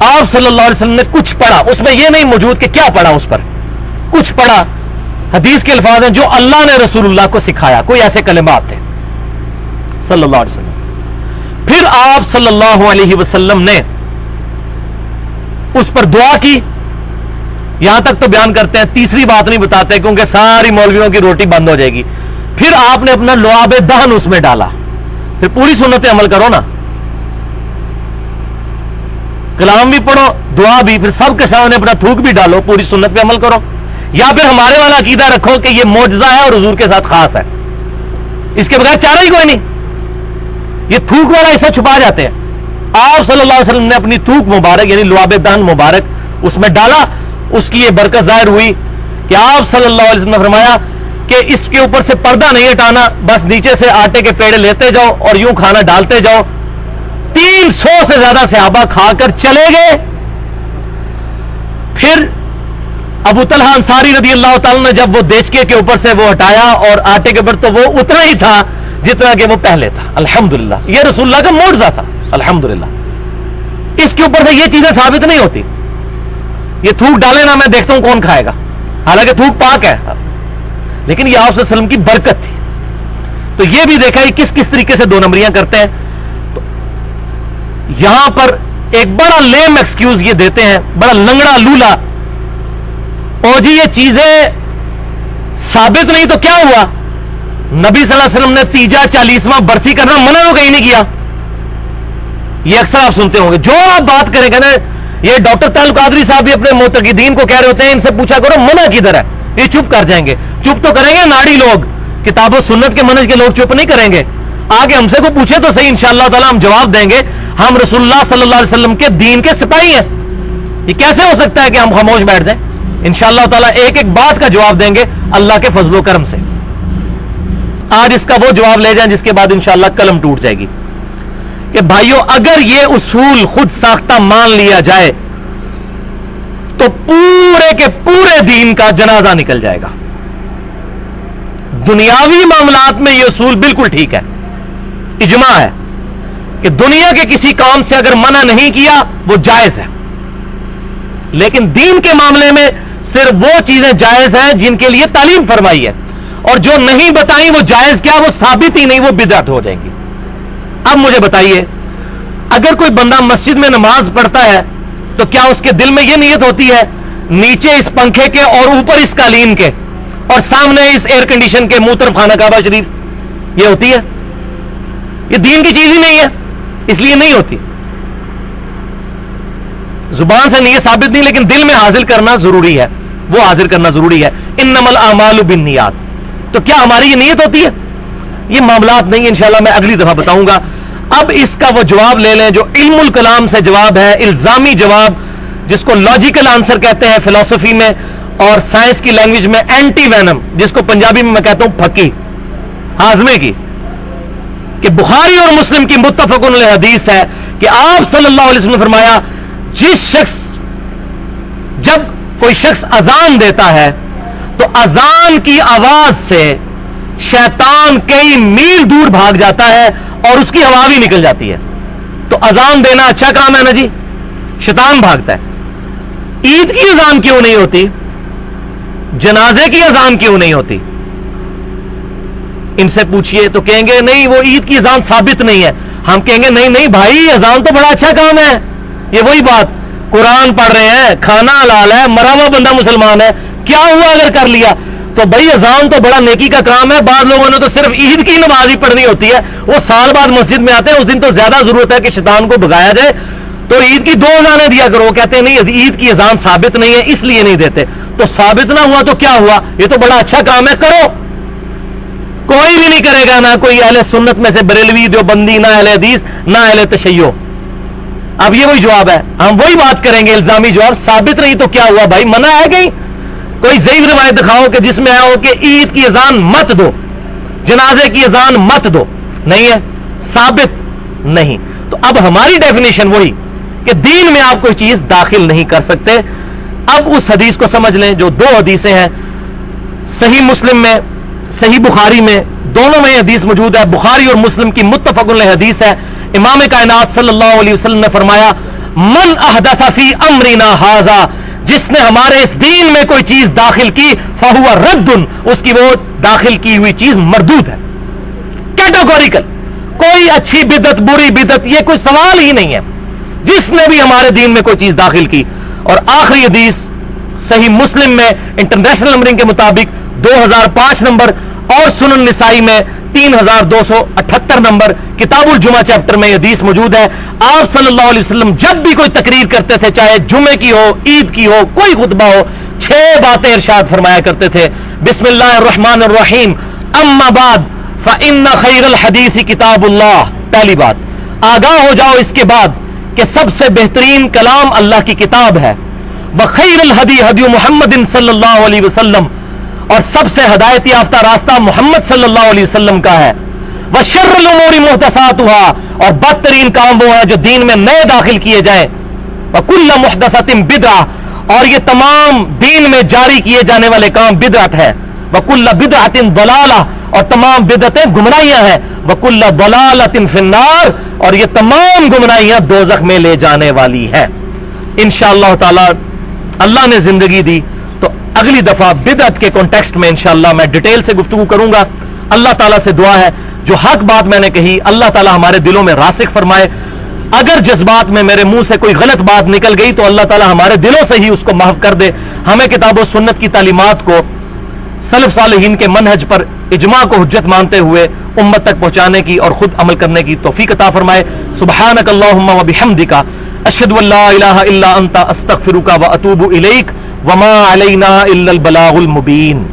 آپ صلی اللہ علیہ وسلم نے کچھ پڑھا. اس میں یہ نہیں موجود کہ کیا پڑھا، اس پر کچھ پڑھا. حدیث کے الفاظ ہیں جو اللہ نے رسول اللہ کو سکھایا، کوئی ایسے کلمات تھے صلی اللہ علیہ وسلم. پھر آپ صلی اللہ علیہ وسلم نے اس پر دعا کی. یہاں تک تو بیان کرتے ہیں، تیسری بات نہیں بتاتے کیونکہ ساری مولویوں کی روٹی بند ہو جائے گی. پھر آپ نے اپنا لعاب دہن اس میں ڈالا. پھر پوری سنت عمل کرو نا، کلام بھی پڑھو، دعا بھی، پھر سب کے سامنے اپنا تھوک بھی ڈالو، پوری سنت پہ عمل کرو. یا پھر ہمارے والا عقیدہ رکھو کہ یہ معجزہ ہے اور حضور کے ساتھ خاص ہے، اس کے بغیر چارہ ہی کوئی نہیں. یہ تھوک والا حصہ چھپا جاتے ہیں. آپ صلی اللہ علیہ وسلم نے اپنی تھوک مبارک یعنی لعاب دہن مبارک اس میں ڈالا. اس کی یہ برکت ظاہر ہوئی کہ آپ صلی اللہ علیہ وسلم نے فرمایا کہ اس کے اوپر سے پردہ نہیں ہٹانا، بس نیچے سے آٹے کے پیڑے لیتے جاؤ اور یوں کھانا ڈالتے جاؤ. 300 سے زیادہ صحابہ کھا کر چلے گئے. پھر ابو طلحہ انصاری رضی اللہ تعالیٰ نے جب وہ دیچکے کے اوپر سے وہ ہٹایا اور آٹے کے اوپر، تو وہ اتنا ہی تھا جتنا کہ وہ پہلے تھا. الحمدللہ یہ رسول اللہ کا معجزہ تھا. الحمدللہ اس کے اوپر سے یہ چیزیں ثابت نہیں ہوتی. یہ تھوک ڈالے نا، میں دیکھتا ہوں کون کھائے گا، حالانکہ تھوک پاک ہے، لیکن یہ آپ صلی اللہ علیہ وسلم کی برکت تھی. تو یہ بھی دیکھا کس کس طریقے سے 2 نمبریاں کرتے ہیں. تو یہاں پر ایک بڑا لیم ایکسکیوز یہ دیتے ہیں، بڑا لنگڑا لولا، اور جی یہ چیزیں ثابت نہیں تو کیا ہوا؟ نبی صلی اللہ علیہ وسلم نے 40واں برسی کرنا منع تو کہیں نہیں کیا. یہ اکثر آپ سنتے ہوں گے، جو آپ بات کریں گے نا، یہ ڈاکٹر تعلق قادری صاحب بھی اپنے معتقدین کو کہہ رہے ہوتے ہیں، ان سے پوچھا کرو منع کدھر ہے، یہ چپ کر جائیں گے. چپ تو کریں گے ناڑی لوگ، کتاب و سنت کے منہج کے لوگ چپ نہیں کریں گے. آگے ہم سے کو پوچھے تو صحیح، انشاءاللہ تعالی ہم جواب دیں گے. ہم رسول اللہ صلی اللہ علیہ وسلم کے دین کے سپاہی ہیں، یہ کیسے ہو سکتا ہے کہ ہم خاموش بیٹھ جائیں؟ انشاءاللہ تعالی ایک ایک بات کا جواب دیں گے اللہ کے فضل و کرم سے. آج اس کا وہ جواب لے جائیں جس کے بعد انشاءاللہ قلم ٹوٹ جائے گی کہ بھائیو اگر یہ اصول خود ساختہ مان لیا جائے تو پورے کے پورے دین کا جنازہ نکل جائے گا. دنیاوی معاملات میں یہ اصول بالکل ٹھیک ہے، اجماع ہے کہ دنیا کے کسی کام سے اگر منع نہیں کیا وہ جائز ہے. لیکن دین کے معاملے میں صرف وہ چیزیں جائز ہیں جن کے لیے تعلیم فرمائی ہے، اور جو نہیں بتائیں وہ جائز کیا، وہ ثابت ہی نہیں، وہ بدعت ہو جائیں گی۔ اب مجھے بتائیے، اگر کوئی بندہ مسجد میں نماز پڑھتا ہے تو کیا اس کے دل میں یہ نیت ہوتی ہے نیچے اس پنکھے کے اور اوپر اس قالین کے اور سامنے اس ایئر کنڈیشن کے منہ طرف خانہ کعبہ شریف، یہ ہوتی ہے؟ یہ دین کی چیز ہی نہیں ہے، اس لیے نہیں ہوتی۔ زبان سے نیت ثابت نہیں، لیکن دل میں حاصل کرنا ضروری ہے، وہ حاضر کرنا ضروری ہے۔ انما الاعمال بالنیات، تو کیا ہماری یہ نیت ہوتی ہے؟ یہ معاملات نہیں، انشاءاللہ میں اگلی دفعہ بتاؤں گا۔ اب اس کا وہ جواب لے لیں جو علم الکلام سے جواب ہے، الزامی جواب، جس کو لاجیکل آنسر کہتے ہیں فلسفی میں، اور سائنس کی لینگویج میں اینٹی وینم، جس کو پنجابی میں کہتا ہوں پھکی، ہاضمے کی، کہ بخاری اور مسلم کی متفق علیہ حدیث ہے کہ آپ صلی اللہ علیہ وسلم نے فرمایا، جب کوئی شخص اذان دیتا ہے تو اذان کی آواز سے شیطان کئی میل دور بھاگ جاتا ہے اور اس کی ہوا بھی نکل جاتی ہے۔ تو اذان دینا اچھا کام ہے نا جی، شیطان بھاگتا ہے۔ عید کی اذان کیوں نہیں ہوتی؟ جنازے کی اذان کیوں نہیں ہوتی؟ ان سے پوچھئے تو کہیں گے نہیں، وہ عید کی اذان ثابت نہیں ہے۔ ہم کہیں گے نہیں نہیں بھائی، اذان تو بڑا اچھا کام ہے۔ یہ وہی بات، قرآن پڑھ رہے ہیں، کھانا حلال ہے، مرا ہوا بندہ مسلمان ہے، کیا ہوا اگر کر لیا؟ تو بھائی اذان تو بڑا نیکی کا کام ہے۔ بعض لوگوں نے تو صرف عید کی نماز ہی پڑھنی ہوتی ہے، وہ سال بعد مسجد میں آتے ہیں، اس دن تو زیادہ ضرورت ہے کہ شیطان کو بھگایا جائے، تو عید کی 2 اذانیں دیا کرو۔ کہتے ہیں نہیں، عید کی اذان ثابت نہیں ہے اس لیے نہیں دیتے۔ تو ثابت نہ ہوا تو کیا ہوا؟ یہ تو بڑا اچھا کام ہے، کرو۔ کوئی بھی نہیں کرے گا، نہ کوئی اہل سنت میں سے بریلوی، دیوبندی، نہ اہل حدیث، نہ اہل تشیع۔ اب یہ وہی جواب ہے، ہم وہی بات کریں گے، الزامی جواب۔ ثابت نہیں تو کیا ہوا بھائی؟ منع ہے کہیں؟ کوئی ضعیف روایت دکھاؤ کہ جس میں آیا ہو کہ عید کی اذان مت دو، جنازے کی اذان مت دو، نہیں ہے، ثابت نہیں۔ تو اب ہماری ڈیفینیشن وہی کہ دین میں آپ کوئی چیز داخل نہیں کر سکتے۔ اب اس حدیث کو سمجھ لیں جو 2 حدیثیں ہیں، صحیح مسلم میں، صحیح بخاری میں، دونوں میں حدیث موجود ہے۔ بخاری اور مسلم کی متفق علیہ حدیث ہے۔ امام کائنات صلی اللہ علیہ وسلم نے فرمایا، من احدث فی امرنا ھذا، جس نے ہمارے اس دین میں کوئی چیز داخل کی، فہو رد، اس کی وہ داخل کی ہوئی چیز مردود ہے۔ کیٹیگوریکل، کوئی اچھی بدعت بری بدعت یہ کوئی سوال ہی نہیں ہے، جس نے بھی ہمارے دین میں کوئی چیز داخل کی۔ اور آخری حدیث صحیح مسلم میں انٹرنیشنل نمبرنگ کے مطابق 2005 نمبر، اور سنن نسائی میں 3278 نمبر، کتاب الجمعہ چیپٹر میں یہ حدیث موجود ہے۔ آپ صلی اللہ علیہ وسلم جب بھی کوئی تقریر کرتے تھے، چاہے جمعے کی ہو، عید کی ہو، کوئی خطبہ ہو، 6 باتیں ارشاد فرمایا کرتے تھے۔ بسم اللہ الرحمن الرحیم، اما بعد فإن خیر الحدیث کتاب اللہ، پہلی بات آگاہ ہو جاؤ اس کے بعد کہ سب سے بہترین کلام اللہ کی کتاب ہے۔ وخیر الہدی ہدی محمد صلی اللہ علیہ وسلم، اور سب سے ہدایت یافتہ راستہ محمد صلی اللہ علیہ وسلم کا ہے۔ وشر الامور محدثاتها، اور بدترین کام وہ ہے جو دین میں نئے داخل کیے جائیں۔ وکل محدثۃ بدعہ، اور یہ تمام دین میں جاری کیے جانے والے کام بدعت ہے۔ وکل بدعۃ ضلالہ، اور تمام بدعتیں گمراہیاں ہیں۔ وکل ضلالۃ فی النار، اور یہ تمام گمراہیاں دوزخ میں لے جانے والی ہے۔ انشاءاللہ تعالی اللہ نے زندگی دی تو اگلی دفعہ بدعت کے کانٹیکسٹ میں انشاءاللہ میں ڈیٹیل سے گفتگو کروں گا۔ اللہ تعالیٰ سے دعا ہے جو حق بات میں نے کہی اللہ تعالیٰ ہمارے دلوں میں راسخ فرمائے۔ اگر جذبات میں میرے منہ سے کوئی غلط بات نکل گئی تو اللہ تعالیٰ ہمارے دلوں سے ہی اس کو محو کر دے۔ ہمیں کتاب و سنت کی تعلیمات کو سلف صالحین کے منہج پر اجماع کو حجت مانتے ہوئے امت تک پہنچانے کی اور خود عمل کرنے کی توفیق عطا فرمائے۔ سبحانک اللہم و بحمدک، اشہد ان لا الہ الا انت، استغفرک و اتوب الیک، وما علینا الا البلاغ المبین۔